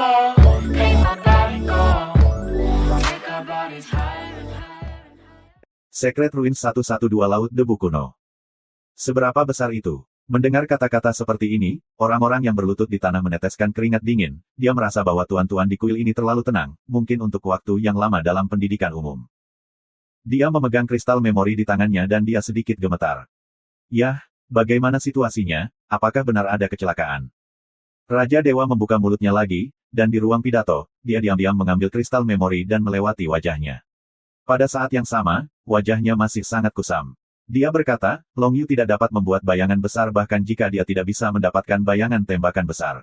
go, make my body go. Take our bodies higher and higher. Secret Ruins 112 Laut Debu Kuno. Seberapa besar itu? Mendengar kata-kata seperti ini, orang-orang yang berlutut di tanah meneteskan keringat dingin. Dia merasa bahwa tuan-tuan di kuil ini terlalu tenang, mungkin untuk waktu yang lama dalam pendidikan umum. Dia memegang kristal memori di tangannya dan dia sedikit gemetar. Yah, bagaimana situasinya? Apakah benar ada kecelakaan? Raja Dewa membuka mulutnya lagi, dan di ruang pidato, dia diam-diam mengambil kristal memori dan melewati wajahnya. Pada saat yang sama, wajahnya masih sangat kusam. Dia berkata, Long Yu tidak dapat membuat bayangan besar bahkan jika dia tidak bisa mendapatkan bayangan tembakan besar.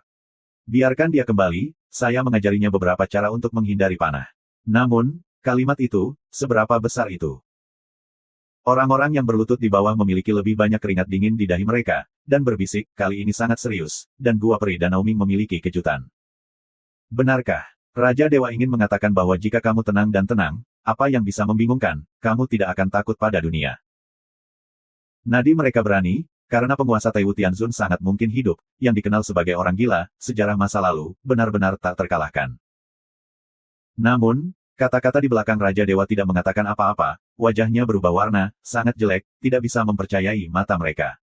Biarkan dia kembali, saya mengajarinya beberapa cara untuk menghindari panah. Namun, kalimat itu, seberapa besar itu? Orang-orang yang berlutut di bawah memiliki lebih banyak keringat dingin di dahi mereka, dan berbisik, kali ini sangat serius, dan Gua Peri Danau Ming memiliki kejutan. Benarkah? Raja Dewa ingin mengatakan bahwa jika kamu tenang dan tenang, apa yang bisa membingungkan, kamu tidak akan takut pada dunia. Nadi mereka berani, karena penguasa Taiwu Tianzun sangat mungkin hidup, yang dikenal sebagai orang gila, sejarah masa lalu, benar-benar tak terkalahkan. Namun, kata-kata di belakang Raja Dewa tidak mengatakan apa-apa, wajahnya berubah warna, sangat jelek, tidak bisa mempercayai mata mereka.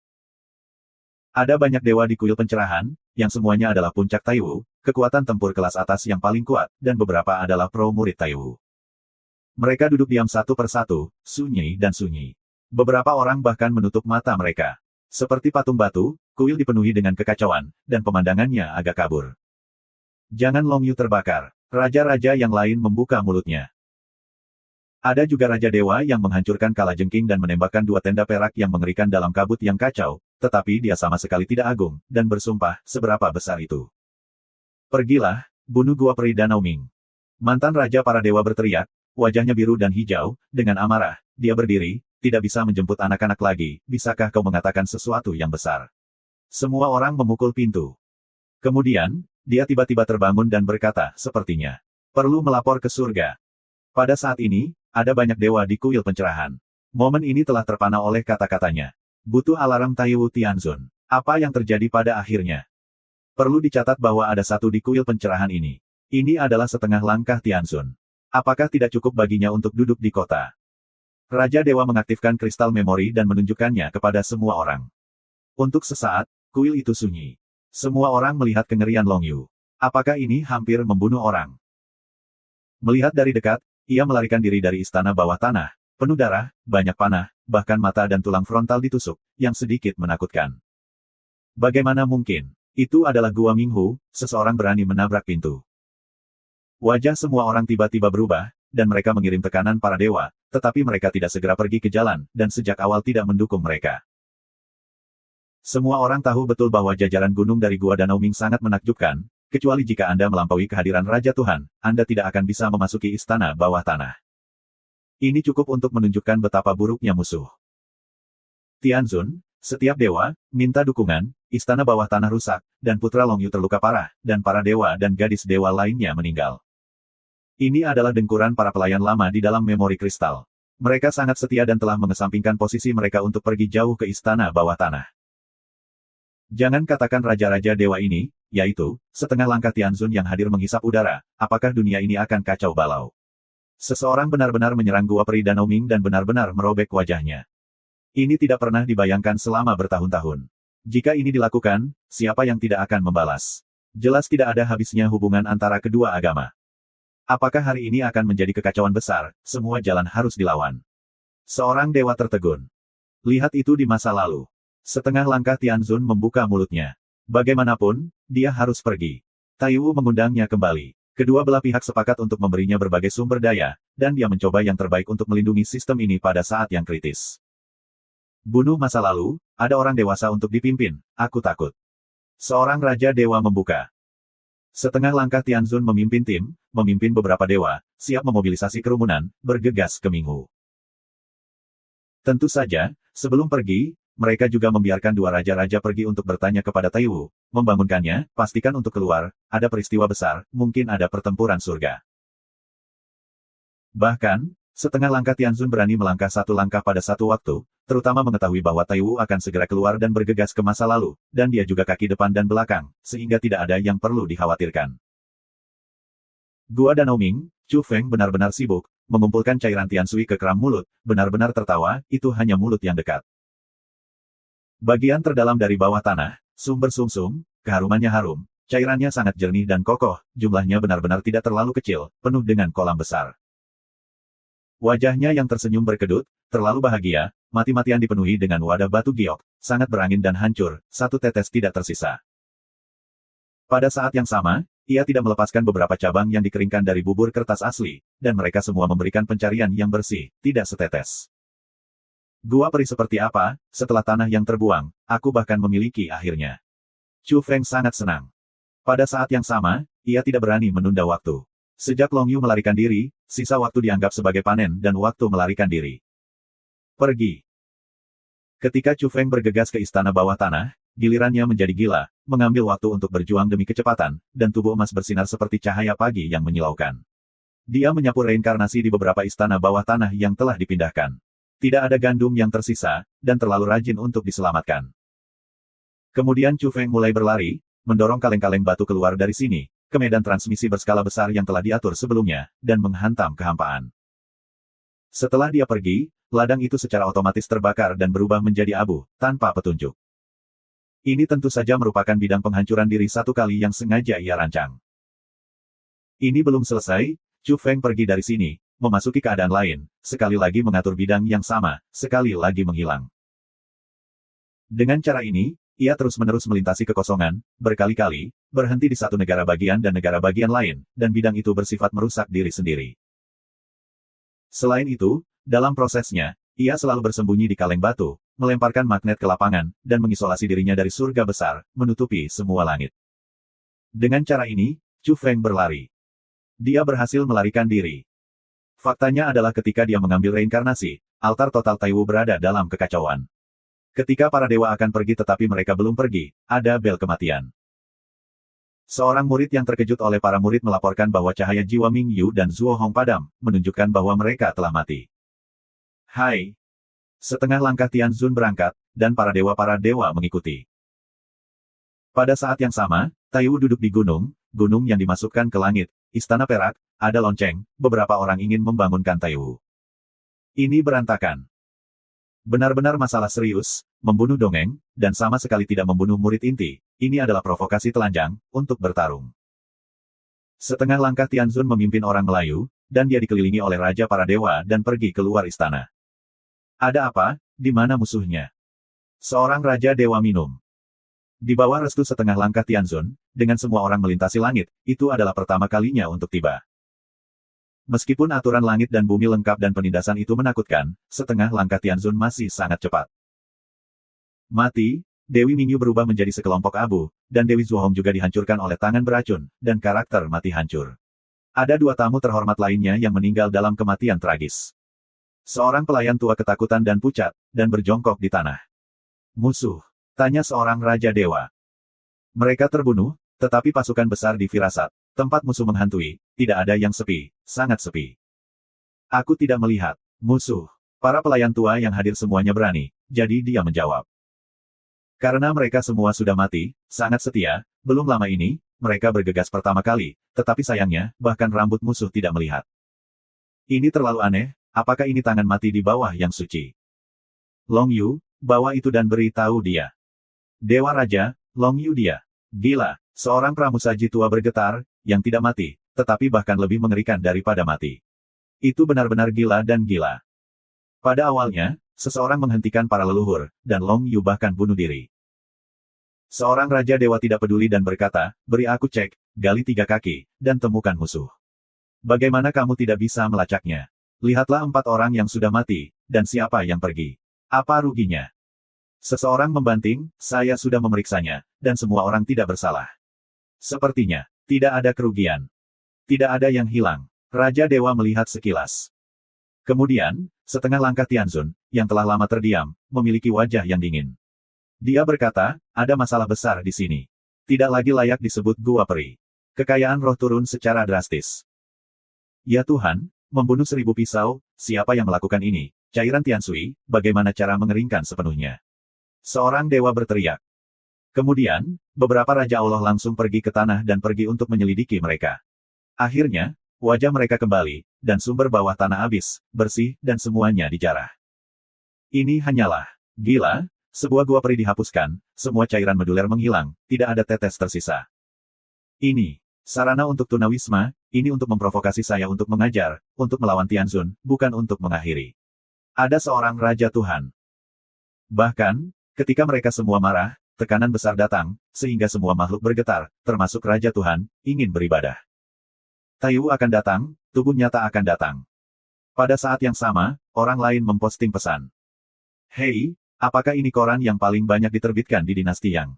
Ada banyak dewa di kuil pencerahan, yang semuanya adalah puncak Taiwu, kekuatan tempur kelas atas yang paling kuat, dan beberapa adalah pro murid Taiwu. Mereka duduk diam satu persatu, sunyi dan sunyi. Beberapa orang bahkan menutup mata mereka. Seperti patung batu, kuil dipenuhi dengan kekacauan, dan pemandangannya agak kabur. Jangan Long Yu terbakar. Raja-raja yang lain membuka mulutnya. Ada juga Raja Dewa yang menghancurkan kalajengking dan menembakkan dua tenda perak yang mengerikan dalam kabut yang kacau, tetapi dia sama sekali tidak agung, dan bersumpah, seberapa besar itu. Pergilah, bunuh Gua Peri Danau Ming. Mantan Raja para Dewa berteriak, wajahnya biru dan hijau, dengan amarah, dia berdiri, tidak bisa menjemput anak-anak lagi, bisakah kau mengatakan sesuatu yang besar? Semua orang memukul pintu. Kemudian, dia tiba-tiba terbangun dan berkata, sepertinya perlu melapor ke surga. Pada saat ini, ada banyak dewa di kuil pencerahan. Momen ini telah terpana oleh kata-katanya. Butuh alarm Taiwu Tianzun. Apa yang terjadi pada akhirnya? Perlu dicatat bahwa ada satu di kuil pencerahan ini. Ini adalah setengah langkah Tianzun. Apakah tidak cukup baginya untuk duduk di kota? Raja Dewa mengaktifkan kristal memori dan menunjukkannya kepada semua orang. Untuk sesaat, kuil itu sunyi. Semua orang melihat kengerian Long Yu. Apakah ini hampir membunuh orang? Melihat dari dekat, ia melarikan diri dari istana bawah tanah, penuh darah, banyak panah, bahkan mata dan tulang frontal ditusuk, yang sedikit menakutkan. Bagaimana mungkin? Itu adalah Gua Minghu, seseorang berani menabrak pintu. Wajah semua orang tiba-tiba berubah, dan mereka mengirim tekanan para dewa, tetapi mereka tidak segera pergi ke jalan, dan sejak awal tidak mendukung mereka. Semua orang tahu betul bahwa jajaran gunung dari Gua Danau Ming sangat menakjubkan, kecuali jika Anda melampaui kehadiran Raja Tuhan, Anda tidak akan bisa memasuki istana bawah tanah. Ini cukup untuk menunjukkan betapa buruknya musuh. Tianzun, setiap dewa, minta dukungan, istana bawah tanah rusak, dan putra Long Yu terluka parah, dan para dewa dan gadis dewa lainnya meninggal. Ini adalah dengkuran para pelayan lama di dalam memori kristal. Mereka sangat setia dan telah mengesampingkan posisi mereka untuk pergi jauh ke istana bawah tanah. Jangan katakan raja-raja dewa ini, yaitu, setengah langkah Tianzun yang hadir menghisap udara, apakah dunia ini akan kacau balau. Seseorang benar-benar menyerang Gua Peri Danau Ming dan benar-benar merobek wajahnya. Ini tidak pernah dibayangkan selama bertahun-tahun. Jika ini dilakukan, siapa yang tidak akan membalas? Jelas tidak ada habisnya hubungan antara kedua agama. Apakah hari ini akan menjadi kekacauan besar, semua jalan harus dilawan. Seorang dewa tertegun. Lihat itu di masa lalu. Setengah langkah Tianzun membuka mulutnya. Bagaimanapun, dia harus pergi. Taiwu mengundangnya kembali. Kedua belah pihak sepakat untuk memberinya berbagai sumber daya, dan dia mencoba yang terbaik untuk melindungi sistem ini pada saat yang kritis. Bunuh masa lalu, ada orang dewasa untuk dipimpin, aku takut. Seorang Raja Dewa membuka. Setengah langkah Tianzun memimpin tim, memimpin beberapa dewa, siap memobilisasi kerumunan, bergegas ke Minghu. Tentu saja, sebelum pergi, mereka juga membiarkan dua raja-raja pergi untuk bertanya kepada Taiwu, membangunkannya, pastikan untuk keluar, ada peristiwa besar, mungkin ada pertempuran surga. Bahkan, setengah langkah Tianzun berani melangkah satu langkah pada satu waktu, terutama mengetahui bahwa Taiwu akan segera keluar dan bergegas ke masa lalu, dan dia juga kaki depan dan belakang, sehingga tidak ada yang perlu dikhawatirkan. Gua Danau Ming, Chu Feng benar-benar sibuk, mengumpulkan cairan Tiansui ke keram mulut, benar-benar tertawa, itu hanya mulut yang dekat. Bagian terdalam dari bawah tanah, sumber sumsum, keharumannya harum, cairannya sangat jernih dan kokoh, jumlahnya benar-benar tidak terlalu kecil, penuh dengan kolam besar. Wajahnya yang tersenyum berkedut, terlalu bahagia, mati-matian dipenuhi dengan wadah batu giok, sangat berangin dan hancur, satu tetes tidak tersisa. Pada saat yang sama, ia tidak melepaskan beberapa cabang yang dikeringkan dari bubur kertas asli, dan mereka semua memberikan pencarian yang bersih, tidak setetes. Gua peri seperti apa, setelah tanah yang terbuang, aku bahkan memiliki akhirnya. Chu Feng sangat senang. Pada saat yang sama, ia tidak berani menunda waktu. Sejak Long Yu melarikan diri, sisa waktu dianggap sebagai panen dan waktu melarikan diri. Pergi. Ketika Chu Feng bergegas ke istana bawah tanah, gilirannya menjadi gila, mengambil waktu untuk berjuang demi kecepatan, dan tubuh emas bersinar seperti cahaya pagi yang menyilaukan. Dia menyapu reinkarnasi di beberapa istana bawah tanah yang telah dipindahkan. Tidak ada gandum yang tersisa, dan terlalu rajin untuk diselamatkan. Kemudian Chu Feng mulai berlari, mendorong kaleng-kaleng batu keluar dari sini, ke medan transmisi berskala besar yang telah diatur sebelumnya, dan menghantam kehampaan. Setelah dia pergi, ladang itu secara otomatis terbakar dan berubah menjadi abu, tanpa petunjuk. Ini tentu saja merupakan bidang penghancuran diri satu kali yang sengaja ia rancang. Ini belum selesai, Chu Feng pergi dari sini, memasuki keadaan lain, sekali lagi mengatur bidang yang sama, sekali lagi menghilang. Dengan cara ini, ia terus-menerus melintasi kekosongan, berkali-kali, berhenti di satu negara bagian dan negara bagian lain, dan bidang itu bersifat merusak diri sendiri. Selain itu, dalam prosesnya, ia selalu bersembunyi di kaleng batu, melemparkan magnet ke lapangan, dan mengisolasi dirinya dari surga besar, menutupi semua langit. Dengan cara ini, Chu Feng berlari. Dia berhasil melarikan diri. Faktanya adalah ketika dia mengambil reinkarnasi, altar total Taiwu berada dalam kekacauan. Ketika para dewa akan pergi tetapi mereka belum pergi, ada bel kematian. Seorang murid yang terkejut oleh para murid melaporkan bahwa cahaya jiwa Ming Yu dan Zuo Hong padam, menunjukkan bahwa mereka telah mati. Hai! Setengah langkah Tianzun berangkat, dan para dewa mengikuti. Pada saat yang sama, Taiwu duduk di gunung yang dimasukkan ke langit, istana perak, ada lonceng, beberapa orang ingin membangunkan Taiwu. Ini berantakan. Benar-benar masalah serius, membunuh dongeng, dan sama sekali tidak membunuh murid inti, ini adalah provokasi telanjang, untuk bertarung. Setengah langkah Tianzun memimpin orang Melayu, dan dia dikelilingi oleh Raja para Dewa dan pergi keluar istana. Ada apa? Di mana musuhnya? Seorang Raja Dewa minum. Di bawah restu setengah langkah Tianzun, dengan semua orang melintasi langit, itu adalah pertama kalinya untuk tiba. Meskipun aturan langit dan bumi lengkap dan penindasan itu menakutkan, setengah langkah Tianzun masih sangat cepat. Mati, Dewi Mingyu berubah menjadi sekelompok abu, dan Dewi Zuohong juga dihancurkan oleh tangan beracun, dan karakter mati hancur. Ada dua tamu terhormat lainnya yang meninggal dalam kematian tragis. Seorang pelayan tua ketakutan dan pucat, dan berjongkok di tanah. Musuh? Tanya seorang Raja Dewa. Mereka terbunuh, tetapi pasukan besar di Firasat, tempat musuh menghantui, tidak ada yang sepi, sangat sepi. Aku tidak melihat musuh. Para pelayan tua yang hadir semuanya berani, jadi dia menjawab. Karena mereka semua sudah mati, sangat setia, belum lama ini, mereka bergegas pertama kali, tetapi sayangnya, bahkan rambut musuh tidak melihat. Ini terlalu aneh. Apakah ini tangan mati di bawah yang suci? Long Yu, bawa itu dan beritahu dia. Dewa Raja, Long Yu dia. Gila, seorang pramusaji tua bergetar, yang tidak mati, tetapi bahkan lebih mengerikan daripada mati. Itu benar-benar gila dan gila. Pada awalnya, seseorang menghentikan para leluhur, dan Long Yu bahkan bunuh diri. Seorang Raja Dewa tidak peduli dan berkata, beri aku cek, gali 3 kaki, dan temukan musuh. Bagaimana kamu tidak bisa melacaknya? Lihatlah 4 orang yang sudah mati, dan siapa yang pergi. Apa ruginya? Seseorang membanting, saya sudah memeriksanya, dan semua orang tidak bersalah. Sepertinya, tidak ada kerugian. Tidak ada yang hilang. Raja Dewa melihat sekilas. Kemudian, setengah langkah Tianzun, yang telah lama terdiam, memiliki wajah yang dingin. Dia berkata, ada masalah besar di sini. Tidak lagi layak disebut gua peri. Kekayaan roh turun secara drastis. Ya Tuhan, membunuh 1000 pisau, siapa yang melakukan ini? Cairan Tiansui, bagaimana cara mengeringkan sepenuhnya? Seorang dewa berteriak. Kemudian, beberapa Raja Allah langsung pergi ke tanah dan pergi untuk menyelidiki mereka. Akhirnya, wajah mereka kembali, dan sumber bawah tanah habis, bersih, dan semuanya dijarah. Ini hanyalah gila, sebuah gua peri dihapuskan, semua cairan meduler menghilang, tidak ada tetes tersisa. Ini sarana untuk tunawisma, ini untuk memprovokasi saya untuk mengajar, untuk melawan Tianzun, bukan untuk mengakhiri. Ada seorang Raja Tuhan. Bahkan, ketika mereka semua marah, tekanan besar datang, sehingga semua makhluk bergetar, termasuk Raja Tuhan, ingin beribadah. Taiwu akan datang, tubuh nyata akan datang. Pada saat yang sama, orang lain memposting pesan. Hei, apakah ini koran yang paling banyak diterbitkan di dinasti Yang?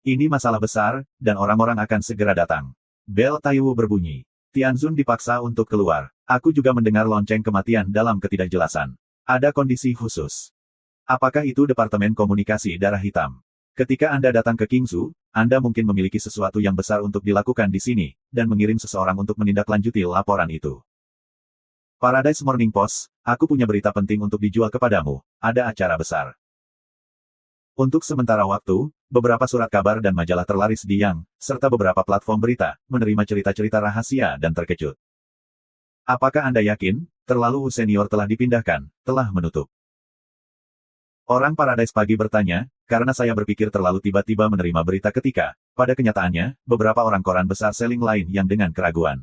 Ini masalah besar, dan orang-orang akan segera datang. Bel Taiwu berbunyi. Tianzun dipaksa untuk keluar. Aku juga mendengar lonceng kematian dalam ketidakjelasan. Ada kondisi khusus. Apakah itu Departemen Komunikasi Darah Hitam? Ketika Anda datang ke Qingzhou, Anda mungkin memiliki sesuatu yang besar untuk dilakukan di sini, dan mengirim seseorang untuk menindaklanjuti laporan itu. Paradise Morning Post, aku punya berita penting untuk dijual kepadamu, ada acara besar. Untuk sementara waktu, beberapa surat kabar dan majalah terlaris di Yang, serta beberapa platform berita, menerima cerita-cerita rahasia dan terkejut. Apakah Anda yakin, terlalu senior telah dipindahkan, telah menutup? Orang Paradise Pagi bertanya, karena saya berpikir terlalu tiba-tiba menerima berita ketika, pada kenyataannya, beberapa orang koran besar selling lain yang dengan keraguan.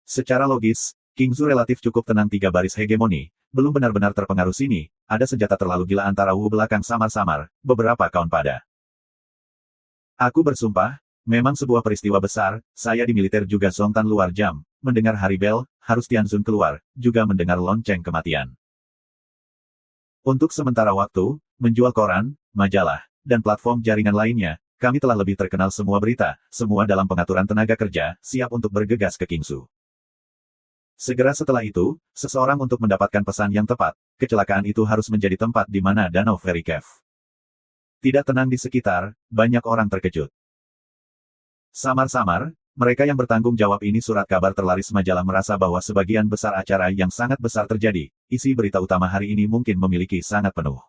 Secara logis, Qingzhou relatif cukup tenang 3 baris hegemoni, belum benar-benar terpengaruh sini, ada senjata terlalu gila antara Wu belakang samar-samar, beberapa kaun pada. Aku bersumpah, memang sebuah peristiwa besar, saya di militer juga Zongtan luar jam, mendengar hari bel, harus Tianzun keluar, juga mendengar lonceng kematian. Untuk sementara waktu, menjual koran, majalah, dan platform jaringan lainnya, kami telah lebih terkenal semua berita, semua dalam pengaturan tenaga kerja, siap untuk bergegas ke Qingzhou. Segera setelah itu, seseorang untuk mendapatkan pesan yang tepat, kecelakaan itu harus menjadi tempat di mana Danau Fairy Cave. Tidak tenang di sekitar, banyak orang terkejut. Samar-samar, mereka yang bertanggung jawab ini surat kabar terlaris majalah merasa bahwa sebagian besar acara yang sangat besar terjadi, isi berita utama hari ini mungkin memiliki sangat penuh.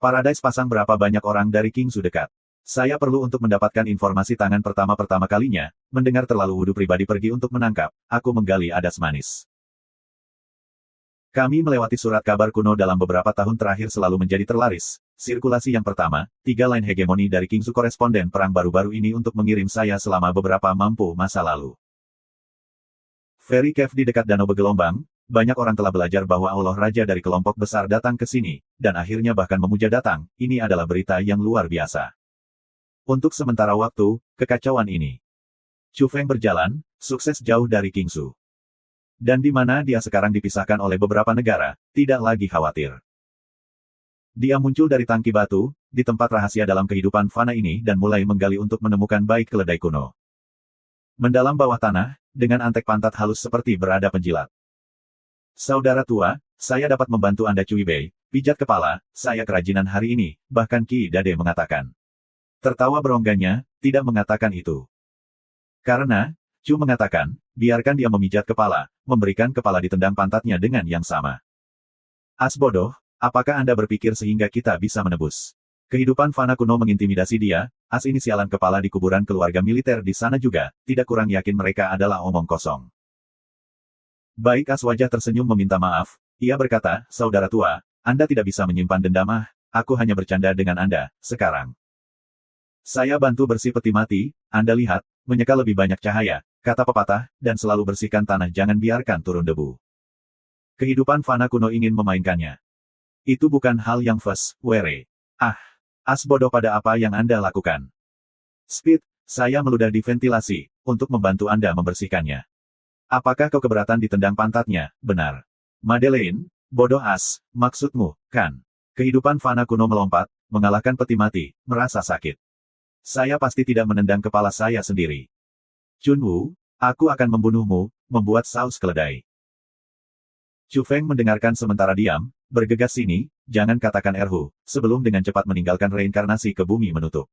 Paradise pasang berapa banyak orang dari Qingzhou dekat. Saya perlu untuk mendapatkan informasi tangan pertama kalinya, mendengar terlalu wudu pribadi pergi untuk menangkap, aku menggali adas manis. Kami melewati surat kabar kuno dalam beberapa tahun terakhir selalu menjadi terlaris. Sirkulasi yang pertama, 3 line hegemoni dari Qingzhou koresponden perang baru-baru ini untuk mengirim saya selama beberapa mampu masa lalu. Fairy Cave di dekat danau bergelombang, banyak orang telah belajar bahwa Allah Raja dari kelompok besar datang ke sini, dan akhirnya bahkan memuja datang, ini adalah berita yang luar biasa. Untuk sementara waktu, kekacauan ini. Chu Feng berjalan, sukses jauh dari Qingzhou. Dan di mana dia sekarang dipisahkan oleh beberapa negara, tidak lagi khawatir. Dia muncul dari tangki batu, di tempat rahasia dalam kehidupan fana ini dan mulai menggali untuk menemukan baik keledai kuno. Mendalam bawah tanah, dengan antek pantat halus seperti berada penjilat. Saudara tua, saya dapat membantu Anda Cui Bei, pijat kepala, saya kerajinan hari ini, bahkan Qi Dade mengatakan. Tertawa berongganya, tidak mengatakan itu. Karena, Chu mengatakan, biarkan dia memijat kepala, memberikan kepala ditendang pantatnya dengan yang sama. As bodoh, apakah Anda berpikir sehingga kita bisa menebus? Kehidupan fana kuno mengintimidasi dia, as inisialan kepala di kuburan keluarga militer di sana juga, tidak kurang yakin mereka adalah omong kosong. Baik as wajah tersenyum meminta maaf, ia berkata, saudara tua, Anda tidak bisa menyimpan dendam aku hanya bercanda dengan Anda, sekarang. Saya bantu bersih peti mati, Anda lihat, menyeka lebih banyak cahaya, kata pepatah, dan selalu bersihkan tanah jangan biarkan turun debu. Kehidupan fana kuno ingin memainkannya. Itu bukan hal yang were. As bodoh pada apa yang Anda lakukan. Speed, saya meludah di ventilasi, untuk membantu Anda membersihkannya. Apakah kau keberatan ditendang pantatnya, benar? Madeleine, bodoh as, maksudmu, kan? Kehidupan fana kuno melompat, mengalahkan peti mati, merasa sakit. Saya pasti tidak menendang kepala saya sendiri. Chunwu, aku akan membunuhmu, membuat saus keledai. Chu Feng mendengarkan sementara diam, bergegas sini, jangan katakan Erhu, sebelum dengan cepat meninggalkan reinkarnasi ke bumi menutup.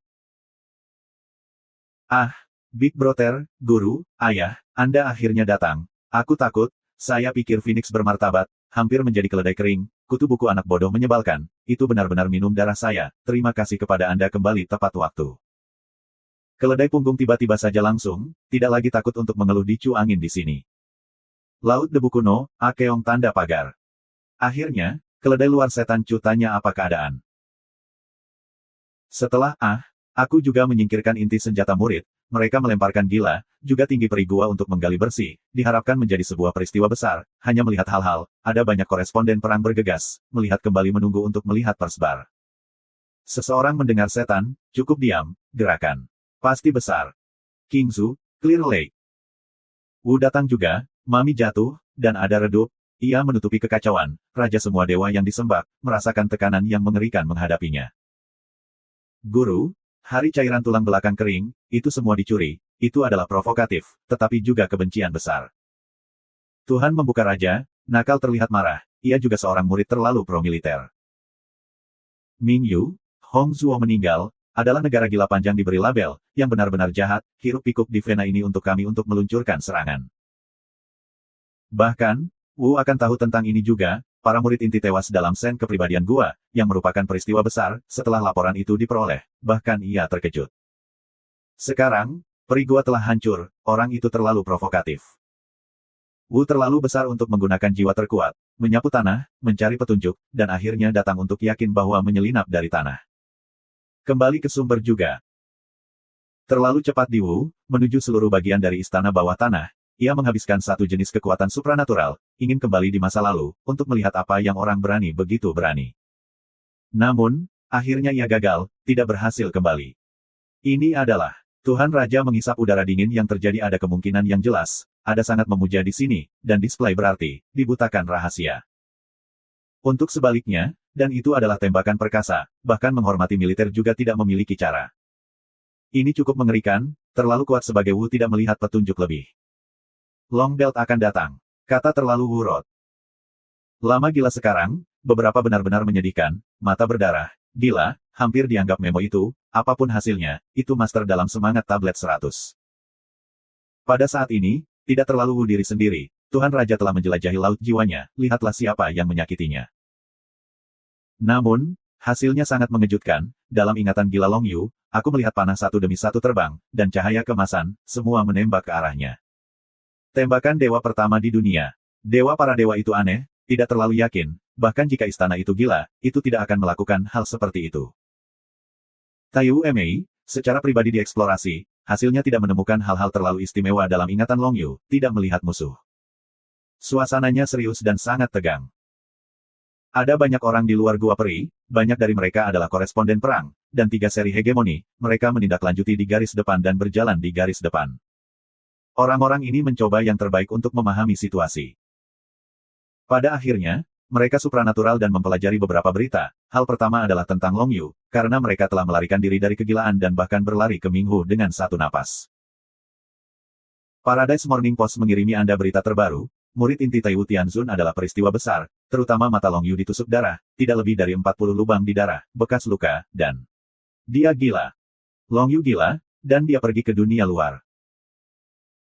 Big Brother, Guru, Ayah, Anda akhirnya datang. Aku takut, saya pikir Phoenix bermartabat, hampir menjadi keledai kering, kutu buku anak bodoh menyebalkan, itu benar-benar minum darah saya, terima kasih kepada Anda kembali tepat waktu. Keledai punggung tiba-tiba saja langsung, tidak lagi takut untuk mengeluh di cu angin di sini. Laut debu kuno, Akeong tanda pagar. Akhirnya, keledai luar setan cu tanya apa keadaan. Setelah, aku juga menyingkirkan inti senjata murid, mereka melemparkan gila, juga tinggi peri gua untuk menggali bersih, diharapkan menjadi sebuah peristiwa besar, hanya melihat hal-hal, ada banyak koresponden perang bergegas, melihat kembali menunggu untuk melihat persbar. Seseorang mendengar setan, cukup diam, gerakan. Pasti besar. King Zhu, Clear Lake. Wu datang juga, Mami jatuh, dan ada redup, ia menutupi kekacauan, raja semua dewa yang disembah, merasakan tekanan yang mengerikan menghadapinya. Guru, hari cairan tulang belakang kering, itu semua dicuri, itu adalah provokatif, tetapi juga kebencian besar. Tuhan membuka raja, nakal terlihat marah, ia juga seorang murid terlalu pro-militer. Ming Yu, Hong Zuo meninggal, adalah negara gila panjang diberi label, yang benar-benar jahat, hiruk-pikuk di vena ini untuk kami untuk meluncurkan serangan. Bahkan, Wu akan tahu tentang ini juga, para murid inti tewas dalam sen kepribadian gua, yang merupakan peristiwa besar, setelah laporan itu diperoleh, bahkan ia terkejut. Sekarang, peri gua telah hancur, orang itu terlalu provokatif. Wu terlalu besar untuk menggunakan jiwa terkuat, menyapu tanah, mencari petunjuk, dan akhirnya datang untuk yakin bahwa menyelinap dari tanah. Kembali ke sumber juga. Terlalu cepat di Wu, menuju seluruh bagian dari istana bawah tanah, ia menghabiskan satu jenis kekuatan supranatural, ingin kembali di masa lalu, untuk melihat apa yang orang berani begitu berani. Namun, akhirnya ia gagal, tidak berhasil kembali. Ini adalah, Tuhan Raja menghisap udara dingin yang terjadi ada kemungkinan yang jelas, ada sangat memuja di sini, dan display berarti, dibutakan rahasia. Untuk sebaliknya, dan itu adalah tembakan perkasa, bahkan menghormati militer juga tidak memiliki cara. Ini cukup mengerikan, terlalu kuat sebagai Wu tidak melihat petunjuk lebih. Long Belt akan datang. Kata terlalu wurot. Lama gila sekarang, beberapa benar-benar menyedihkan, mata berdarah, gila, hampir dianggap memo itu, apapun hasilnya, itu master dalam semangat tablet 100. Pada saat ini, tidak terlalu Wu diri sendiri, Tuhan Raja telah menjelajahi laut jiwanya, lihatlah siapa yang menyakitinya. Namun, hasilnya sangat mengejutkan, dalam ingatan gila Long Yu, aku melihat panah satu demi satu terbang, dan cahaya kemasan, semua menembak ke arahnya. Tembakan dewa pertama di dunia. Dewa para dewa itu aneh, tidak terlalu yakin, bahkan jika istana itu gila, itu tidak akan melakukan hal seperti itu. Taiyu Mei, secara pribadi dieksplorasi, hasilnya tidak menemukan hal-hal terlalu istimewa dalam ingatan Long Yu, tidak melihat musuh. Suasananya serius dan sangat tegang. Ada banyak orang di luar gua peri, banyak dari mereka adalah koresponden perang, dan 3 seri hegemoni, mereka menindaklanjuti di garis depan dan berjalan di garis depan. Orang-orang ini mencoba yang terbaik untuk memahami situasi. Pada akhirnya, mereka supranatural dan mempelajari beberapa berita. Hal pertama adalah tentang Long Yu, karena mereka telah melarikan diri dari kegilaan dan bahkan berlari ke Minghu dengan satu napas. Paradise Morning Post mengirimi Anda berita terbaru, murid inti Taiwu Tianzun adalah peristiwa besar, terutama mata Long Yu ditusuk darah, tidak lebih dari 40 lubang di darah, bekas luka, dan dia gila. Long Yu gila, dan dia pergi ke dunia luar.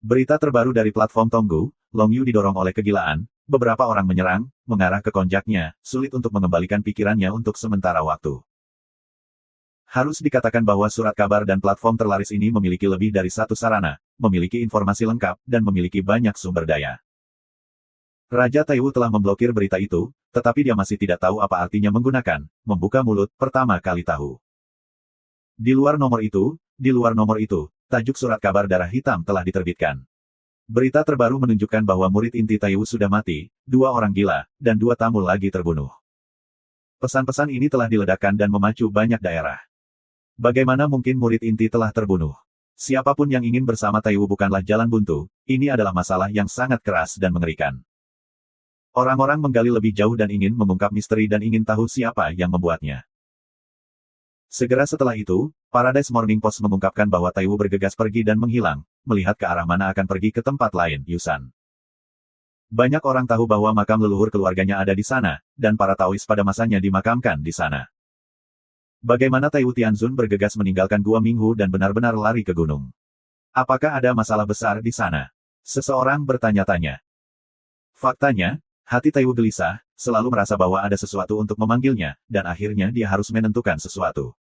Berita terbaru dari platform Tonggu, Long Yu didorong oleh kegilaan, beberapa orang menyerang, mengarah ke konjaknya, sulit untuk mengembalikan pikirannya untuk sementara waktu. Harus dikatakan bahwa surat kabar dan platform terlaris ini memiliki lebih dari satu sarana, memiliki informasi lengkap, dan memiliki banyak sumber daya. Raja Taiwu telah memblokir berita itu, tetapi dia masih tidak tahu apa artinya menggunakan, membuka mulut, pertama kali tahu. Di luar nomor itu, tajuk surat kabar darah hitam telah diterbitkan. Berita terbaru menunjukkan bahwa murid inti Taiwu sudah mati, 2 orang gila, dan 2 tamu lagi terbunuh. Pesan-pesan ini telah diledakkan dan memacu banyak daerah. Bagaimana mungkin murid inti telah terbunuh? Siapapun yang ingin bersama Taiwu bukanlah jalan buntu, ini adalah masalah yang sangat keras dan mengerikan. Orang-orang menggali lebih jauh dan ingin mengungkap misteri dan ingin tahu siapa yang membuatnya. Segera setelah itu, Paradise Morning Post mengungkapkan bahwa Taiwu bergegas pergi dan menghilang, melihat ke arah mana akan pergi ke tempat lain, Yusan. Banyak orang tahu bahwa makam leluhur keluarganya ada di sana, dan para Taois pada masanya dimakamkan di sana. Bagaimana Taiwu Tianzun bergegas meninggalkan Gua Minghu dan benar-benar lari ke gunung? Apakah ada masalah besar di sana? Seseorang bertanya-tanya. Faktanya, hati Taiwu gelisah, selalu merasa bahwa ada sesuatu untuk memanggilnya, dan akhirnya dia harus menentukan sesuatu.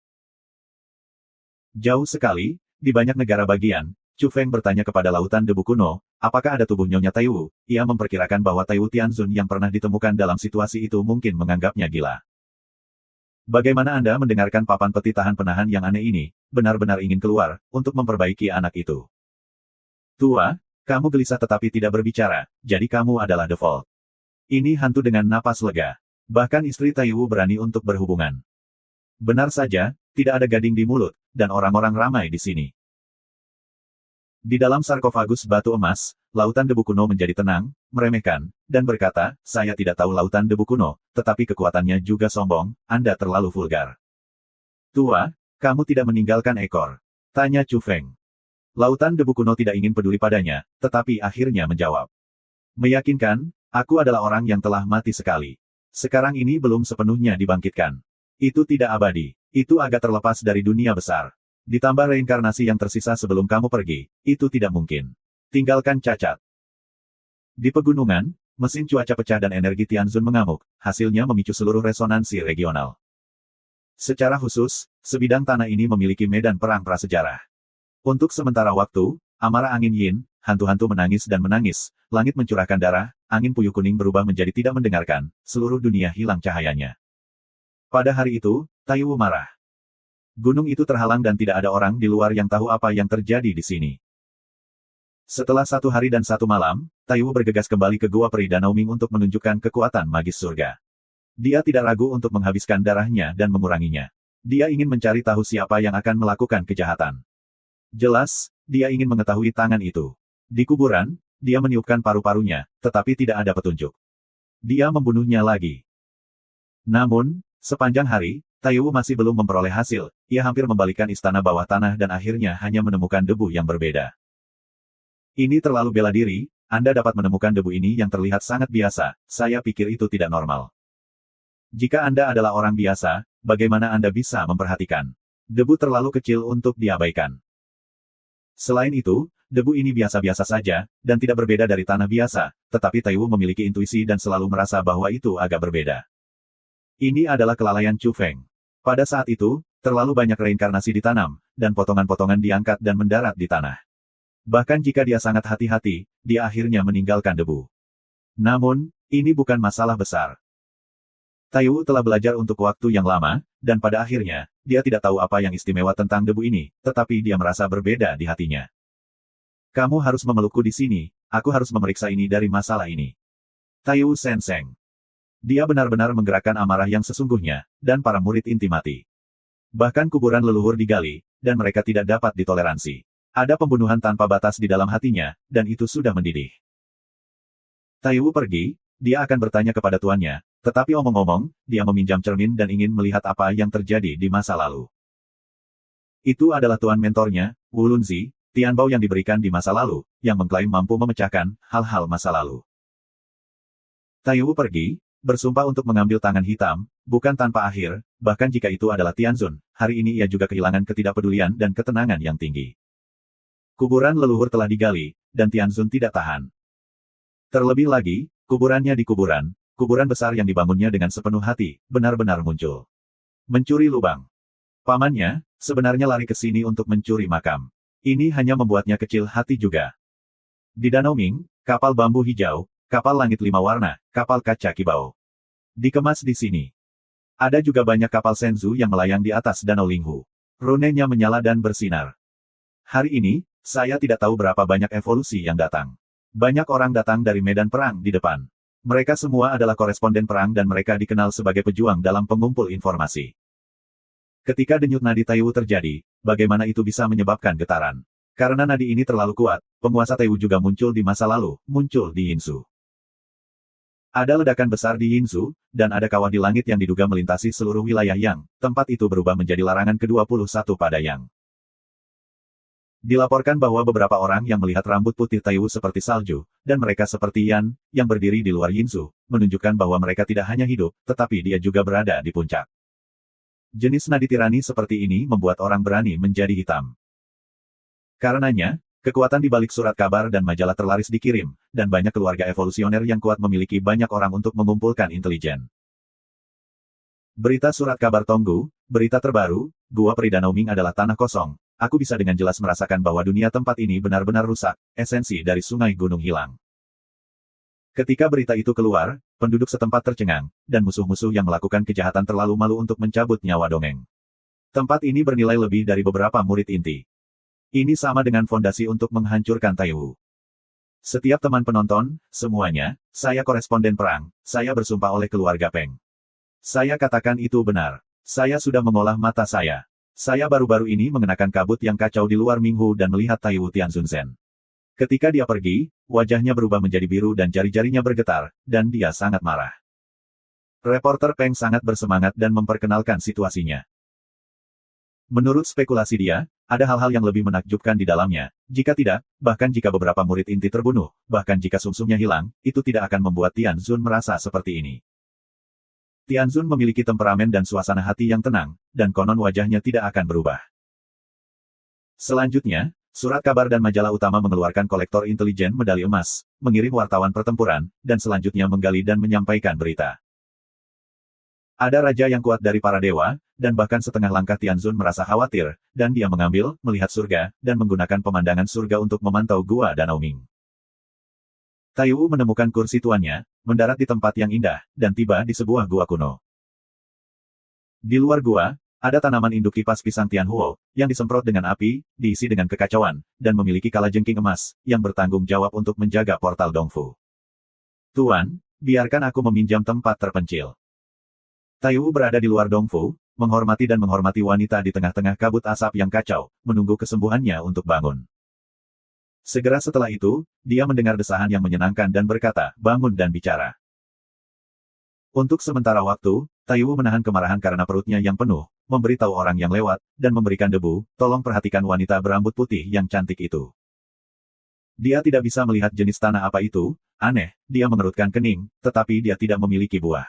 Jauh sekali, di banyak negara bagian, Chu Feng bertanya kepada lautan debu kuno, apakah ada tubuh Nyonya Taiwu? Ia memperkirakan bahwa Taiwu Tianzun yang pernah ditemukan dalam situasi itu mungkin menganggapnya gila. Bagaimana Anda mendengarkan papan peti tahan penahan yang aneh ini? Benar-benar ingin keluar, untuk memperbaiki anak itu. Tua, kamu gelisah tetapi tidak berbicara, jadi kamu adalah default. Ini hantu dengan napas lega. Bahkan istri Taiwu berani untuk berhubungan. Benar saja, tidak ada gading di mulut, dan orang-orang ramai di sini. Di dalam sarkofagus batu emas, lautan debu kuno menjadi tenang, meremehkan, dan berkata, saya tidak tahu lautan debu kuno, tetapi kekuatannya juga sombong, Anda terlalu vulgar. Tua, kamu tidak meninggalkan ekor? Tanya Chu Feng. Lautan debu kuno tidak ingin peduli padanya, tetapi akhirnya menjawab. Meyakinkan, aku adalah orang yang telah mati sekali. Sekarang ini belum sepenuhnya dibangkitkan. Itu tidak abadi, itu agak terlepas dari dunia besar. Ditambah reinkarnasi yang tersisa sebelum kamu pergi, itu tidak mungkin. Tinggalkan cacat. Di pegunungan, mesin cuaca pecah dan energi Tianzun mengamuk, hasilnya memicu seluruh resonansi regional. Secara khusus, sebidang tanah ini memiliki medan perang prasejarah. Untuk sementara waktu, amarah angin yin, hantu-hantu menangis dan menangis, langit mencurahkan darah, angin puyuh kuning berubah menjadi tidak mendengarkan, seluruh dunia hilang cahayanya. Pada hari itu, Taiwu marah. Gunung itu terhalang dan tidak ada orang di luar yang tahu apa yang terjadi di sini. Setelah 1 hari dan 1 malam, Taiwu bergegas kembali ke Gua Peri Danau Ming untuk menunjukkan kekuatan magis surga. Dia tidak ragu untuk menghabiskan darahnya dan menguranginya. Dia ingin mencari tahu siapa yang akan melakukan kejahatan. Jelas, dia ingin mengetahui tangan itu. Di kuburan, dia meniupkan paru-parunya, tetapi tidak ada petunjuk. Dia membunuhnya lagi. Namun, sepanjang hari, Taiwu masih belum memperoleh hasil, ia hampir membalikan istana bawah tanah dan akhirnya hanya menemukan debu yang berbeda. Ini terlalu bela diri, Anda dapat menemukan debu ini yang terlihat sangat biasa, saya pikir itu tidak normal. Jika Anda adalah orang biasa, bagaimana Anda bisa memperhatikan? Debu terlalu kecil untuk diabaikan. Selain itu, debu ini biasa-biasa saja, dan tidak berbeda dari tanah biasa, tetapi Taiwu memiliki intuisi dan selalu merasa bahwa itu agak berbeda. Ini adalah kelalaian Chu Feng. Pada saat itu, terlalu banyak reinkarnasi ditanam, dan potongan-potongan diangkat dan mendarat di tanah. Bahkan jika dia sangat hati-hati, dia akhirnya meninggalkan debu. Namun, ini bukan masalah besar. Taiwu telah belajar untuk waktu yang lama, dan pada akhirnya, dia tidak tahu apa yang istimewa tentang debu ini, tetapi dia merasa berbeda di hatinya. Kamu harus memelukku di sini, aku harus memeriksa ini dari masalah ini. Taiwu Senseng. Dia benar-benar menggerakkan amarah yang sesungguhnya, dan para murid inti mati. Bahkan kuburan leluhur digali, dan mereka tidak dapat ditoleransi. Ada pembunuhan tanpa batas di dalam hatinya, dan itu sudah mendidih. Taiwu pergi, dia akan bertanya kepada tuannya, tetapi omong-omong, dia meminjam cermin dan ingin melihat apa yang terjadi di masa lalu. Itu adalah tuan mentornya, Wu Lunzi, Tianbao yang diberikan di masa lalu, yang mengklaim mampu memecahkan hal-hal masa lalu. Taiwu pergi, bersumpah untuk mengambil tangan hitam, bukan tanpa akhir, bahkan jika itu adalah Tianzun, hari ini ia juga kehilangan ketidakpedulian dan ketenangan yang tinggi. Kuburan leluhur telah digali, dan Tianzun tidak tahan. Terlebih lagi, kuburannya di kuburan besar yang dibangunnya dengan sepenuh hati, benar-benar muncul. Mencuri lubang. Pamannya, sebenarnya lari ke sini untuk mencuri makam. Ini hanya membuatnya kecil hati juga. Di Danau Ming, kapal bambu hijau, kapal langit 5 warna, kapal kaca kibau. Dikemas di sini. Ada juga banyak kapal Shenzhou yang melayang di atas Danau Linghu. Runenya menyala dan bersinar. Hari ini, saya tidak tahu berapa banyak evolusi yang datang. Banyak orang datang dari medan perang di depan. Mereka semua adalah koresponden perang dan mereka dikenal sebagai pejuang dalam pengumpul informasi. Ketika denyut nadi Taiwu terjadi, bagaimana itu bisa menyebabkan getaran? Karena nadi ini terlalu kuat, penguasa Taiwu juga muncul di masa lalu, muncul di Yinzhou. Ada ledakan besar di Yinzhou, dan ada kawah di langit yang diduga melintasi seluruh wilayah Yang, tempat itu berubah menjadi larangan ke-21 pada Yang. Dilaporkan bahwa beberapa orang yang melihat rambut putih Taiwu seperti salju, dan mereka seperti Yan, yang berdiri di luar Yinzhou, menunjukkan bahwa mereka tidak hanya hidup, tetapi dia juga berada di puncak. Jenis nadi tirani seperti ini membuat orang berani menjadi hitam. Karenanya, kekuatan di balik surat kabar dan majalah terlaris dikirim, dan banyak keluarga evolusioner yang kuat memiliki banyak orang untuk mengumpulkan intelijen. Berita surat kabar Tonggu, berita terbaru, Gua Peri Danau Ming adalah tanah kosong, aku bisa dengan jelas merasakan bahwa dunia tempat ini benar-benar rusak, esensi dari sungai gunung hilang. Ketika berita itu keluar, penduduk setempat tercengang, dan musuh-musuh yang melakukan kejahatan terlalu malu untuk mencabut nyawa dongeng. Tempat ini bernilai lebih dari beberapa murid inti. Ini sama dengan fondasi untuk menghancurkan Taiwu. Setiap teman penonton, semuanya, saya koresponden perang, saya bersumpah oleh keluarga Peng. Saya katakan itu benar. Saya sudah mengolah mata saya. Saya baru-baru ini mengenakan kabut yang kacau di luar Minghu dan melihat Taiwu Tianzunzen. Ketika dia pergi, wajahnya berubah menjadi biru dan jari-jarinya bergetar, dan dia sangat marah. Reporter Peng sangat bersemangat dan memperkenalkan situasinya. Menurut spekulasi dia, ada hal-hal yang lebih menakjubkan di dalamnya. Jika tidak, bahkan jika beberapa murid inti terbunuh, bahkan jika sumsumnya hilang, itu tidak akan membuat Tianzun merasa seperti ini. Tianzun memiliki temperamen dan suasana hati yang tenang, dan konon wajahnya tidak akan berubah. Selanjutnya, surat kabar dan majalah utama mengeluarkan kolektor intelijen medali emas, mengirim wartawan pertempuran, dan selanjutnya menggali dan menyampaikan berita. Ada raja yang kuat dari para dewa, dan bahkan setengah langkah Tianzun merasa khawatir, dan dia melihat surga, dan menggunakan pemandangan surga untuk memantau gua Danau Ming. Taiwu menemukan kursi tuannya, mendarat di tempat yang indah, dan tiba di sebuah gua kuno. Di luar gua, ada tanaman induk kipas pisang Tianhuo, yang disemprot dengan api, diisi dengan kekacauan, dan memiliki kalajengking emas, yang bertanggung jawab untuk menjaga portal Dongfu. Tuan, biarkan aku meminjam tempat terpencil. Taiwu berada di luar Dongfu, menghormati wanita di tengah-tengah kabut asap yang kacau, menunggu kesembuhannya untuk bangun. Segera setelah itu, dia mendengar desahan yang menyenangkan dan berkata, bangun dan bicara. Untuk sementara waktu, Taiwu menahan kemarahan karena perutnya yang penuh, memberitahu orang yang lewat, dan memberikan debu, tolong perhatikan wanita berambut putih yang cantik itu. Dia tidak bisa melihat jenis tanah apa itu, aneh, dia mengerutkan kening, tetapi dia tidak memiliki buah.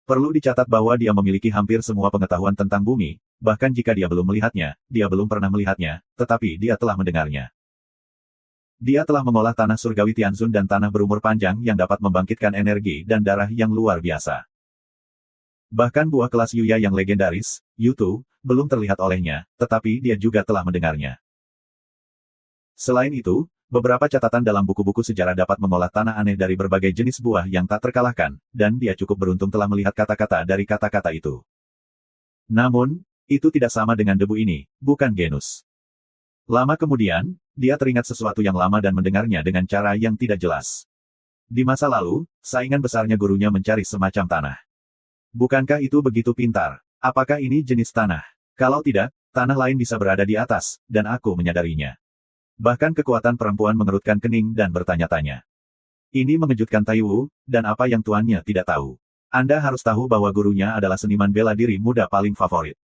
Perlu dicatat bahwa dia memiliki hampir semua pengetahuan tentang bumi, bahkan jika dia belum melihatnya, dia belum pernah melihatnya, tetapi dia telah mendengarnya. Dia telah mengolah tanah surgawi Tianzun dan tanah berumur panjang yang dapat membangkitkan energi dan darah yang luar biasa. Bahkan buah kelas Yuya yang legendaris, Yutu, belum terlihat olehnya, tetapi dia juga telah mendengarnya. Selain itu, beberapa catatan dalam buku-buku sejarah dapat mengolah tanah aneh dari berbagai jenis buah yang tak terkalahkan, dan dia cukup beruntung telah melihat kata-kata dari kata-kata itu. Namun, itu tidak sama dengan debu ini, bukan genus. Lama kemudian, dia teringat sesuatu yang lama dan mendengarnya dengan cara yang tidak jelas. Di masa lalu, saingan besarnya gurunya mencari semacam tanah. Bukankah itu begitu pintar? Apakah ini jenis tanah? Kalau tidak, tanah lain bisa berada di atas, dan aku menyadarinya. Bahkan kekuatan perempuan mengerutkan kening dan bertanya-tanya. Ini mengejutkan Taiwu, dan apa yang tuannya tidak tahu. Anda harus tahu bahwa gurunya adalah seniman bela diri muda paling favorit.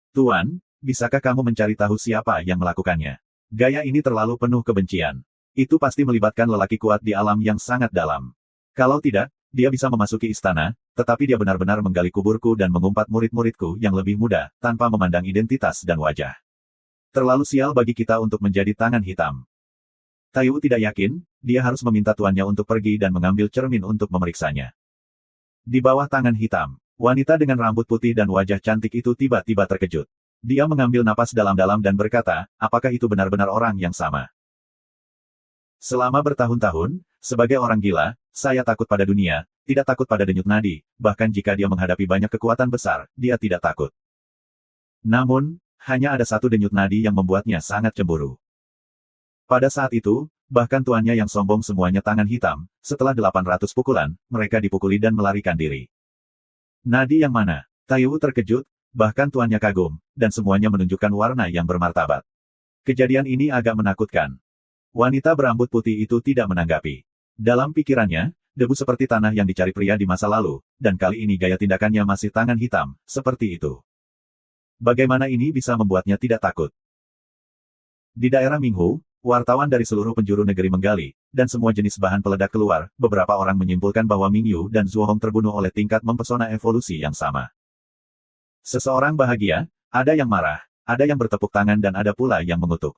Tuan, bisakah kamu mencari tahu siapa yang melakukannya? Gaya ini terlalu penuh kebencian. Itu pasti melibatkan lelaki kuat di alam yang sangat dalam. Kalau tidak, dia bisa memasuki istana, tetapi dia benar-benar menggali kuburku dan mengumpat murid-muridku yang lebih muda, tanpa memandang identitas dan wajah. Terlalu sial bagi kita untuk menjadi tangan hitam. Taiwu tidak yakin, dia harus meminta tuannya untuk pergi dan mengambil cermin untuk memeriksanya. Di bawah tangan hitam, wanita dengan rambut putih dan wajah cantik itu tiba-tiba terkejut. Dia mengambil napas dalam-dalam dan berkata, apakah itu benar-benar orang yang sama? Selama bertahun-tahun, sebagai orang gila, saya takut pada dunia, tidak takut pada denyut nadi, bahkan jika dia menghadapi banyak kekuatan besar, dia tidak takut. Namun, hanya ada satu denyut nadi yang membuatnya sangat cemburu. Pada saat itu, bahkan tuannya yang sombong semuanya tangan hitam, setelah 800 pukulan, mereka dipukuli dan melarikan diri. Nadi yang mana? Taiwu terkejut, bahkan tuannya kagum, dan semuanya menunjukkan warna yang bermartabat. Kejadian ini agak menakutkan. Wanita berambut putih itu tidak menanggapi. Dalam pikirannya, debu seperti tanah yang dicari pria di masa lalu, dan kali ini gaya tindakannya masih tangan hitam, seperti itu. Bagaimana ini bisa membuatnya tidak takut? Di daerah Minghu, wartawan dari seluruh penjuru negeri menggali, dan semua jenis bahan peledak keluar, beberapa orang menyimpulkan bahwa Mingyu dan Zuohong terbunuh oleh tingkat mempesona evolusi yang sama. Seseorang bahagia, ada yang marah, ada yang bertepuk tangan dan ada pula yang mengutuk.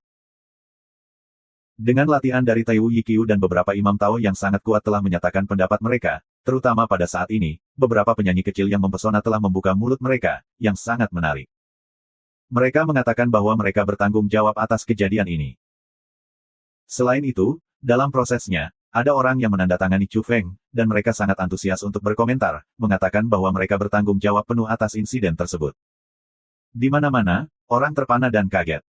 Dengan latihan dari Taiwu Yikyu dan beberapa imam Tao yang sangat kuat telah menyatakan pendapat mereka, terutama pada saat ini, beberapa penyanyi kecil yang mempesona telah membuka mulut mereka, yang sangat menarik. Mereka mengatakan bahwa mereka bertanggung jawab atas kejadian ini. Selain itu, dalam prosesnya, ada orang yang menandatangani Chu Feng, dan mereka sangat antusias untuk berkomentar, mengatakan bahwa mereka bertanggung jawab penuh atas insiden tersebut. Di mana-mana, orang terpana dan kaget.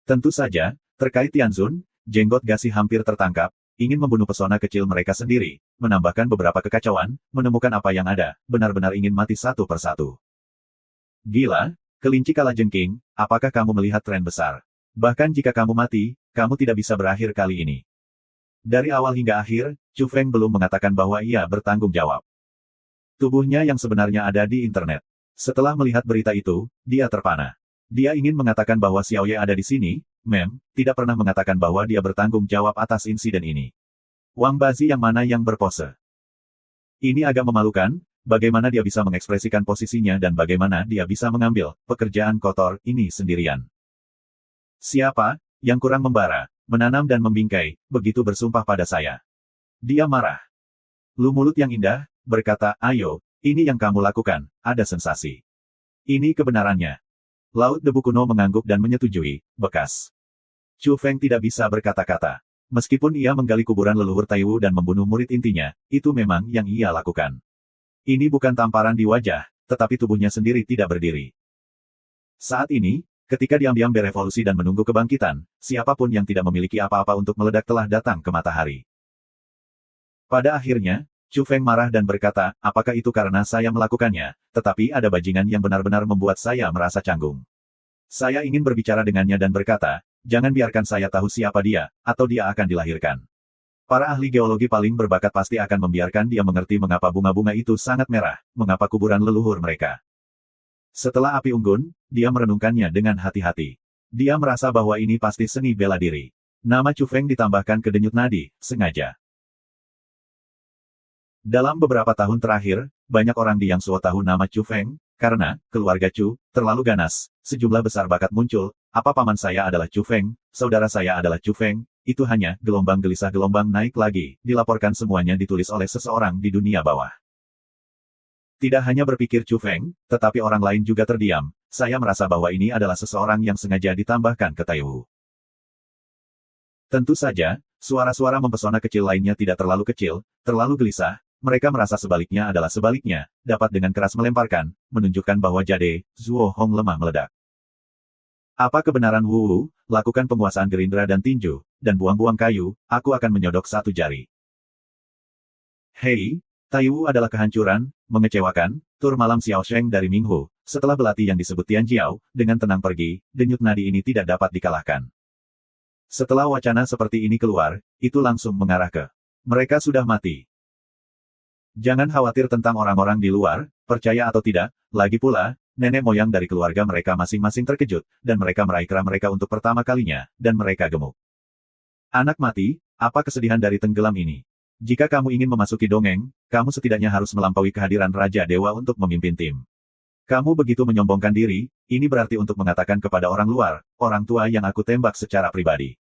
Tentu saja, terkait Tianzun, jenggot Gasi hampir tertangkap, ingin membunuh pesona kecil mereka sendiri, menambahkan beberapa kekacauan, menemukan apa yang ada, benar-benar ingin mati satu persatu. Gila, kelinci kalajengking, apakah kamu melihat tren besar? Bahkan jika kamu mati, kamu tidak bisa berakhir kali ini. Dari awal hingga akhir, Chu Feng belum mengatakan bahwa ia bertanggung jawab. Tubuhnya yang sebenarnya ada di internet. Setelah melihat berita itu, dia terpana. Dia ingin mengatakan bahwa Xiao Ye ada di sini, tidak pernah mengatakan bahwa dia bertanggung jawab atas insiden ini. Wang Bazi yang mana yang berpose? Ini agak memalukan, bagaimana dia bisa mengekspresikan posisinya dan bagaimana dia bisa mengambil pekerjaan kotor ini sendirian. Siapa yang kurang membara, menanam dan membingkai, begitu bersumpah pada saya? Dia marah. Lu mulut yang indah, berkata, ayo, ini yang kamu lakukan, ada sensasi. Ini kebenarannya. Laut Debu Kuno mengangguk dan menyetujui, bekas. Chu Feng tidak bisa berkata-kata. Meskipun ia menggali kuburan leluhur Taiwu dan membunuh murid intinya, itu memang yang ia lakukan. Ini bukan tamparan di wajah, tetapi tubuhnya sendiri tidak berdiri. Saat ini, ketika diam-diam berevolusi dan menunggu kebangkitan, siapapun yang tidak memiliki apa-apa untuk meledak telah datang ke matahari. Pada akhirnya, Chu Feng marah dan berkata, apakah itu karena saya melakukannya, tetapi ada bajingan yang benar-benar membuat saya merasa canggung. Saya ingin berbicara dengannya dan berkata, jangan biarkan saya tahu siapa dia, atau dia akan dilahirkan. Para ahli geologi paling berbakat pasti akan membiarkan dia mengerti mengapa bunga-bunga itu sangat merah, mengapa kuburan leluhur mereka. Setelah api unggun, dia merenungkannya dengan hati-hati. Dia merasa bahwa ini pasti seni bela diri. Nama Chu Feng ditambahkan ke denyut nadi, sengaja. Dalam beberapa tahun terakhir, banyak orang di Yangzhou tahu nama Chu Feng, karena, keluarga Chu, terlalu ganas, sejumlah besar bakat muncul, apa paman saya adalah Chu Feng, saudara saya adalah Chu Feng, itu hanya, gelombang gelisah gelombang naik lagi, dilaporkan semuanya ditulis oleh seseorang di dunia bawah. Tidak hanya berpikir Chu Feng, tetapi orang lain juga terdiam, saya merasa bahwa ini adalah seseorang yang sengaja ditambahkan ke Taiwu. Tentu saja, suara-suara mempesona kecil lainnya tidak terlalu kecil, terlalu gelisah, mereka merasa sebaliknya adalah sebaliknya, dapat dengan keras melemparkan, menunjukkan bahwa Jade, Zuo Hong lemah meledak. Apa kebenaran Wu Wu, lakukan penguasaan gerindra dan tinju, dan buang-buang kayu, aku akan menyodok satu jari. Hei, Taiwu adalah kehancuran, mengecewakan, tur malam Xiao Sheng dari Minghu, setelah belati yang disebut Tian Jiao, dengan tenang pergi, denyut nadi ini tidak dapat dikalahkan. Setelah wacana seperti ini keluar, itu langsung mengarah ke mereka sudah mati. Jangan khawatir tentang orang-orang di luar, percaya atau tidak, lagi pula, nenek moyang dari keluarga mereka masing-masing terkejut, dan mereka meraih kera mereka untuk pertama kalinya, dan mereka gemuk. Anak mati, apa kesedihan dari tenggelam ini? Jika kamu ingin memasuki dongeng, kamu setidaknya harus melampaui kehadiran Raja Dewa untuk memimpin tim. Kamu begitu menyombongkan diri, ini berarti untuk mengatakan kepada orang luar, orang tua yang aku tembak secara pribadi.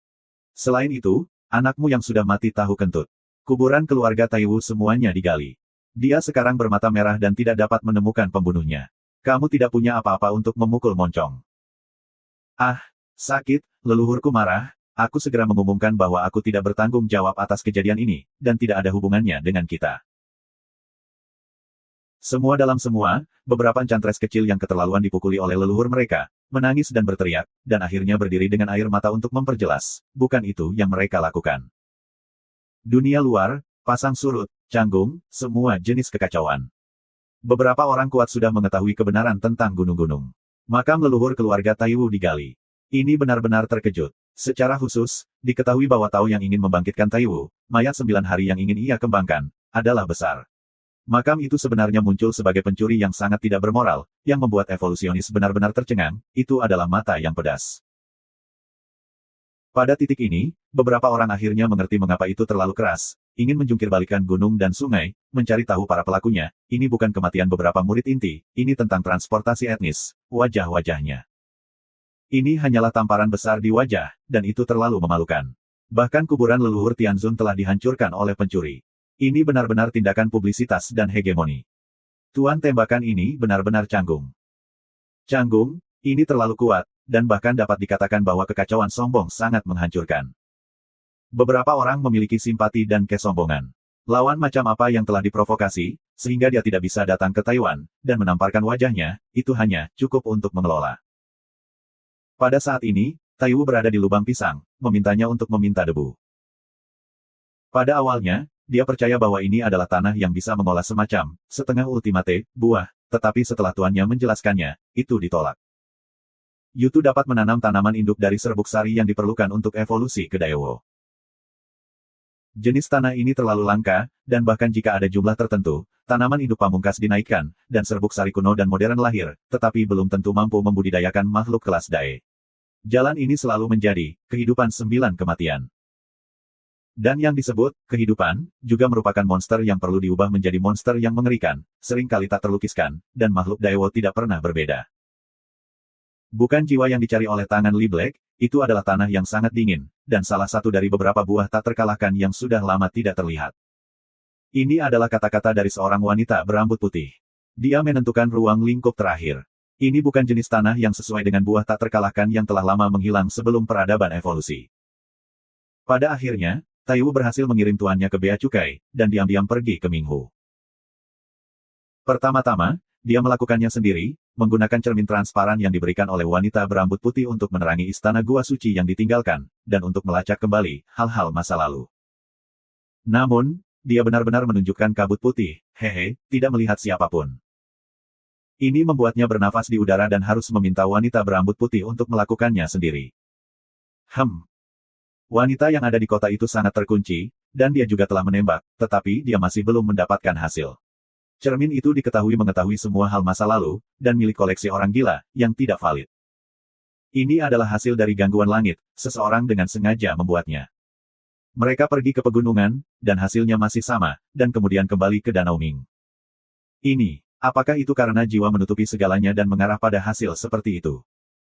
Selain itu, anakmu yang sudah mati tahu kentut. Kuburan keluarga Taiwu semuanya digali. Dia sekarang bermata merah dan tidak dapat menemukan pembunuhnya. Kamu tidak punya apa-apa untuk memukul moncong. Ah, sakit, leluhurku marah, aku segera mengumumkan bahwa aku tidak bertanggung jawab atas kejadian ini, dan tidak ada hubungannya dengan kita. Semua dalam semua, beberapa enchantress kecil yang keterlaluan dipukuli oleh leluhur mereka, menangis dan berteriak, dan akhirnya berdiri dengan air mata untuk memperjelas, bukan itu yang mereka lakukan. Dunia luar, pasang surut, canggung, semua jenis kekacauan. Beberapa orang kuat sudah mengetahui kebenaran tentang gunung-gunung. Makam leluhur keluarga Taiwu digali. Ini benar-benar terkejut. Secara khusus, diketahui bahwa Tao yang ingin membangkitkan Taiwu, mayat 9 hari yang ingin ia kembangkan, adalah besar. Makam itu sebenarnya muncul sebagai pencuri yang sangat tidak bermoral, yang membuat evolusionis benar-benar tercengang, itu adalah mata yang pedas. Pada titik ini, beberapa orang akhirnya mengerti mengapa itu terlalu keras, ingin menjungkir-balikan gunung dan sungai, mencari tahu para pelakunya, ini bukan kematian beberapa murid inti, ini tentang transportasi etnis, wajah-wajahnya. Ini hanyalah tamparan besar di wajah, dan itu terlalu memalukan. Bahkan kuburan leluhur Tianzun telah dihancurkan oleh pencuri. Ini benar-benar tindakan publisitas dan hegemoni. Tuan tembakan ini benar-benar canggung. Canggung, Ini terlalu kuat, dan bahkan dapat dikatakan bahwa kekacauan sombong sangat menghancurkan. Beberapa orang memiliki simpati dan kesombongan. Lawan macam apa yang telah diprovokasi, sehingga dia tidak bisa datang ke Taiwan, dan menamparkan wajahnya, itu hanya cukup untuk mengelola. Pada saat ini, Taiwu berada di lubang pisang, memintanya untuk meminta debu. Pada awalnya, dia percaya bahwa ini adalah tanah yang bisa mengolah semacam setengah ultimate buah, tetapi setelah tuannya menjelaskannya, itu ditolak. Yutu dapat menanam tanaman induk dari serbuk sari yang diperlukan untuk evolusi ke Daewo. Jenis tanah ini terlalu langka, dan bahkan jika ada jumlah tertentu, tanaman induk pamungkas dinaikkan, dan serbuk sari kuno dan modern lahir, tetapi belum tentu mampu membudidayakan makhluk kelas Dae. Jalan ini selalu menjadi kehidupan 9 kematian. Dan yang disebut kehidupan, juga merupakan monster yang perlu diubah menjadi monster yang mengerikan, sering kali tak terlukiskan, dan makhluk Daewo tidak pernah berbeda. Bukan jiwa yang dicari oleh tangan Li Black, itu adalah tanah yang sangat dingin, dan salah satu dari beberapa buah tak terkalahkan yang sudah lama tidak terlihat. Ini adalah kata-kata dari seorang wanita berambut putih. Dia menentukan ruang lingkup terakhir. Ini bukan jenis tanah yang sesuai dengan buah tak terkalahkan yang telah lama menghilang sebelum peradaban evolusi. Pada akhirnya, Taiwu berhasil mengirim tuannya ke Bea Cukai, dan diam-diam pergi ke Minghu. Pertama-tama, dia melakukannya sendiri, menggunakan cermin transparan yang diberikan oleh wanita berambut putih untuk menerangi istana gua suci yang ditinggalkan, dan untuk melacak kembali hal-hal masa lalu. Namun, dia benar-benar menunjukkan kabut putih, tidak melihat siapapun. Ini membuatnya bernafas di udara dan harus meminta wanita berambut putih untuk melakukannya sendiri. Wanita yang ada di kota itu sangat terkunci, dan dia juga telah menembak, tetapi dia masih belum mendapatkan hasil. Cermin itu diketahui mengetahui semua hal masa lalu, dan milik koleksi orang gila, yang tidak valid. Ini adalah hasil dari gangguan langit, seseorang dengan sengaja membuatnya. Mereka pergi ke pegunungan, dan hasilnya masih sama, dan kemudian kembali ke Danau Ming. Apakah itu karena jiwa menutupi segalanya dan mengarah pada hasil seperti itu?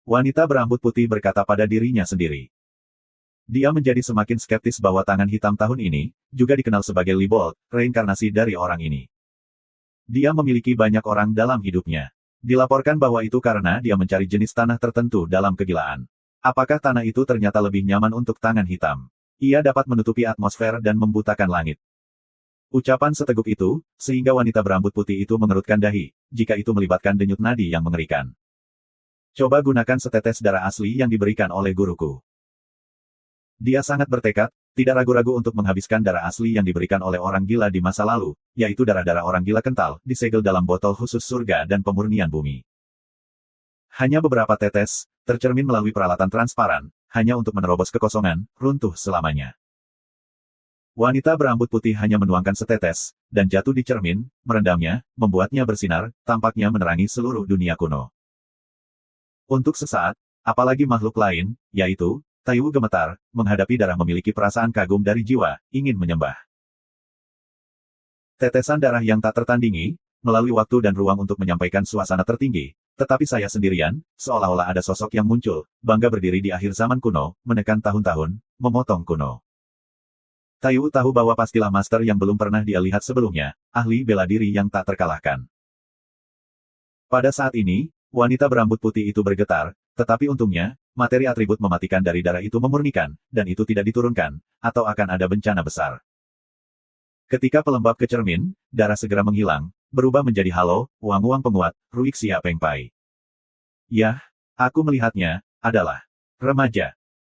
Wanita berambut putih berkata pada dirinya sendiri. Dia menjadi semakin skeptis bahwa tangan hitam tahun ini, juga dikenal sebagai Li Bolt, reinkarnasi dari orang ini. Dia memiliki banyak orang dalam hidupnya. Dilaporkan bahwa itu karena dia mencari jenis tanah tertentu dalam kegilaan. Apakah tanah itu ternyata lebih nyaman untuk tangan hitam? Ia dapat menutupi atmosfer dan membutakan langit. Ucapan seteguk itu, sehingga wanita berambut putih itu mengerutkan dahi, jika itu melibatkan denyut nadi yang mengerikan. Coba gunakan setetes darah asli yang diberikan oleh guruku. Dia sangat bertekad, tidak ragu-ragu untuk menghabiskan darah asli yang diberikan oleh orang gila di masa lalu, yaitu darah-darah orang gila kental, disegel dalam botol khusus surga dan pemurnian bumi. Hanya beberapa tetes, tercermin melalui peralatan transparan, hanya untuk menerobos kekosongan, runtuh selamanya. Wanita berambut putih hanya menuangkan setetes, dan jatuh di cermin, merendamnya, membuatnya bersinar, tampaknya menerangi seluruh dunia kuno. Untuk sesaat, apalagi makhluk lain, yaitu Taiwu gemetar, menghadapi darah memiliki perasaan kagum dari jiwa, ingin menyembah. Tetesan darah yang tak tertandingi, melalui waktu dan ruang untuk menyampaikan suasana tertinggi, tetapi saya sendirian, seolah-olah ada sosok yang muncul, bangga berdiri di akhir zaman kuno, menekan tahun-tahun, memotong kuno. Taiwu tahu bahwa pastilah master yang belum pernah dia lihat sebelumnya, ahli bela diri yang tak terkalahkan. Pada saat ini, wanita berambut putih itu bergetar, tetapi untungnya, materi atribut mematikan dari darah itu memurnikan, dan itu tidak diturunkan, atau akan ada bencana besar. Ketika pelembab ke cermin, darah segera menghilang, berubah menjadi halo, uang-uang penguat, Ruik Xia Peng Pai. Yah, aku melihatnya, adalah remaja.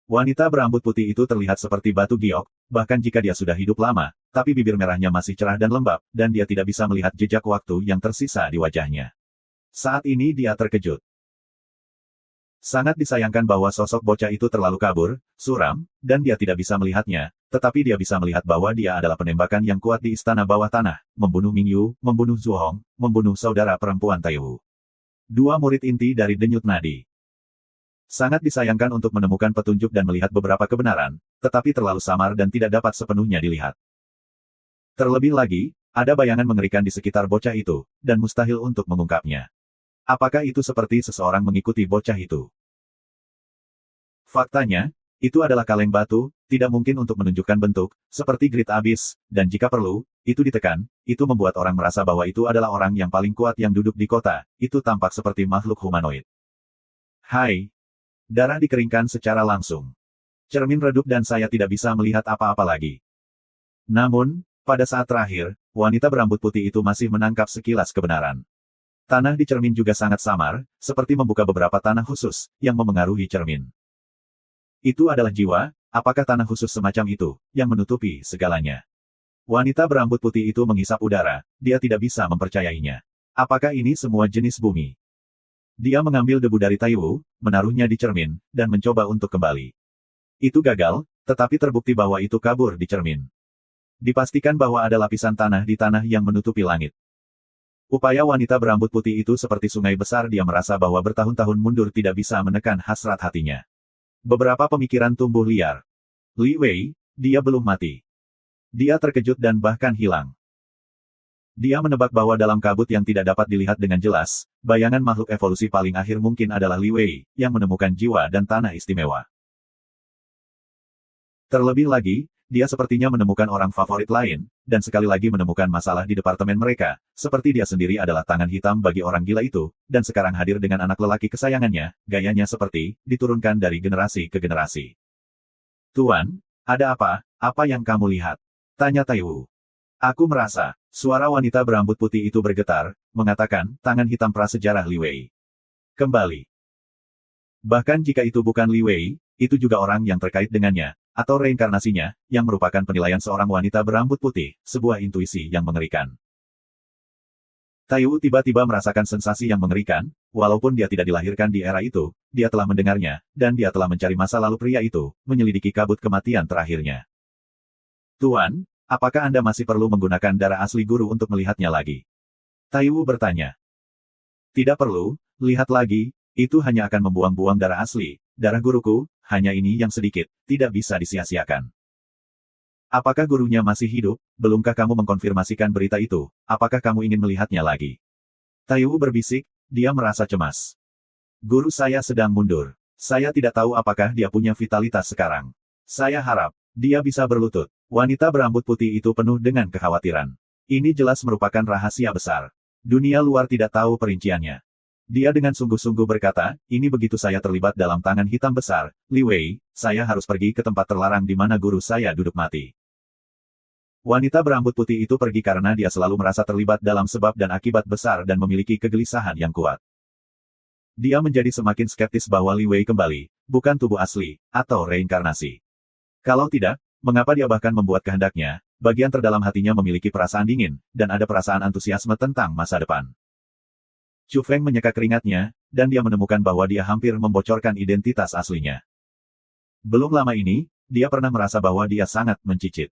Wanita berambut putih itu terlihat seperti batu giok, bahkan jika dia sudah hidup lama, tapi bibir merahnya masih cerah dan lembab, dan dia tidak bisa melihat jejak waktu yang tersisa di wajahnya. Saat ini dia terkejut. Sangat disayangkan bahwa sosok bocah itu terlalu kabur, suram, dan dia tidak bisa melihatnya, tetapi dia bisa melihat bahwa dia adalah penembakan yang kuat di istana bawah tanah, membunuh Ming Yu, membunuh Zhu Hong, membunuh saudara perempuan Taiwu. 2 murid inti dari denyut nadi. Sangat disayangkan untuk menemukan petunjuk dan melihat beberapa kebenaran, tetapi terlalu samar dan tidak dapat sepenuhnya dilihat. Terlebih lagi, ada bayangan mengerikan di sekitar bocah itu, dan mustahil untuk mengungkapnya. Apakah itu seperti seseorang mengikuti bocah itu? Faktanya, itu adalah kaleng batu, tidak mungkin untuk menunjukkan bentuk, seperti Great Abyss, dan jika perlu, itu ditekan, itu membuat orang merasa bahwa itu adalah orang yang paling kuat yang duduk di kota, itu tampak seperti makhluk humanoid. Hai. Darah dikeringkan secara langsung. Cermin redup dan saya tidak bisa melihat apa-apa lagi. Namun, pada saat terakhir, wanita berambut putih itu masih menangkap sekilas kebenaran. Tanah di cermin juga sangat samar, seperti membuka beberapa tanah khusus, yang memengaruhi cermin. Itu adalah jiwa, apakah tanah khusus semacam itu, yang menutupi segalanya? Wanita berambut putih itu menghisap udara, dia tidak bisa mempercayainya. Apakah ini semua jenis bumi? Dia mengambil debu dari Taiwu, menaruhnya di cermin, dan mencoba untuk kembali. Itu gagal, tetapi terbukti bahwa itu kabur di cermin. Dipastikan bahwa ada lapisan tanah di tanah yang menutupi langit. Upaya wanita berambut putih itu seperti sungai besar, dia merasa bahwa bertahun-tahun mundur tidak bisa menekan hasrat hatinya. Beberapa pemikiran tumbuh liar. Li Wei, dia belum mati. Dia terkejut dan bahkan hilang. Dia menebak bahwa dalam kabut yang tidak dapat dilihat dengan jelas, bayangan makhluk evolusi paling akhir mungkin adalah Li Wei, yang menemukan jiwa dan tanah istimewa. Terlebih lagi, dia sepertinya menemukan orang favorit lain, dan sekali lagi menemukan masalah di departemen mereka, seperti dia sendiri adalah tangan hitam bagi orang gila itu, dan sekarang hadir dengan anak lelaki kesayangannya, gayanya seperti, diturunkan dari generasi ke generasi. Tuan, ada apa? Apa yang kamu lihat? Tanya Taiwu. Aku merasa, suara wanita berambut putih itu bergetar, mengatakan, tangan hitam prasejarah Li Wei. Kembali. Bahkan jika itu bukan Li Wei, itu juga orang yang terkait dengannya, atau reinkarnasinya, yang merupakan penilaian seorang wanita berambut putih, sebuah intuisi yang mengerikan. Taiwu tiba-tiba merasakan sensasi yang mengerikan, walaupun dia tidak dilahirkan di era itu, dia telah mendengarnya, dan dia telah mencari masa lalu pria itu, menyelidiki kabut kematian terakhirnya. Tuan, apakah Anda masih perlu menggunakan darah asli guru untuk melihatnya lagi? Taiwu bertanya. Tidak perlu, lihat lagi, itu hanya akan membuang-buang darah asli. Darah guruku, hanya ini yang sedikit, tidak bisa disia-siakan. Apakah gurunya masih hidup? Belumkah kamu mengkonfirmasikan berita itu? Apakah kamu ingin melihatnya lagi? Taiwu berbisik, dia merasa cemas. Guru saya sedang mundur. Saya tidak tahu apakah dia punya vitalitas sekarang. Saya harap, dia bisa berlutut. Wanita berambut putih itu penuh dengan kekhawatiran. Ini jelas merupakan rahasia besar. Dunia luar tidak tahu perinciannya. Dia dengan sungguh-sungguh berkata, ini begitu saya terlibat dalam tangan hitam besar, Li Wei, saya harus pergi ke tempat terlarang di mana guru saya duduk mati. Wanita berambut putih itu pergi karena dia selalu merasa terlibat dalam sebab dan akibat besar dan memiliki kegelisahan yang kuat. Dia menjadi semakin skeptis bahwa Li Wei kembali, bukan tubuh asli, atau reinkarnasi. Kalau tidak, mengapa dia bahkan membuat kehendaknya, bagian terdalam hatinya memiliki perasaan dingin, dan ada perasaan antusiasme tentang masa depan. Chu Feng menyeka keringatnya, dan dia menemukan bahwa dia hampir membocorkan identitas aslinya. Belum lama ini, dia pernah merasa bahwa dia sangat mencicit.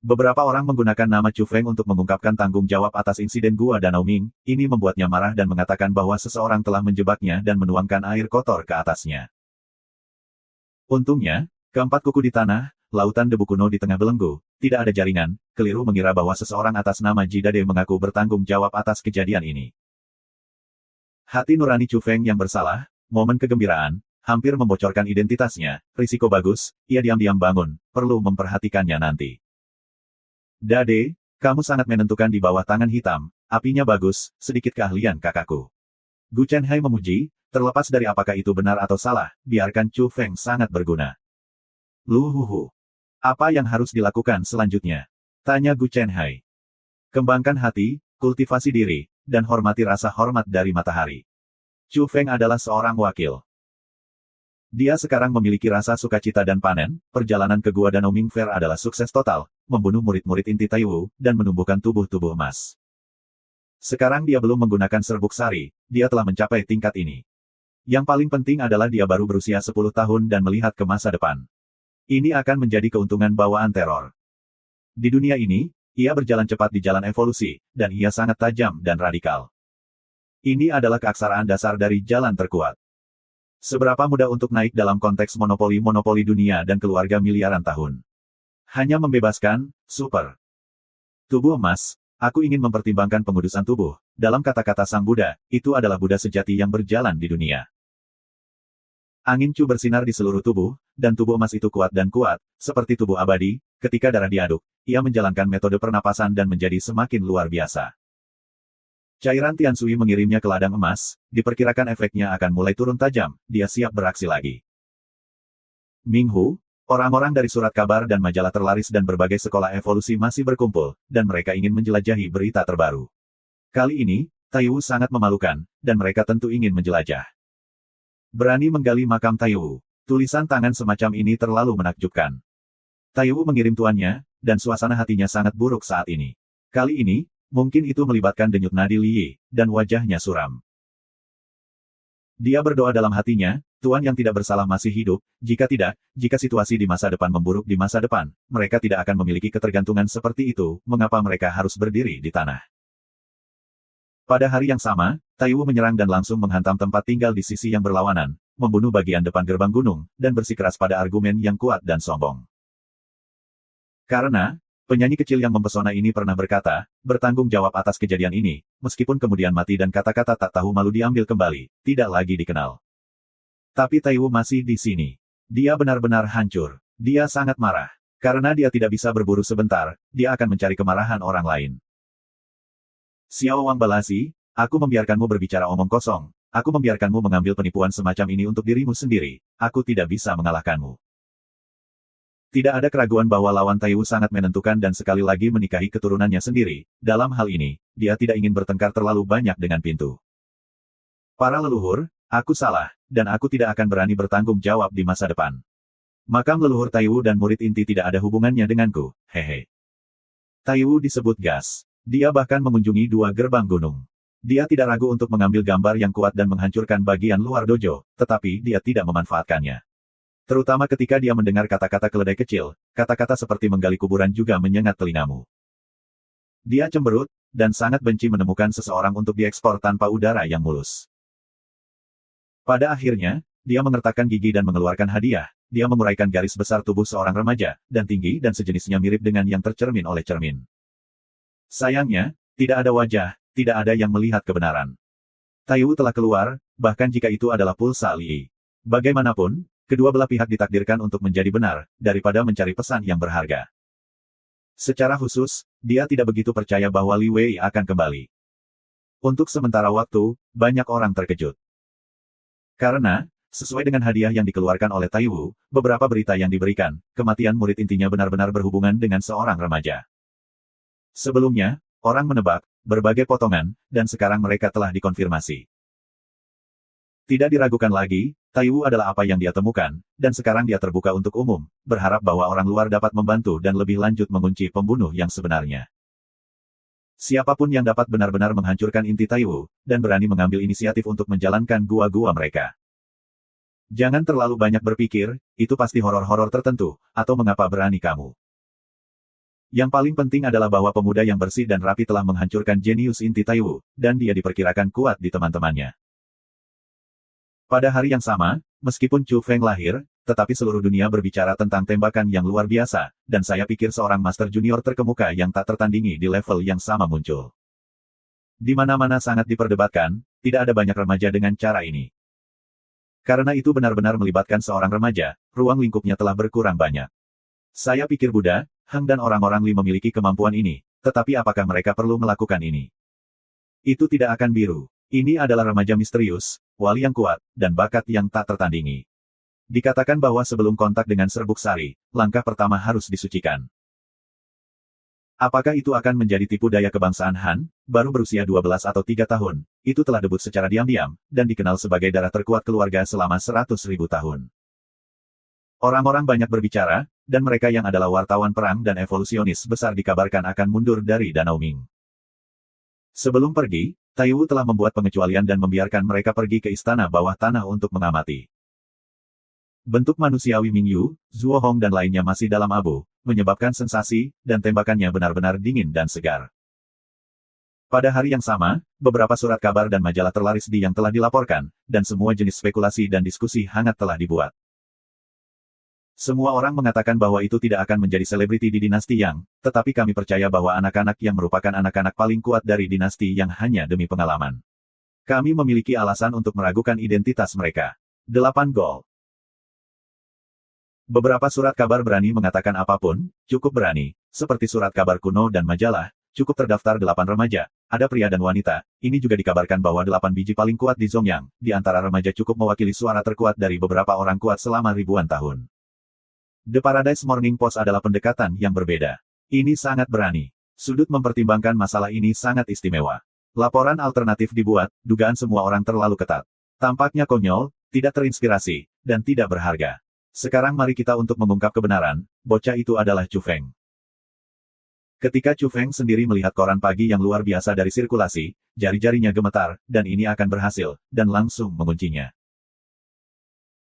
Beberapa orang menggunakan nama Chu Feng untuk mengungkapkan tanggung jawab atas insiden Gua Danau Ming, ini membuatnya marah dan mengatakan bahwa seseorang telah menjebaknya dan menuangkan air kotor ke atasnya. Untungnya, keempat kuku di tanah, lautan debu kuno di tengah belenggu, tidak ada jaringan, keliru mengira bahwa seseorang atas nama Jidade mengaku bertanggung jawab atas kejadian ini. Hati nurani Chu Feng yang bersalah, momen kegembiraan, hampir membocorkan identitasnya, risiko bagus, ia diam-diam bangun, perlu memperhatikannya nanti. Dade, kamu sangat menentukan di bawah tangan hitam, apinya bagus, sedikit keahlian kakakku. Gu Chenhai memuji, terlepas dari apakah itu benar atau salah, biarkan Chu Feng sangat berguna. Luhuhu. Apa yang harus dilakukan selanjutnya? Tanya Gu Chenhai. Kembangkan hati, kultivasi diri, dan hormati rasa hormat dari matahari. Chu Feng adalah seorang wakil. Dia sekarang memiliki rasa sukacita dan panen, perjalanan ke Gua Danau Ming Fair adalah sukses total, membunuh murid-murid inti Taiwu, dan menumbuhkan tubuh-tubuh emas. Sekarang dia belum menggunakan serbuk sari, dia telah mencapai tingkat ini. Yang paling penting adalah dia baru berusia 10 tahun dan melihat ke masa depan. Ini akan menjadi keuntungan bawaan teror. Di dunia ini, ia berjalan cepat di jalan evolusi, dan ia sangat tajam dan radikal. Ini adalah keaksaraan dasar dari jalan terkuat. Seberapa mudah untuk naik dalam konteks monopoli-monopoli dunia dan keluarga miliaran tahun. Hanya membebaskan, super. Tubuh emas, aku ingin mempertimbangkan pengudusan tubuh, dalam kata-kata Sang Buddha, itu adalah Buddha sejati yang berjalan di dunia. Angin Chu bersinar di seluruh tubuh, dan tubuh emas itu kuat dan kuat, seperti tubuh abadi, ketika darah diaduk, ia menjalankan metode pernapasan dan menjadi semakin luar biasa. Cairan Tiansui mengirimnya ke ladang emas, diperkirakan efeknya akan mulai turun tajam, dia siap beraksi lagi. Minghu, orang-orang dari surat kabar dan majalah terlaris dan berbagai sekolah evolusi masih berkumpul, dan mereka ingin menjelajahi berita terbaru. Kali ini, Taiwu sangat memalukan, dan mereka tentu ingin menjelajah. Berani menggali makam Taiwu. Tulisan tangan semacam ini terlalu menakjubkan. Taiwu mengirim tuannya, dan suasana hatinya sangat buruk saat ini. Kali ini, mungkin itu melibatkan denyut nadi Li, dan wajahnya suram. Dia berdoa dalam hatinya, Tuan yang tidak bersalah masih hidup, jika tidak, jika situasi di masa depan memburuk di masa depan, mereka tidak akan memiliki ketergantungan seperti itu, mengapa mereka harus berdiri di tanah. Pada hari yang sama, Taiwu menyerang dan langsung menghantam tempat tinggal di sisi yang berlawanan, membunuh bagian depan gerbang gunung, dan bersikeras pada argumen yang kuat dan sombong. Karena, penyanyi kecil yang mempesona ini pernah berkata, bertanggung jawab atas kejadian ini, meskipun kemudian mati dan kata-kata tak tahu malu diambil kembali, tidak lagi dikenal. Tapi Taiwu masih di sini. Dia benar-benar hancur. Dia sangat marah. Karena dia tidak bisa berburu sebentar, dia akan mencari kemarahan orang lain. Xiao Wang Balasi, aku membiarkanmu berbicara omong kosong, aku membiarkanmu mengambil penipuan semacam ini untuk dirimu sendiri, aku tidak bisa mengalahkanmu. Tidak ada keraguan bahwa lawan Taiwu sangat menentukan dan sekali lagi menikahi keturunannya sendiri. Dalam hal ini, dia tidak ingin bertengkar terlalu banyak dengan pintu. Para leluhur, aku salah, dan aku tidak akan berani bertanggung jawab di masa depan. Makam leluhur Taiwu dan murid inti tidak ada hubungannya denganku, hehe. Taiwu disebut gas. Dia bahkan mengunjungi 2 gerbang gunung. Dia tidak ragu untuk mengambil gambar yang kuat dan menghancurkan bagian luar dojo, tetapi dia tidak memanfaatkannya. Terutama ketika dia mendengar kata-kata keledai kecil, kata-kata seperti menggali kuburan juga menyengat telingamu. Dia cemberut, dan sangat benci menemukan seseorang untuk diekspor tanpa udara yang mulus. Pada akhirnya, dia mengertakkan gigi dan mengeluarkan hadiah, dia menguraikan garis besar tubuh seorang remaja, dan tinggi dan sejenisnya mirip dengan yang tercermin oleh cermin. Sayangnya, tidak ada wajah, tidak ada yang melihat kebenaran. Taiwu telah keluar, bahkan jika itu adalah pulsa Li. Bagaimanapun, kedua belah pihak ditakdirkan untuk menjadi benar, daripada mencari pesan yang berharga. Secara khusus, dia tidak begitu percaya bahwa Li Wei akan kembali. Untuk sementara waktu, banyak orang terkejut. Karena, sesuai dengan hadiah yang dikeluarkan oleh Taiwu, beberapa berita yang diberikan, kematian murid intinya benar-benar berhubungan dengan seorang remaja. Sebelumnya, orang menebak, berbagai potongan, dan sekarang mereka telah dikonfirmasi. Tidak diragukan lagi, Taiwu adalah apa yang dia temukan, dan sekarang dia terbuka untuk umum, berharap bahwa orang luar dapat membantu dan lebih lanjut mengunci pembunuh yang sebenarnya. Siapapun yang dapat benar-benar menghancurkan inti Taiwu, dan berani mengambil inisiatif untuk menjalankan gua-gua mereka. Jangan terlalu banyak berpikir, itu pasti horor-horor tertentu, atau mengapa berani kamu. Yang paling penting adalah bahwa pemuda yang bersih dan rapi telah menghancurkan jenius inti Taiwu, dan dia diperkirakan kuat di teman-temannya. Pada hari yang sama, meskipun Chu Feng lahir, tetapi seluruh dunia berbicara tentang tembakan yang luar biasa, dan saya pikir seorang master junior terkemuka yang tak tertandingi di level yang sama muncul. Di mana-mana sangat diperdebatkan, tidak ada banyak remaja dengan cara ini. Karena itu benar-benar melibatkan seorang remaja, ruang lingkupnya telah berkurang banyak. Saya pikir Buddha, Heng dan orang-orang Li memiliki kemampuan ini, tetapi apakah mereka perlu melakukan ini? Itu tidak akan biru. Ini adalah remaja misterius, wali yang kuat, dan bakat yang tak tertandingi. Dikatakan bahwa sebelum kontak dengan serbuk sari, langkah pertama harus disucikan. Apakah itu akan menjadi tipu daya kebangsaan Han, baru berusia 12 atau 3 tahun, itu telah debut secara diam-diam, dan dikenal sebagai darah terkuat keluarga selama 100.000 tahun. Orang-orang banyak berbicara, dan mereka yang adalah wartawan perang dan evolusionis besar dikabarkan akan mundur dari Danau Ming. Sebelum pergi, Taiwu telah membuat pengecualian dan membiarkan mereka pergi ke istana bawah tanah untuk mengamati. Bentuk manusiawi Mingyu, Zuo Hong dan lainnya masih dalam abu, menyebabkan sensasi, dan tembakannya benar-benar dingin dan segar. Pada hari yang sama, beberapa surat kabar dan majalah terlaris di yang telah dilaporkan, dan semua jenis spekulasi dan diskusi hangat telah dibuat. Semua orang mengatakan bahwa itu tidak akan menjadi selebriti di dinasti Yang, tetapi kami percaya bahwa anak-anak yang merupakan anak-anak paling kuat dari dinasti Yang hanya demi pengalaman. Kami memiliki alasan untuk meragukan identitas mereka. 8 gol. Beberapa surat kabar berani mengatakan apapun, cukup berani, seperti surat kabar kuno dan majalah, cukup terdaftar 8 remaja, ada pria dan wanita. Ini juga dikabarkan bahwa 8 biji paling kuat di Zongyang, di antara remaja cukup mewakili suara terkuat dari beberapa orang kuat selama ribuan tahun. The Paradise Morning Post adalah pendekatan yang berbeda. Ini sangat berani. Sudut mempertimbangkan masalah ini sangat istimewa. Laporan alternatif dibuat, dugaan semua orang terlalu ketat. Tampaknya konyol, tidak terinspirasi, dan tidak berharga. Sekarang mari kita untuk mengungkap kebenaran, bocah itu adalah Chu Feng. Ketika Chu Feng sendiri melihat koran pagi yang luar biasa dari sirkulasi, jari-jarinya gemetar, dan ini akan berhasil, dan langsung menguncinya.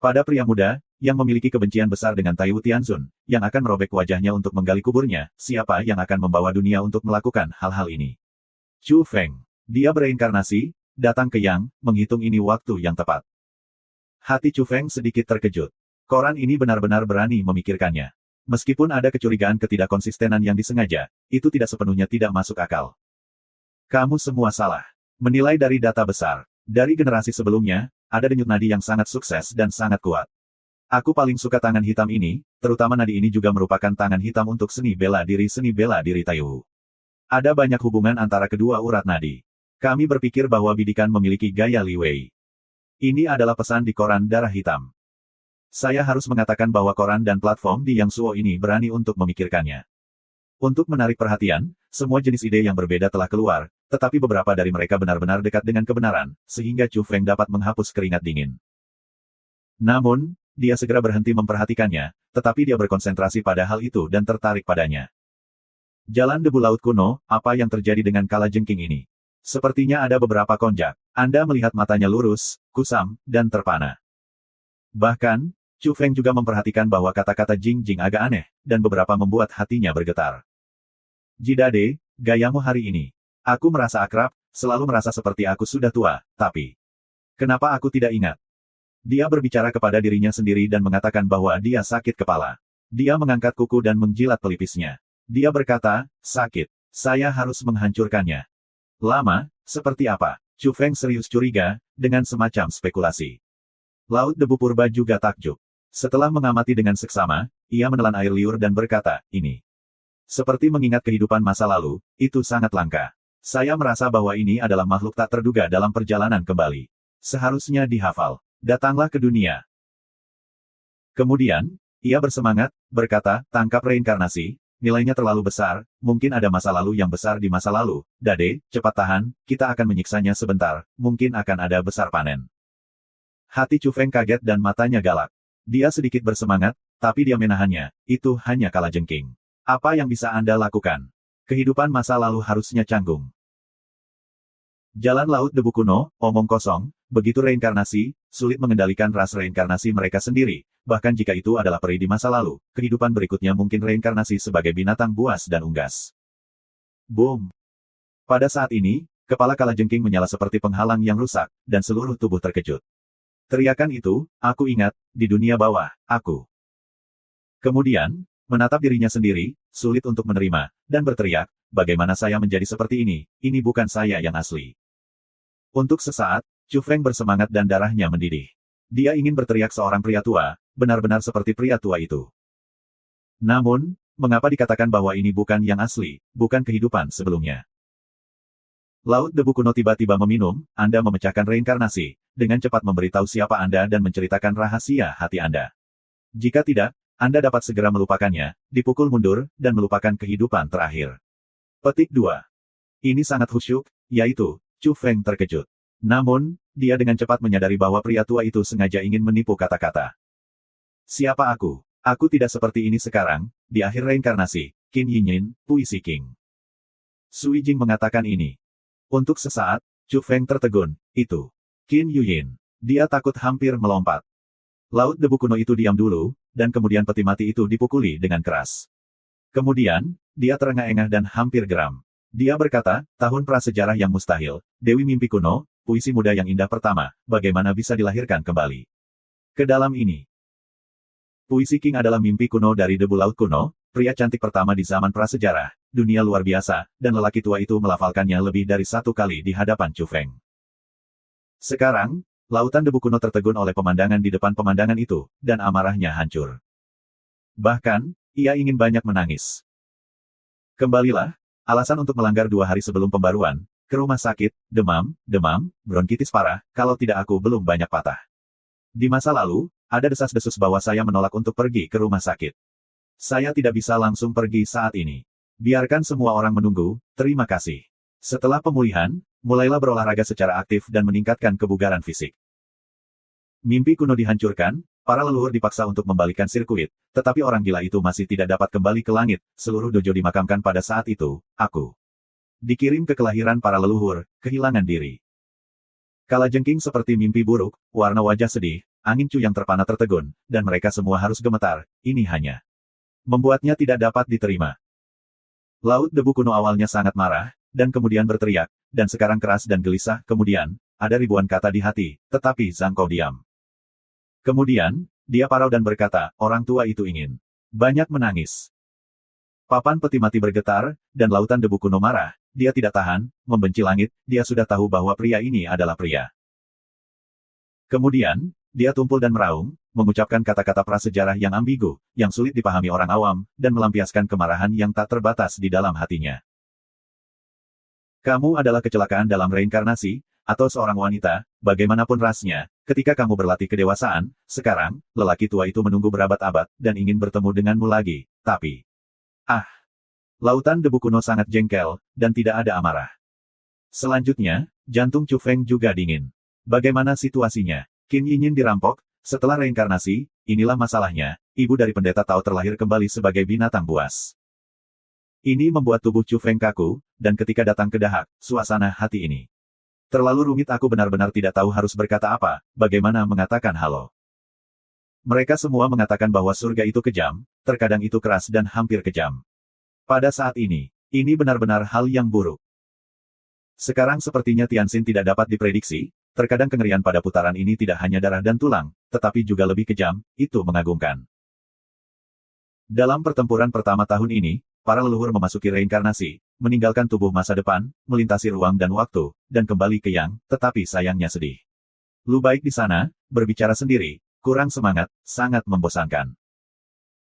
Pada pria muda, yang memiliki kebencian besar dengan Tai Wu Tianzun, yang akan merobek wajahnya untuk menggali kuburnya, siapa yang akan membawa dunia untuk melakukan hal-hal ini? Chu Feng. Dia bereinkarnasi, datang ke Yang, menghitung ini waktu yang tepat. Hati Chu Feng sedikit terkejut. Koran ini benar-benar berani memikirkannya. Meskipun ada kecurigaan ketidakkonsistenan yang disengaja, itu tidak sepenuhnya tidak masuk akal. Kamu semua salah. Menilai dari data besar. Dari generasi sebelumnya, ada denyut nadi yang sangat sukses dan sangat kuat. Aku paling suka tangan hitam ini, terutama nadi ini juga merupakan tangan hitam untuk seni bela diri Tai Wu. Ada banyak hubungan antara kedua urat nadi. Kami berpikir bahwa bidikan memiliki gaya Li Wei. Ini adalah pesan di koran darah hitam. Saya harus mengatakan bahwa koran dan platform di Yang Suo ini berani untuk memikirkannya. Untuk menarik perhatian, semua jenis ide yang berbeda telah keluar, tetapi beberapa dari mereka benar-benar dekat dengan kebenaran, sehingga Chu Feng dapat menghapus keringat dingin. Namun, dia segera berhenti memperhatikannya, tetapi dia berkonsentrasi pada hal itu dan tertarik padanya. Jalan debu laut kuno, apa yang terjadi dengan kalajengking ini? Sepertinya ada beberapa konjak. Anda melihat matanya lurus, kusam, dan terpana. Bahkan, Chu Feng juga memperhatikan bahwa kata-kata Jing Jing agak aneh, dan beberapa membuat hatinya bergetar. Jidade, gayamu hari ini. Aku merasa akrab, selalu merasa seperti aku sudah tua, tapi... Kenapa aku tidak ingat? Dia berbicara kepada dirinya sendiri dan mengatakan bahwa dia sakit kepala. Dia mengangkat kuku dan menjilat pelipisnya. Dia berkata, sakit. Saya harus menghancurkannya. Lama, seperti apa? Chu Feng serius curiga, dengan semacam spekulasi. Laut debu purba juga takjub. Setelah mengamati dengan seksama, ia menelan air liur dan berkata, ini. Seperti mengingat kehidupan masa lalu, itu sangat langka. Saya merasa bahwa ini adalah makhluk tak terduga dalam perjalanan kembali. Seharusnya dihafal. Datanglah ke dunia. Kemudian, ia bersemangat, berkata, tangkap reinkarnasi, nilainya terlalu besar, mungkin ada masa lalu yang besar di masa lalu. Dade, cepat tahan, kita akan menyiksanya sebentar, mungkin akan ada besar panen. Hati Chu Feng kaget dan matanya galak. Dia sedikit bersemangat, tapi dia menahannya, itu hanya kalajengking. Apa yang bisa Anda lakukan? Kehidupan masa lalu harusnya canggung. Jalan laut debu kuno, omong kosong, begitu reinkarnasi, sulit mengendalikan ras reinkarnasi mereka sendiri, bahkan jika itu adalah peri di masa lalu, kehidupan berikutnya mungkin reinkarnasi sebagai binatang buas dan unggas. Boom! Pada saat ini, kepala kalajengking menyala seperti penghalang yang rusak, dan seluruh tubuh terkejut. Teriakan itu, aku ingat, di dunia bawah, aku. Kemudian, menatap dirinya sendiri, sulit untuk menerima, dan berteriak, bagaimana saya menjadi seperti ini bukan saya yang asli. Untuk sesaat, Chu Feng bersemangat dan darahnya mendidih. Dia ingin berteriak seorang pria tua, benar-benar seperti pria tua itu. Namun, mengapa dikatakan bahwa ini bukan yang asli, bukan kehidupan sebelumnya? Laut debu kuno tiba-tiba meminum, Anda memecahkan reinkarnasi, dengan cepat memberitahu siapa Anda dan menceritakan rahasia hati Anda. Jika tidak, Anda dapat segera melupakannya, dipukul mundur, dan melupakan kehidupan terakhir. Petik 2. Ini sangat khusyuk, yaitu, Chu Feng terkejut. Namun, dia dengan cepat menyadari bahwa pria tua itu sengaja ingin menipu kata-kata. Siapa aku? Aku tidak seperti ini sekarang, di akhir reinkarnasi, Qin Yinyin, Puisi King. Sui Jing mengatakan ini. Untuk sesaat, Chu Feng tertegun, itu. Qin Yuyin. Dia takut hampir melompat. Laut debu kuno itu diam dulu, dan kemudian peti mati itu dipukuli dengan keras. Kemudian, dia terengah-engah dan hampir geram. Dia berkata, tahun prasejarah yang mustahil, Dewi Mimpi Kuno, puisi muda yang indah pertama, bagaimana bisa dilahirkan kembali. Ke dalam ini. Puisi King adalah mimpi kuno dari debu laut kuno, pria cantik pertama di zaman prasejarah, dunia luar biasa, dan lelaki tua itu melafalkannya lebih dari 1 kali di hadapan Chu Feng. Sekarang, lautan debu kuno tertegun oleh pemandangan di depan pemandangan itu, dan amarahnya hancur. Bahkan, ia ingin banyak menangis. Kembalilah, Alasan untuk melanggar 2 hari sebelum pembaruan, ke rumah sakit, demam, bronkitis parah, kalau tidak aku belum banyak patah. Di masa lalu, ada desas-desus bahwa saya menolak untuk pergi ke rumah sakit. Saya tidak bisa langsung pergi saat ini. Biarkan semua orang menunggu, terima kasih. Setelah pemulihan, mulailah berolahraga secara aktif dan meningkatkan kebugaran fisik. Mimpi kuno dihancurkan, para leluhur dipaksa untuk membalikan sirkuit, tetapi orang gila itu masih tidak dapat kembali ke langit, seluruh dojo dimakamkan pada saat itu, aku dikirim ke kelahiran para leluhur, kehilangan diri. Kalajengking seperti mimpi buruk, warna wajah sedih, angin cu yang terpana tertegun, dan mereka semua harus gemetar, ini hanya membuatnya tidak dapat diterima. Laut debu kuno awalnya sangat marah, dan kemudian berteriak, dan sekarang keras dan gelisah, kemudian, ada ribuan kata di hati, tetapi Zhang Kou diam. Kemudian, dia parau dan berkata, orang tua itu ingin banyak menangis. Papan peti mati bergetar, dan lautan debu kuno marah, dia tidak tahan, membenci langit, dia sudah tahu bahwa pria ini adalah pria. Kemudian, dia tumpul dan meraung, mengucapkan kata-kata prasejarah yang ambigu, yang sulit dipahami orang awam, dan melampiaskan kemarahan yang tak terbatas di dalam hatinya. Kamu adalah kecelakaan dalam reinkarnasi, atau seorang wanita, bagaimanapun rasnya, ketika kamu berlatih kedewasaan, sekarang, lelaki tua itu menunggu berabad-abad, dan ingin bertemu denganmu lagi, tapi... Lautan debu kuno sangat jengkel, dan tidak ada amarah. Selanjutnya, jantung Chu Feng juga dingin. Bagaimana situasinya? Qin Yinyin dirampok, setelah reinkarnasi, inilah masalahnya, ibu dari pendeta Tao terlahir kembali sebagai binatang buas. Ini membuat tubuh Chu Feng kaku, dan ketika datang ke dahak, suasana hati ini terlalu rumit, aku benar-benar tidak tahu harus berkata apa, bagaimana mengatakan halo. Mereka semua mengatakan bahwa surga itu kejam, terkadang itu keras dan hampir kejam. Pada saat ini benar-benar hal yang buruk. Sekarang sepertinya Tianxin tidak dapat diprediksi, terkadang kengerian pada putaran ini tidak hanya darah dan tulang, tetapi juga lebih kejam, itu mengagumkan. Dalam pertempuran pertama tahun ini, para leluhur memasuki reinkarnasi, meninggalkan tubuh masa depan, melintasi ruang dan waktu, dan kembali ke yang, tetapi sayangnya sedih. Lu baik di sana, berbicara sendiri, kurang semangat, sangat membosankan.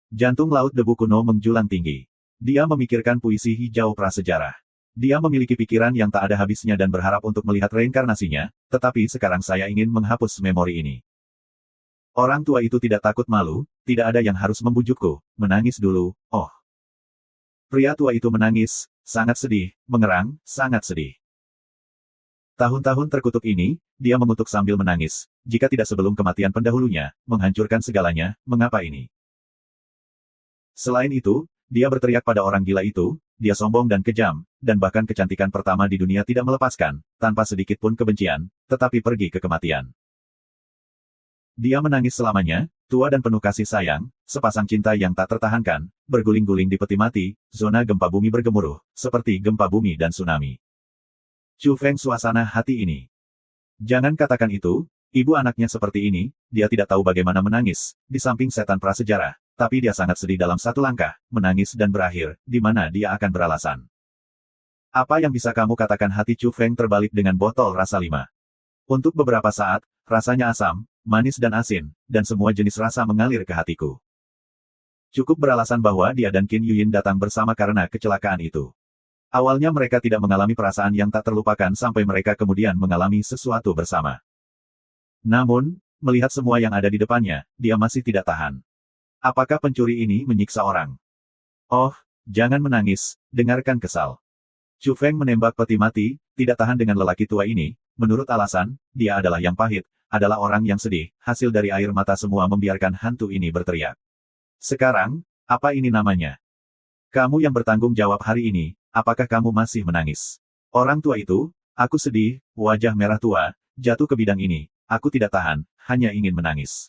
Jantung laut debu kuno menjulang tinggi. Dia memikirkan puisi hijau prasejarah. Dia memiliki pikiran yang tak ada habisnya dan berharap untuk melihat reinkarnasinya, tetapi sekarang saya ingin menghapus memori ini. Orang tua itu tidak takut malu, tidak ada yang harus membujukku, menangis dulu, oh. Pria tua itu menangis, sangat sedih, mengerang, sangat sedih. Tahun-tahun terkutuk ini, dia mengutuk sambil menangis, jika tidak sebelum kematian pendahulunya, menghancurkan segalanya, mengapa ini? Selain itu, dia berteriak pada orang gila itu, dia sombong dan kejam, dan bahkan kecantikan pertama di dunia tidak melepaskan, tanpa sedikit pun kebencian, tetapi pergi ke kematian. Dia menangis selamanya, tua dan penuh kasih sayang, sepasang cinta yang tak tertahankan, berguling-guling di peti mati, zona gempa bumi bergemuruh, seperti gempa bumi dan tsunami. Chu Feng suasana hati ini. Jangan katakan itu, ibu anaknya seperti ini, dia tidak tahu bagaimana menangis, di samping setan prasejarah, tapi dia sangat sedih dalam satu langkah, menangis dan berakhir, di mana dia akan beralasan. Apa yang bisa kamu katakan? Hati Chu Feng terbalik dengan botol rasa 5. Untuk beberapa saat, rasanya asam, manis dan asin, dan semua jenis rasa mengalir ke hatiku. Cukup beralasan bahwa dia dan Qin Yuyin datang bersama karena kecelakaan itu. Awalnya mereka tidak mengalami perasaan yang tak terlupakan sampai mereka kemudian mengalami sesuatu bersama. Namun, melihat semua yang ada di depannya, dia masih tidak tahan. Apakah pencuri ini menyiksa orang? Oh, jangan menangis, dengarkan kesal. Chu Feng menembak peti mati, tidak tahan dengan lelaki tua ini, menurut alasan, dia adalah yang pahit, adalah orang yang sedih, hasil dari air mata semua membiarkan hantu ini berteriak. Sekarang, apa ini namanya? Kamu yang bertanggung jawab hari ini, apakah kamu masih menangis? Orang tua itu, aku sedih, wajah merah tua, jatuh ke bidang ini, aku tidak tahan, hanya ingin menangis.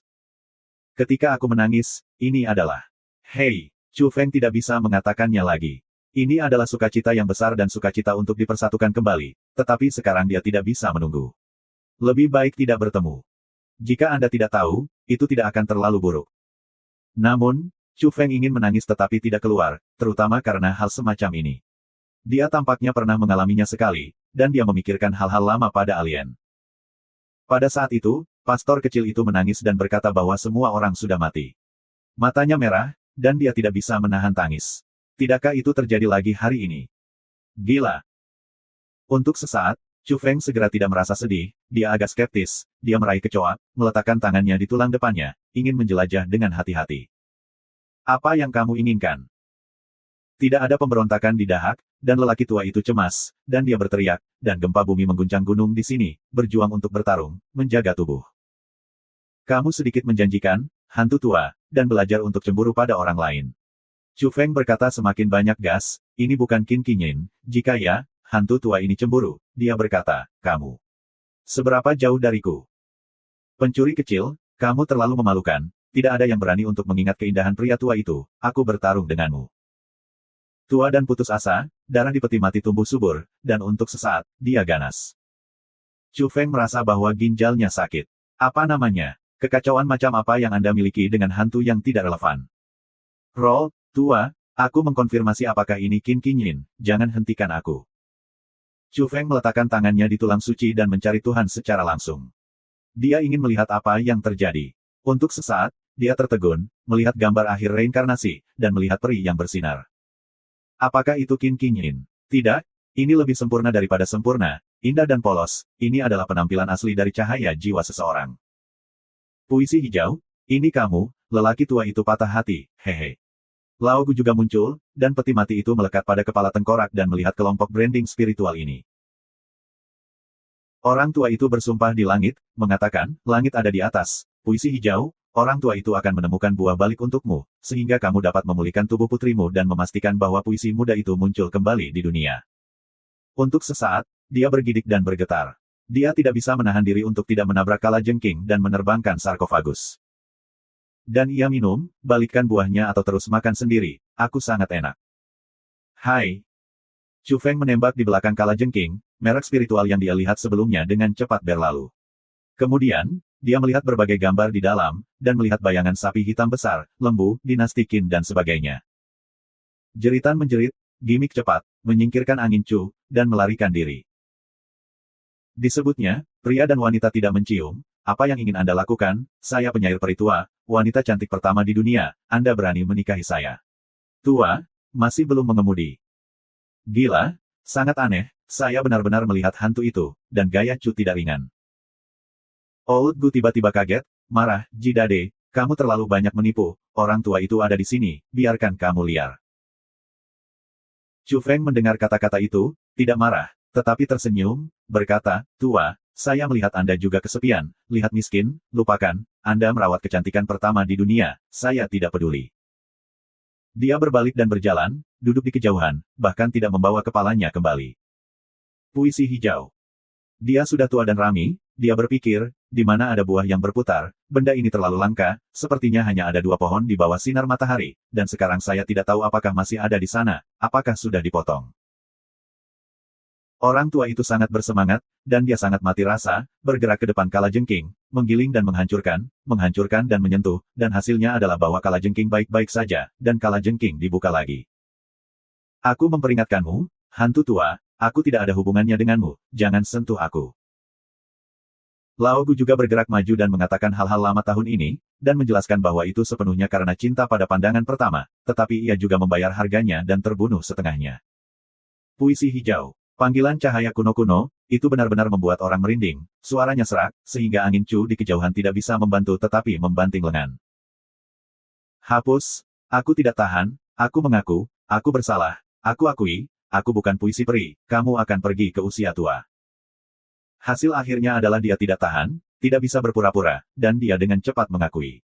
Ketika aku menangis, ini adalah... Hei, Chu Feng tidak bisa mengatakannya lagi. Ini adalah sukacita yang besar dan sukacita untuk dipersatukan kembali, tetapi sekarang dia tidak bisa menunggu. Lebih baik tidak bertemu. Jika Anda tidak tahu, itu tidak akan terlalu buruk. Namun, Chu Feng ingin menangis tetapi tidak keluar, terutama karena hal semacam ini. Dia tampaknya pernah mengalaminya sekali, dan dia memikirkan hal-hal lama pada alien. Pada saat itu, pastor kecil itu menangis dan berkata bahwa semua orang sudah mati. Matanya merah, dan dia tidak bisa menahan tangis. Tidakkah itu terjadi lagi hari ini? Gila. Untuk sesaat, Chu Feng segera tidak merasa sedih, dia agak skeptis, dia meraih kecoa, meletakkan tangannya di tulang depannya, ingin menjelajah dengan hati-hati. Apa yang kamu inginkan? Tidak ada pemberontakan di Dahak, dan lelaki tua itu cemas, dan dia berteriak, dan gempa bumi mengguncang gunung di sini, berjuang untuk bertarung, menjaga tubuh. Kamu sedikit menjanjikan, hantu tua, dan belajar untuk cemburu pada orang lain. Chu Feng berkata semakin banyak gas, ini bukan Qin Qinyin, jika ya, hantu tua ini cemburu, dia berkata, kamu. Seberapa jauh dariku? Pencuri kecil, kamu terlalu memalukan, tidak ada yang berani untuk mengingat keindahan pria tua itu, aku bertarung denganmu. Tua dan putus asa, darah di peti mati tumbuh subur, dan untuk sesaat, dia ganas. Chu Feng merasa bahwa ginjalnya sakit. Apa namanya? Kekacauan macam apa yang Anda miliki dengan hantu yang tidak relevan? Roll, tua, aku mengkonfirmasi apakah ini Qin Qinyin, jangan hentikan aku. Chu Feng meletakkan tangannya di tulang suci dan mencari Tuhan secara langsung. Dia ingin melihat apa yang terjadi. Untuk sesaat, dia tertegun, melihat gambar akhir reinkarnasi, dan melihat peri yang bersinar. Apakah itu Qin Qinyin? Tidak, ini lebih sempurna daripada sempurna, indah dan polos, ini adalah penampilan asli dari cahaya jiwa seseorang. Puisi hijau, ini kamu, lelaki tua itu patah hati, hehe. Lao Gu juga muncul, dan peti mati itu melekat pada kepala tengkorak dan melihat kelompok branding spiritual ini. Orang tua itu bersumpah di langit, mengatakan, langit ada di atas, puisi hijau, orang tua itu akan menemukan buah balik untukmu, sehingga kamu dapat memulihkan tubuh putrimu dan memastikan bahwa puisi muda itu muncul kembali di dunia. Untuk sesaat, dia bergidik dan bergetar. Dia tidak bisa menahan diri untuk tidak menabrak kalajengking dan menerbangkan sarkofagus. Dan ia minum, balikkan buahnya atau terus makan sendiri, aku sangat enak. Hai. Chu Feng menembak di belakang kalajengking, merek spiritual yang dia lihat sebelumnya dengan cepat berlalu. Kemudian, dia melihat berbagai gambar di dalam, dan melihat bayangan sapi hitam besar, lembu, dinasti Qin dan sebagainya. Jeritan menjerit, gimik cepat, menyingkirkan angin Chu, dan melarikan diri. Disebutnya, pria dan wanita tidak mencium, apa yang ingin Anda lakukan, saya penyair peri tua, wanita cantik pertama di dunia, Anda berani menikahi saya. Tua, masih belum mengemudi. Gila, sangat aneh, saya benar-benar melihat hantu itu, dan gaya Chu tidak ringan. Old Gu tiba-tiba kaget, marah, Jidade, kamu terlalu banyak menipu, orang tua itu ada di sini, biarkan kamu liar. Chu Feng mendengar kata-kata itu, tidak marah, tetapi tersenyum, berkata, tua, saya melihat Anda juga kesepian, lihat miskin, lupakan, Anda merawat kecantikan pertama di dunia, saya tidak peduli. Dia berbalik dan berjalan, duduk di kejauhan, bahkan tidak membawa kepalanya kembali. Puisi hijau. Dia sudah tua dan rami, dia berpikir, di mana ada buah yang berputar, benda ini terlalu langka, sepertinya hanya ada 2 pohon di bawah sinar matahari, dan sekarang saya tidak tahu apakah masih ada di sana, apakah sudah dipotong. Orang tua itu sangat bersemangat, dan dia sangat mati rasa, bergerak ke depan kalajengking, menggiling dan menghancurkan dan menyentuh, dan hasilnya adalah bahwa kalajengking baik-baik saja, dan kalajengking dibuka lagi. Aku memperingatkanmu, hantu tua, aku tidak ada hubungannya denganmu, jangan sentuh aku. Lao Gu juga bergerak maju dan mengatakan hal-hal lama tahun ini, dan menjelaskan bahwa itu sepenuhnya karena cinta pada pandangan pertama, tetapi ia juga membayar harganya dan terbunuh setengahnya. Puisi hijau. Panggilan cahaya kuno-kuno, itu benar-benar membuat orang merinding, suaranya serak, sehingga angin Chu di kejauhan tidak bisa membantu tetapi membanting lengan. Hapus, aku tidak tahan, aku mengaku, aku bersalah, aku akui, aku bukan puisi peri, kamu akan pergi ke usia tua. Hasil akhirnya adalah dia tidak tahan, tidak bisa berpura-pura, dan dia dengan cepat mengakui.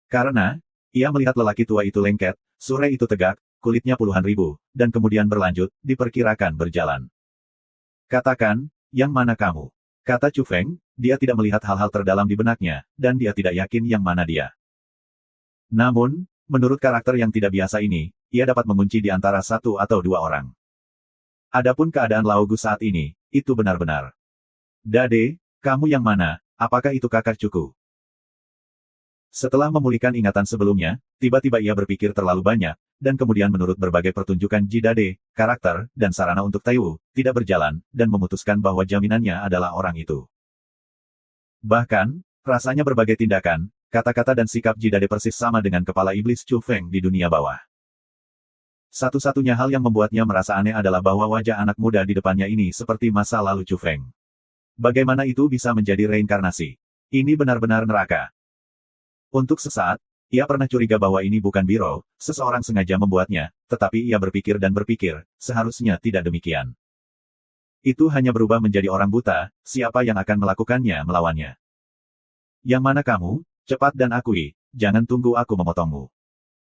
Karena, ia melihat lelaki tua itu lengket, sore itu tegak, kulitnya puluhan ribu, dan kemudian berlanjut, diperkirakan berjalan. Katakan, yang mana kamu? Kata Chu Feng, dia tidak melihat hal-hal terdalam di benaknya, dan dia tidak yakin yang mana dia. Namun, menurut karakter yang tidak biasa ini, ia dapat mengunci di antara 1 atau 2 orang. Adapun keadaan Lao Gu saat ini, itu benar-benar. Dade, kamu yang mana, apakah itu kakak cuku? Setelah memulihkan ingatan sebelumnya, tiba-tiba ia berpikir terlalu banyak, dan kemudian menurut berbagai pertunjukan Jidade, karakter, dan sarana untuk Taiwu, tidak berjalan, dan memutuskan bahwa jaminannya adalah orang itu. Bahkan, rasanya berbagai tindakan, kata-kata dan sikap Jidade persis sama dengan kepala iblis Chu Feng di dunia bawah. Satu-satunya hal yang membuatnya merasa aneh adalah bahwa wajah anak muda di depannya ini seperti masa lalu Chu Feng. Bagaimana itu bisa menjadi reinkarnasi? Ini benar-benar neraka. Untuk sesaat, ia pernah curiga bahwa ini bukan biro, seseorang sengaja membuatnya, tetapi ia berpikir dan berpikir, seharusnya tidak demikian. Itu hanya berubah menjadi orang buta, siapa yang akan melakukannya melawannya. Yang mana kamu? Cepat dan akui, jangan tunggu aku memotongmu.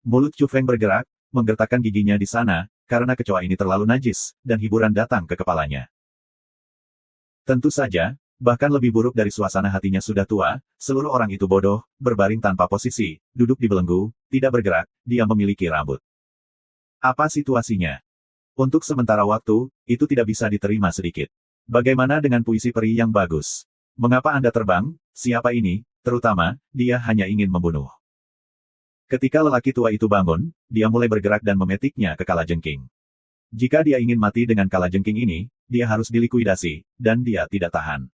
Mulut Chu Feng bergerak, menggertakkan giginya di sana, karena kecoa ini terlalu najis, dan hiburan datang ke kepalanya. Tentu saja, bahkan lebih buruk dari suasana hatinya sudah tua, seluruh orang itu bodoh, berbaring tanpa posisi, duduk di belenggu, tidak bergerak, dia memiliki rambut. Apa situasinya? Untuk sementara waktu, itu tidak bisa diterima sedikit. Bagaimana dengan puisi peri yang bagus? Mengapa Anda terbang? Siapa ini? Terutama, dia hanya ingin membunuh. Ketika lelaki tua itu bangun, dia mulai bergerak dan memetiknya ke kalajengking. Jika dia ingin mati dengan kalajengking ini, dia harus dilikuidasi, dan dia tidak tahan.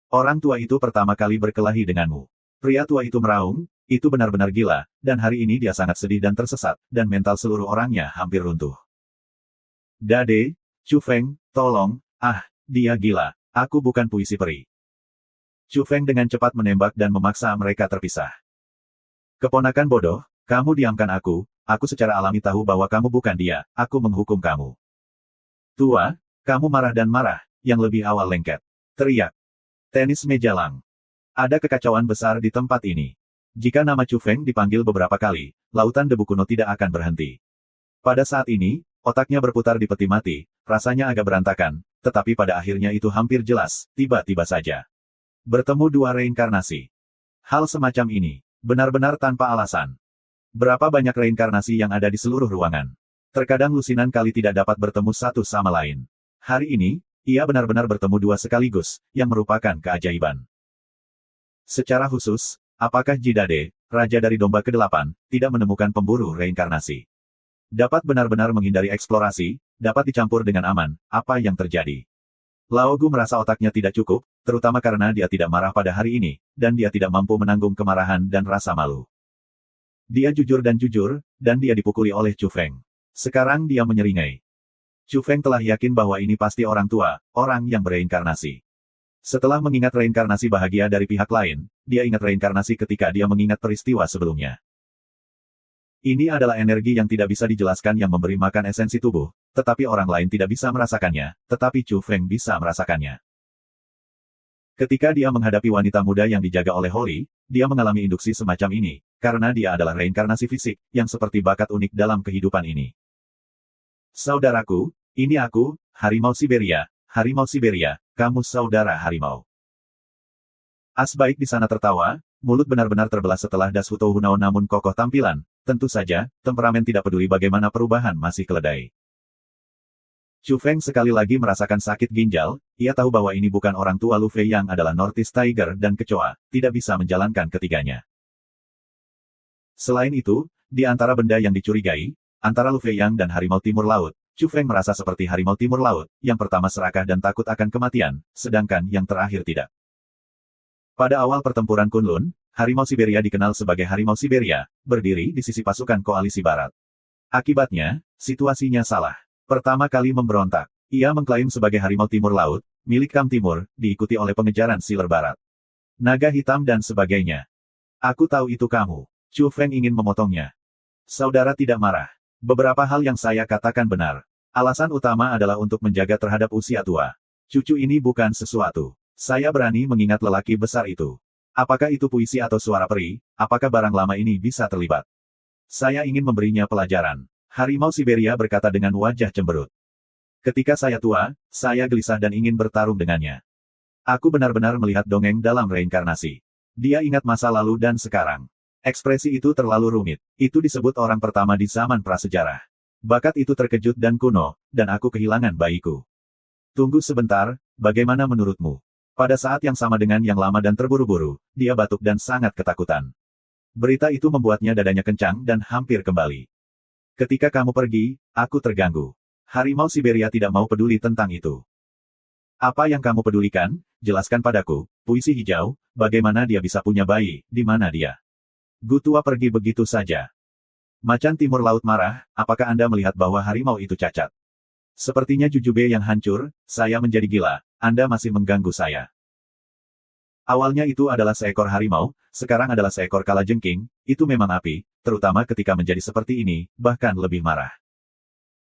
Orang tua itu pertama kali berkelahi denganmu. Pria tua itu meraung, itu benar-benar gila, dan hari ini dia sangat sedih dan tersesat, dan mental seluruh orangnya hampir runtuh. Dade, Chu Feng, tolong, dia gila, aku bukan puisi peri. Chu Feng dengan cepat menembak dan memaksa mereka terpisah. Keponakan bodoh, kamu diamkan aku secara alami tahu bahwa kamu bukan dia, aku menghukum kamu. Tua, kamu marah dan marah, yang lebih awal lengket. Teriak. Tenis meja lang. Ada kekacauan besar di tempat ini. Jika nama Chu Feng dipanggil beberapa kali, lautan debu kuno tidak akan berhenti. Pada saat ini, otaknya berputar di peti mati, rasanya agak berantakan, tetapi pada akhirnya itu hampir jelas, tiba-tiba saja. Bertemu dua reinkarnasi. Hal semacam ini, benar-benar tanpa alasan. Berapa banyak reinkarnasi yang ada di seluruh ruangan? Terkadang lusinan kali tidak dapat bertemu satu sama lain. Hari ini, ia benar-benar bertemu dua sekaligus, yang merupakan keajaiban. Secara khusus, apakah Jidade, Raja dari Domba ke-8, tidak menemukan pemburu reinkarnasi? Dapat benar-benar menghindari eksplorasi, dapat dicampur dengan aman, apa yang terjadi? Lao Gu merasa otaknya tidak cukup, terutama karena dia tidak marah pada hari ini, dan dia tidak mampu menanggung kemarahan dan rasa malu. Dia jujur, dan dia dipukuli oleh Chu Feng. Sekarang dia menyeringai. Chu Feng telah yakin bahwa ini pasti orang tua, orang yang bereinkarnasi. Setelah mengingat reinkarnasi bahagia dari pihak lain, dia ingat reinkarnasi ketika dia mengingat peristiwa sebelumnya. Ini adalah energi yang tidak bisa dijelaskan yang memberi makan esensi tubuh, tetapi orang lain tidak bisa merasakannya, tetapi Chu Feng bisa merasakannya. Ketika dia menghadapi wanita muda yang dijaga oleh Holly, dia mengalami induksi semacam ini, karena dia adalah reinkarnasi fisik, yang seperti bakat unik dalam kehidupan ini. Saudaraku, ini aku, Harimau Siberia, kamu saudara harimau. Asbaik di sana tertawa, mulut benar-benar terbelah setelah Das Hutou Hunao namun kokoh tampilan, tentu saja, temperamen tidak peduli bagaimana perubahan masih keledai. Chu Feng sekali lagi merasakan sakit ginjal, ia tahu bahwa ini bukan orang tua Lu Fei yang adalah Northeast Tiger dan kecoa, tidak bisa menjalankan ketiganya. Selain itu, di antara benda yang dicurigai, antara Lu Fei Yang dan Harimau Timur Laut, Chu Feng merasa seperti Harimau Timur Laut, yang pertama serakah dan takut akan kematian, sedangkan yang terakhir tidak. Pada awal pertempuran Kunlun, Harimau Siberia dikenal sebagai Harimau Siberia, berdiri di sisi pasukan koalisi barat. Akibatnya, situasinya salah. Pertama kali memberontak, ia mengklaim sebagai Harimau Timur Laut, milik Kam Timur, diikuti oleh pengejaran Siler Barat. Naga hitam dan sebagainya. Aku tahu itu kamu. Chu Feng ingin memotongnya. Saudara tidak marah. Beberapa hal yang saya katakan benar. Alasan utama adalah untuk menjaga terhadap usia tua. Cucu ini bukan sesuatu. Saya berani mengingat lelaki besar itu. Apakah itu puisi atau suara peri, apakah barang lama ini bisa terlibat? Saya ingin memberinya pelajaran. Harimau Siberia berkata dengan wajah cemberut. Ketika saya tua, saya gelisah dan ingin bertarung dengannya. Aku benar-benar melihat dongeng dalam reinkarnasi. Dia ingat masa lalu dan sekarang. Ekspresi itu terlalu rumit. Itu disebut orang pertama di zaman prasejarah. Bakat itu terkejut dan kuno, dan aku kehilangan bayiku. Tunggu sebentar, bagaimana menurutmu? Pada saat yang sama dengan yang lama dan terburu-buru, dia batuk dan sangat ketakutan. Berita itu membuatnya dadanya kencang dan hampir kembali. Ketika kamu pergi, aku terganggu. Harimau Siberia tidak mau peduli tentang itu. Apa yang kamu pedulikan? Jelaskan padaku, puisi hijau, bagaimana dia bisa punya bayi, di mana dia? Gu Tua pergi begitu saja. Macan Timur Laut marah, apakah Anda melihat bahwa harimau itu cacat? Sepertinya Jujube yang hancur, saya menjadi gila, Anda masih mengganggu saya. Awalnya itu adalah seekor harimau, sekarang adalah seekor kalajengking, itu memang api, terutama ketika menjadi seperti ini, bahkan lebih marah.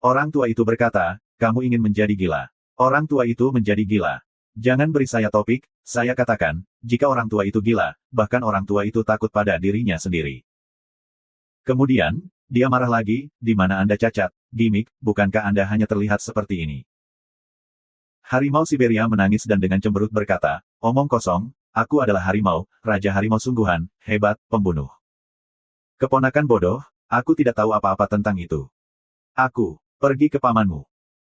Orang tua itu berkata, kamu ingin menjadi gila. Orang tua itu menjadi gila. Jangan beri saya topik, saya katakan, jika orang tua itu gila, bahkan orang tua itu takut pada dirinya sendiri. Kemudian, dia marah lagi, di mana Anda cacat, gimik, bukankah Anda hanya terlihat seperti ini? Harimau Siberia menangis dan dengan cemberut berkata, omong kosong, aku adalah harimau, raja harimau sungguhan, hebat, pembunuh. Keponakan bodoh, aku tidak tahu apa-apa tentang itu. Aku, pergi ke pamanmu.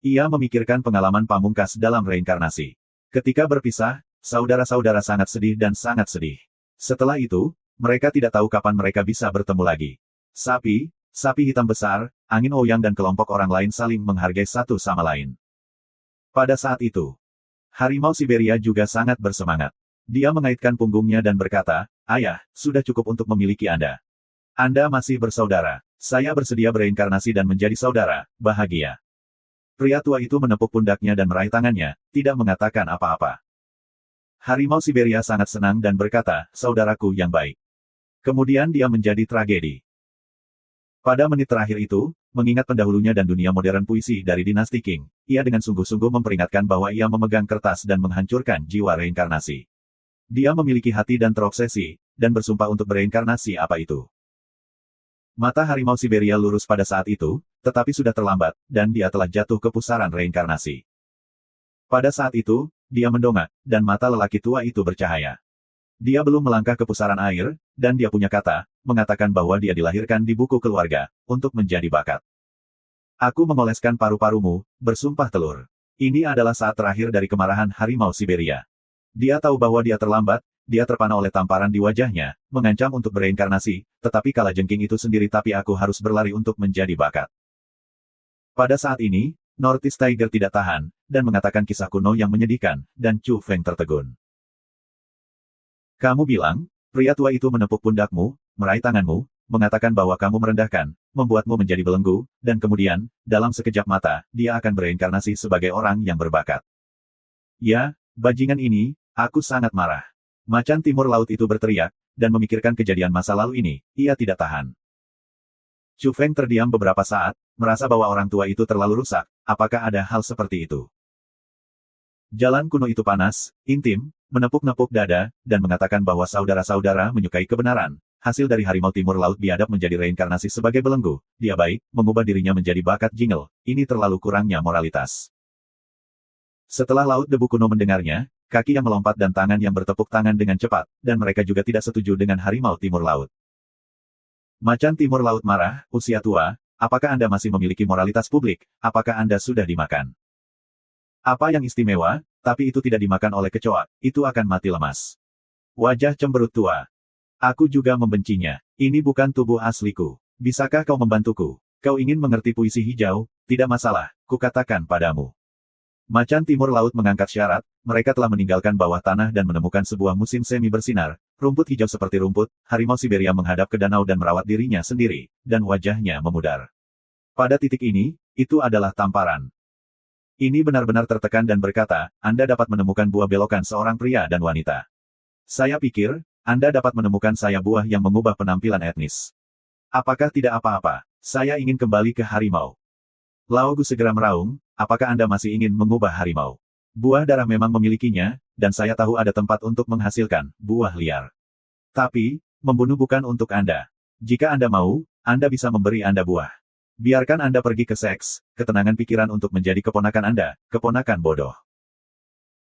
Ia memikirkan pengalaman pamungkas dalam reinkarnasi. Ketika berpisah, saudara-saudara sangat sedih dan sangat sedih. Setelah itu, mereka tidak tahu kapan mereka bisa bertemu lagi. Sapi hitam besar, angin Ouyang dan kelompok orang lain saling menghargai satu sama lain. Pada saat itu, harimau Siberia juga sangat bersemangat. Dia mengaitkan punggungnya dan berkata, ayah, sudah cukup untuk memiliki Anda. Anda masih bersaudara. Saya bersedia bereinkarnasi dan menjadi saudara, bahagia. Pria tua itu menepuk pundaknya dan meraih tangannya, tidak mengatakan apa-apa. Harimau Siberia sangat senang dan berkata, saudaraku yang baik. Kemudian dia menjadi tragedi. Pada menit terakhir itu, mengingat pendahulunya dan dunia modern puisi dari dinasti Qing, ia dengan sungguh-sungguh memperingatkan bahwa ia memegang kertas dan menghancurkan jiwa reinkarnasi. Dia memiliki hati dan terobsesi, dan bersumpah untuk bereinkarnasi apa itu. Mata harimau Siberia lurus pada saat itu, tetapi sudah terlambat, dan dia telah jatuh ke pusaran reinkarnasi. Pada saat itu, dia mendongak, dan mata lelaki tua itu bercahaya. Dia belum melangkah ke pusaran air, dan dia punya kata, mengatakan bahwa dia dilahirkan di buku keluarga, untuk menjadi bakat. Aku mengoleskan paru-parumu, bersumpah telur. Ini adalah saat terakhir dari kemarahan harimau Siberia. Dia tahu bahwa dia terlambat, dia terpana oleh tamparan di wajahnya, mengancam untuk bereinkarnasi, tetapi kalajengking itu sendiri tapi aku harus berlari untuk menjadi bakat. Pada saat ini, Northeast Tiger tidak tahan, dan mengatakan kisah kuno yang menyedihkan, dan Chu Feng tertegun. Kamu bilang, pria tua itu menepuk pundakmu, meraih tanganmu, mengatakan bahwa kamu merendahkan, membuatmu menjadi belenggu, dan kemudian, dalam sekejap mata, dia akan bereinkarnasi sebagai orang yang berbakat. Ya, bajingan ini, aku sangat marah. Macan Timur Laut itu berteriak, dan memikirkan kejadian masa lalu ini, ia tidak tahan. Chu Feng terdiam beberapa saat, merasa bahwa orang tua itu terlalu rusak, apakah ada hal seperti itu? Jalan kuno itu panas, intim, menepuk-nepuk dada, dan mengatakan bahwa saudara-saudara menyukai kebenaran. Hasil dari harimau Timur Laut biadab menjadi reinkarnasi sebagai belenggu, dia baik, mengubah dirinya menjadi bakat jingle, ini terlalu kurangnya moralitas. Setelah Laut Debu Kuno mendengarnya, kaki yang melompat dan tangan yang bertepuk tangan dengan cepat, dan mereka juga tidak setuju dengan harimau Timur Laut. Macan Timur Laut marah, usia tua, apakah Anda masih memiliki moralitas publik, apakah Anda sudah dimakan? Apa yang istimewa, tapi itu tidak dimakan oleh kecoa, itu akan mati lemas. Wajah cemberut tua. Aku juga membencinya. Ini bukan tubuh asliku. Bisakah kau membantuku? Kau ingin mengerti puisi hijau? Tidak masalah, kukatakan padamu. Macan Timur Laut mengangkat syarat, mereka telah meninggalkan bawah tanah dan menemukan sebuah musim semi bersinar, rumput hijau seperti rumput, harimau Siberia menghadap ke danau dan merawat dirinya sendiri, dan wajahnya memudar. Pada titik ini, itu adalah tamparan. Ini benar-benar tertekan dan berkata, Anda dapat menemukan buah belokan seorang pria dan wanita. Saya pikir, Anda dapat menemukan saya buah yang mengubah penampilan etnis. Apakah tidak apa-apa? Saya ingin kembali ke harimau. Laogu segera meraung, apakah Anda masih ingin mengubah harimau? Buah darah memang memilikinya, dan saya tahu ada tempat untuk menghasilkan buah liar. Tapi, membunuh bukan untuk Anda. Jika Anda mau, Anda bisa memberi Anda buah. Biarkan Anda pergi ke seks, ketenangan pikiran untuk menjadi keponakan Anda, keponakan bodoh.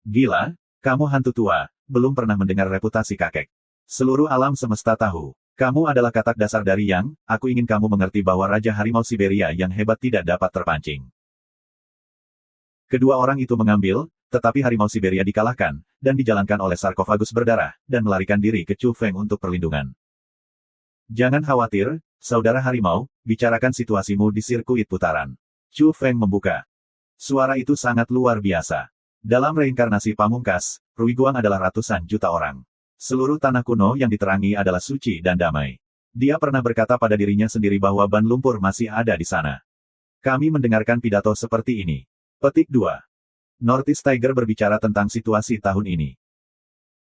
Gila, kamu hantu tua, belum pernah mendengar reputasi kakek. Seluruh alam semesta tahu. Kamu adalah katak dasar dari Yang, aku ingin kamu mengerti bahwa Raja Harimau Siberia yang hebat tidak dapat terpancing. Kedua orang itu mengambil, tetapi Harimau Siberia dikalahkan, dan dijalankan oleh sarkofagus berdarah, dan melarikan diri ke Chu Feng untuk perlindungan. Jangan khawatir, saudara harimau, bicarakan situasimu di sirkuit putaran. Chu Feng membuka. Suara itu sangat luar biasa. Dalam reinkarnasi pamungkas, Ruiguang adalah ratusan juta orang. Seluruh tanah kuno yang diterangi adalah suci dan damai. Dia pernah berkata pada dirinya sendiri bahwa ban lumpur masih ada di sana. Kami mendengarkan pidato seperti ini. Petik 2. Northeast Tiger berbicara tentang situasi tahun ini.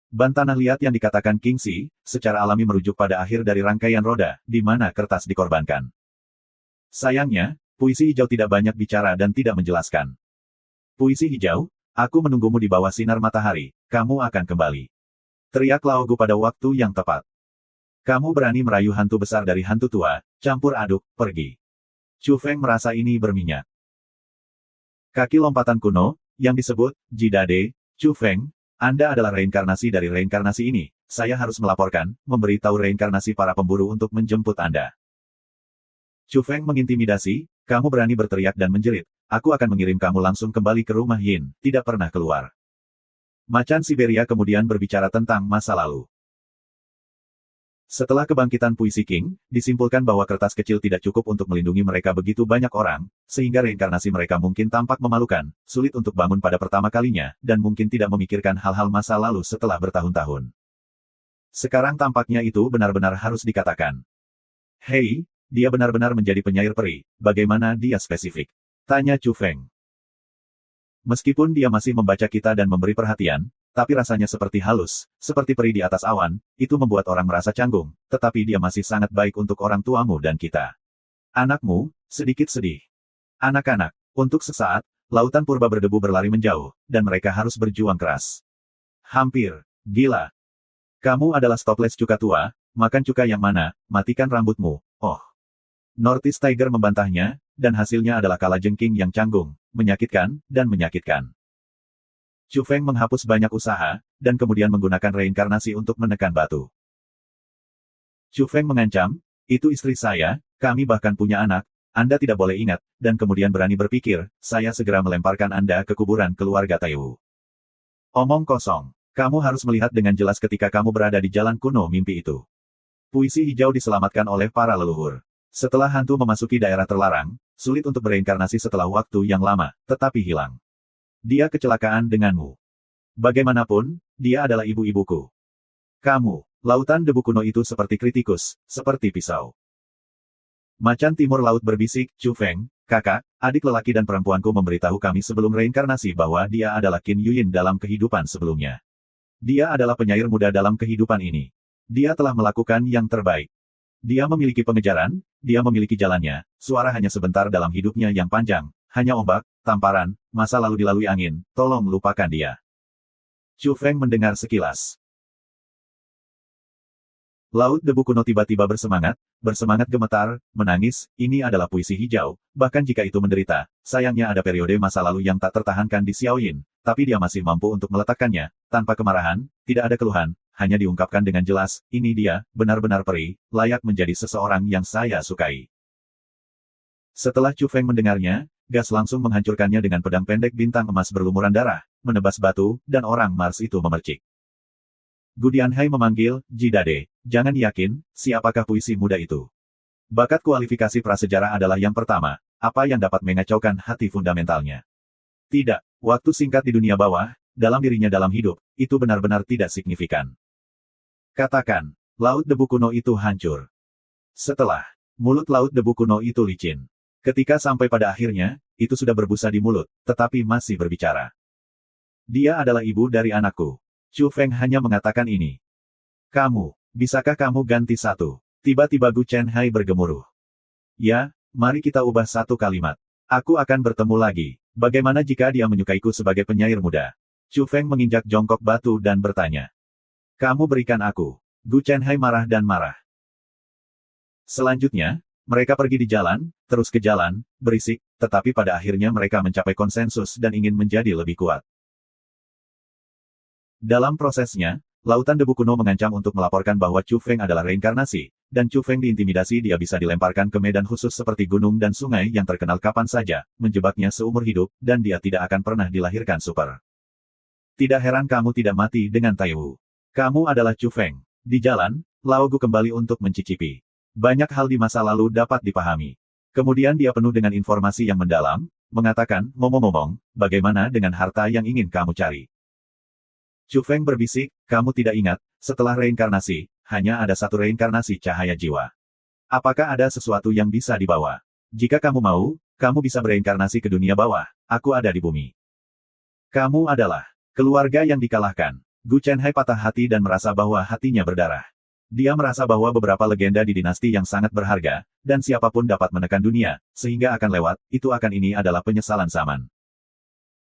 Ban tanah liat yang dikatakan Kingsley, secara alami merujuk pada akhir dari rangkaian roda, di mana kertas dikorbankan. Sayangnya, puisi hijau tidak banyak bicara dan tidak menjelaskan. Puisi hijau, aku menunggumu di bawah sinar matahari, kamu akan kembali. Teriak Laogu pada waktu yang tepat. Kamu berani merayu hantu besar dari hantu tua, campur aduk, pergi. Chu Feng merasa ini berminyak. Kaki lompatan kuno, yang disebut Jidade, Chu Feng, Anda adalah reinkarnasi dari reinkarnasi ini. Saya harus melaporkan, memberitahu reinkarnasi para pemburu untuk menjemput Anda. Chu Feng mengintimidasi, kamu berani berteriak dan menjerit, aku akan mengirim kamu langsung kembali ke rumah Yin, tidak pernah keluar. Macan Siberia kemudian berbicara tentang masa lalu. Setelah kebangkitan puisi King, disimpulkan bahwa kertas kecil tidak cukup untuk melindungi mereka begitu banyak orang, sehingga reinkarnasi mereka mungkin tampak memalukan, sulit untuk bangun pada pertama kalinya, dan mungkin tidak memikirkan hal-hal masa lalu setelah bertahun-tahun. Sekarang tampaknya itu benar-benar harus dikatakan. Hei, dia benar-benar menjadi penyair peri, bagaimana dia spesifik? Tanya Chu Feng. Meskipun dia masih membaca kita dan memberi perhatian, tapi rasanya seperti halus, seperti peri di atas awan, itu membuat orang merasa canggung, tetapi dia masih sangat baik untuk orang tuamu dan kita. Anakmu, sedikit sedih. Anak-anak, untuk sesaat, lautan purba berdebu berlari menjauh, dan mereka harus berjuang keras. Hampir, gila. Kamu adalah Stopless cuka tua, makan cuka yang mana, matikan rambutmu, oh. Northeast Tiger membantahnya, dan hasilnya adalah kalajengking yang canggung, menyakitkan, dan menyakitkan. Chu Feng menghapus banyak usaha, dan kemudian menggunakan reinkarnasi untuk menekan batu. Chu Feng mengancam, itu istri saya, kami bahkan punya anak, Anda tidak boleh ingat, dan kemudian berani berpikir, saya segera melemparkan Anda ke kuburan keluarga Taiwu. Omong kosong, kamu harus melihat dengan jelas ketika kamu berada di jalan kuno mimpi itu. Puisi hijau diselamatkan oleh para leluhur. Setelah hantu memasuki daerah terlarang, sulit untuk bereinkarnasi setelah waktu yang lama, tetapi hilang. Dia kecelakaan denganmu. Bagaimanapun, dia adalah ibu-ibuku. Kamu, lautan debu kuno itu seperti kritikus, seperti pisau. Macan timur laut berbisik, Chu Feng, kakak, adik lelaki dan perempuanku memberitahu kami sebelum reinkarnasi bahwa dia adalah Qin Yuyin dalam kehidupan sebelumnya. Dia adalah penyair muda dalam kehidupan ini. Dia telah melakukan yang terbaik. Dia memiliki pengejaran, dia memiliki jalannya, suara hanya sebentar dalam hidupnya yang panjang, hanya ombak, tamparan, masa lalu dilalui angin, tolong lupakan dia. Chu Feng mendengar sekilas. Laut debu kuno tiba-tiba bersemangat gemetar, menangis, ini adalah puisi hijau, bahkan jika itu menderita, sayangnya ada periode masa lalu yang tak tertahankan di Xiaoyin, tapi dia masih mampu untuk meletakkannya, tanpa kemarahan, tidak ada keluhan, hanya diungkapkan dengan jelas, ini dia, benar-benar peri, layak menjadi seseorang yang saya sukai. Setelah Chu Feng mendengarnya, gas langsung menghancurkannya dengan pedang pendek bintang emas berlumuran darah, menebas batu, dan orang Mars itu memercik. Gudianhai memanggil, Jidade, jangan yakin, siapakah puisi muda itu? Bakat kualifikasi prasejarah adalah yang pertama, apa yang dapat mengacaukan hati fundamentalnya? Tidak, waktu singkat di dunia bawah, dalam dirinya dalam hidup, itu benar-benar tidak signifikan. Katakan, laut debu kuno itu hancur. Setelah, mulut laut debu kuno itu licin. Ketika sampai pada akhirnya, itu sudah berbusa di mulut, tetapi masih berbicara. Dia adalah ibu dari anakku. Chu Feng hanya mengatakan ini. Kamu, bisakah kamu ganti satu? Tiba-tiba Gu Chenhai bergemuruh. Ya, mari kita ubah satu kalimat. Aku akan bertemu lagi. Bagaimana jika dia menyukaiku sebagai penyair muda? Chu Feng menginjak jongkok batu dan bertanya. Kamu berikan aku. Gu Chenhai marah dan marah. Selanjutnya, mereka pergi di jalan, terus ke jalan, berisik, tetapi pada akhirnya mereka mencapai konsensus dan ingin menjadi lebih kuat. Dalam prosesnya, lautan debu kuno mengancam untuk melaporkan bahwa Chu Feng adalah reinkarnasi, dan Chu Feng diintimidasi dia bisa dilemparkan ke medan khusus seperti gunung dan sungai yang terkenal kapan saja, menjebaknya seumur hidup, dan dia tidak akan pernah dilahirkan super. Tidak heran kamu tidak mati dengan Taiwu. Kamu adalah Chu Feng. Di jalan, Lao Gu kembali untuk mencicipi. Banyak hal di masa lalu dapat dipahami. Kemudian dia penuh dengan informasi yang mendalam, mengatakan, ngomong-ngomong, bagaimana dengan harta yang ingin kamu cari? Chu Feng berbisik, kamu tidak ingat, setelah reinkarnasi, hanya ada satu reinkarnasi cahaya jiwa. Apakah ada sesuatu yang bisa dibawa? Jika kamu mau, kamu bisa bereinkarnasi ke dunia bawah. Aku ada di bumi. Kamu adalah keluarga yang dikalahkan. Gu Chenhai patah hati dan merasa bahwa hatinya berdarah. Dia merasa bahwa beberapa legenda di dinasti yang sangat berharga, dan siapapun dapat menekan dunia, sehingga akan lewat, ini adalah penyesalan zaman.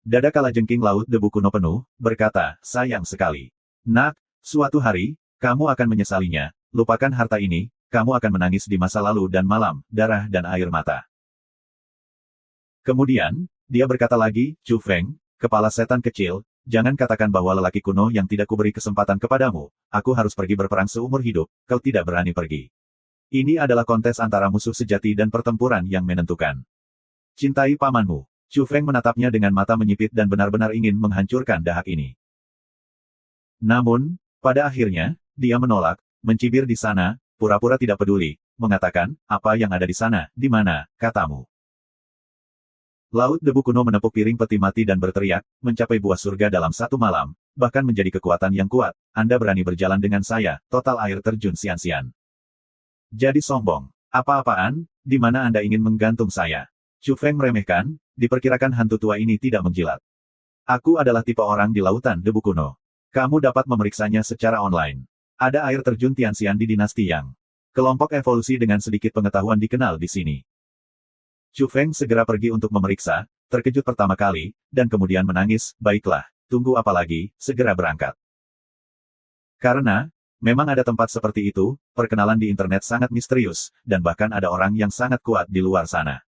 Dada kalajengking laut debu kuno penuh, berkata, sayang sekali. Nak, suatu hari, kamu akan menyesalinya, lupakan harta ini, kamu akan menangis di masa lalu dan malam, darah dan air mata. Kemudian, dia berkata lagi, Chu Feng, kepala setan kecil, jangan katakan bahwa lelaki kuno yang tidak kuberi kesempatan kepadamu, aku harus pergi berperang seumur hidup, kau tidak berani pergi. Ini adalah kontes antara musuh sejati dan pertempuran yang menentukan. Cintai pamanmu. Chu Feng menatapnya dengan mata menyipit dan benar-benar ingin menghancurkan dahak ini. Namun, pada akhirnya, dia menolak, mencibir di sana, pura-pura tidak peduli, mengatakan, apa yang ada di sana, di mana, katamu. Laut debu kuno menepuk piring peti mati dan berteriak, mencapai buah surga dalam satu malam, bahkan menjadi kekuatan yang kuat, Anda berani berjalan dengan saya, total air terjun sian-sian. Jadi sombong. Apa-apaan, di mana Anda ingin menggantung saya? Chu Feng meremehkan, diperkirakan hantu tua ini tidak menjilat. Aku adalah tipe orang di lautan debu kuno. Kamu dapat memeriksanya secara online. Ada air terjun Tianxian di dinasti Yang. Kelompok evolusi dengan sedikit pengetahuan dikenal di sini. Chu Feng segera pergi untuk memeriksa, terkejut pertama kali, dan kemudian menangis, baiklah, tunggu apa lagi, segera berangkat. Karena, memang ada tempat seperti itu, perkenalan di internet sangat misterius, dan bahkan ada orang yang sangat kuat di luar sana.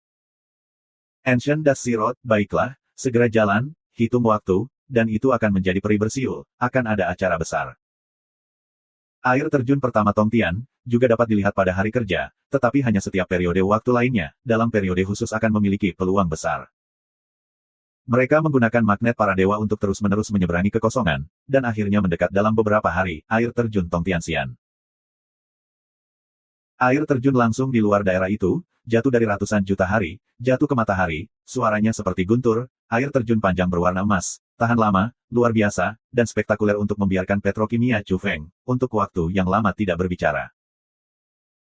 Ancient Das Sirot, baiklah, segera jalan, hitung waktu, dan itu akan menjadi peri bersiul, akan ada acara besar. Air terjun pertama Tongtian, juga dapat dilihat pada hari kerja, tetapi hanya setiap periode waktu lainnya, dalam periode khusus akan memiliki peluang besar. Mereka menggunakan magnet para dewa untuk terus-menerus menyeberangi kekosongan, dan akhirnya mendekat dalam beberapa hari, air terjun Tongtianxian. Air terjun langsung di luar daerah itu, jatuh dari ratusan juta hari, jatuh ke matahari, suaranya seperti guntur, air terjun panjang berwarna emas, tahan lama, luar biasa, dan spektakuler untuk membiarkan petrokimia Chu Feng, untuk waktu yang lama tidak berbicara.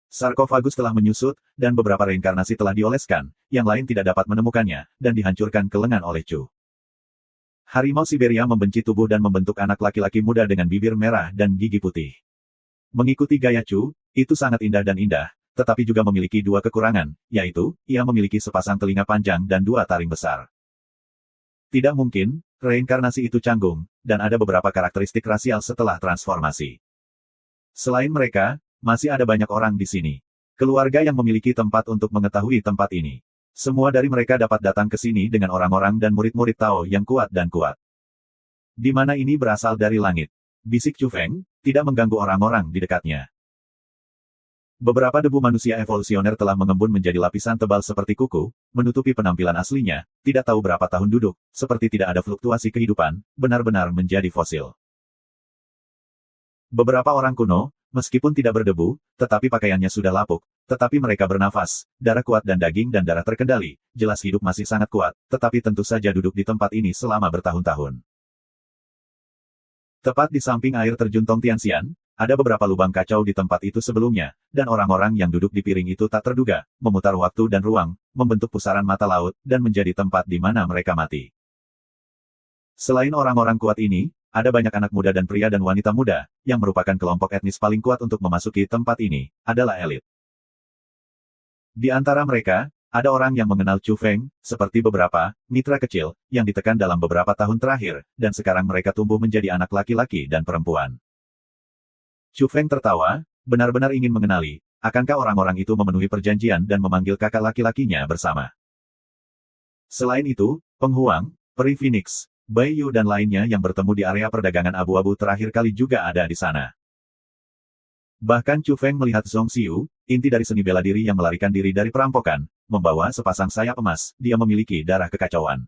Sarkofagus telah menyusut, dan beberapa reinkarnasi telah dioleskan, yang lain tidak dapat menemukannya, dan dihancurkan ke lengan oleh Chu. Harimau Siberia membenci tubuh dan membentuk anak laki-laki muda dengan bibir merah dan gigi putih. Mengikuti gaya Chu, itu sangat indah dan indah, tetapi juga memiliki dua kekurangan, yaitu, ia memiliki sepasang telinga panjang dan dua taring besar. Tidak mungkin, reinkarnasi itu canggung, dan ada beberapa karakteristik rasial setelah transformasi. Selain mereka, masih ada banyak orang di sini. Keluarga yang memiliki tempat untuk mengetahui tempat ini. Semua dari mereka dapat datang ke sini dengan orang-orang dan murid-murid Tao yang kuat dan kuat. Di mana ini berasal dari langit? Bisik Chu Feng, tidak mengganggu orang-orang di dekatnya. Beberapa debu manusia evolusioner telah mengembun menjadi lapisan tebal seperti kuku, menutupi penampilan aslinya, tidak tahu berapa tahun duduk, seperti tidak ada fluktuasi kehidupan, benar-benar menjadi fosil. Beberapa orang kuno, meskipun tidak berdebu, tetapi pakaiannya sudah lapuk, tetapi mereka bernafas, darah kuat dan daging dan darah terkendali, jelas hidup masih sangat kuat, tetapi tentu saja duduk di tempat ini selama bertahun-tahun. Tepat di samping air terjun Tongtianxian, ada beberapa lubang kacau di tempat itu sebelumnya, dan orang-orang yang duduk di piring itu tak terduga, memutar waktu dan ruang, membentuk pusaran mata laut, dan menjadi tempat di mana mereka mati. Selain orang-orang kuat ini, ada banyak anak muda dan pria dan wanita muda, yang merupakan kelompok etnis paling kuat untuk memasuki tempat ini, adalah elit. Di antara mereka, ada orang yang mengenal Chu Feng, seperti beberapa mitra kecil, yang ditekan dalam beberapa tahun terakhir, dan sekarang mereka tumbuh menjadi anak laki-laki dan perempuan. Chu Feng tertawa, benar-benar ingin mengenali, akankah orang-orang itu memenuhi perjanjian dan memanggil kakak laki-lakinya bersama. Selain itu, Peng Huang, Peri Phoenix, Bai Yu dan lainnya yang bertemu di area perdagangan abu-abu terakhir kali juga ada di sana. Bahkan Chu Feng melihat Zhong Xiu, inti dari seni bela diri yang melarikan diri dari perampokan, membawa sepasang sayap emas, dia memiliki darah kekacauan.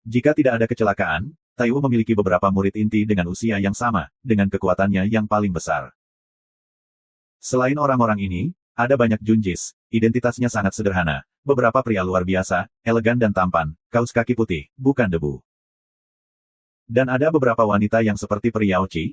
Jika tidak ada kecelakaan, Taiwu memiliki beberapa murid inti dengan usia yang sama, dengan kekuatannya yang paling besar. Selain orang-orang ini, ada banyak Junjis, identitasnya sangat sederhana, beberapa pria luar biasa, elegan dan tampan, kaus kaki putih, bukan debu. Dan ada beberapa wanita yang seperti peri Yao Qi,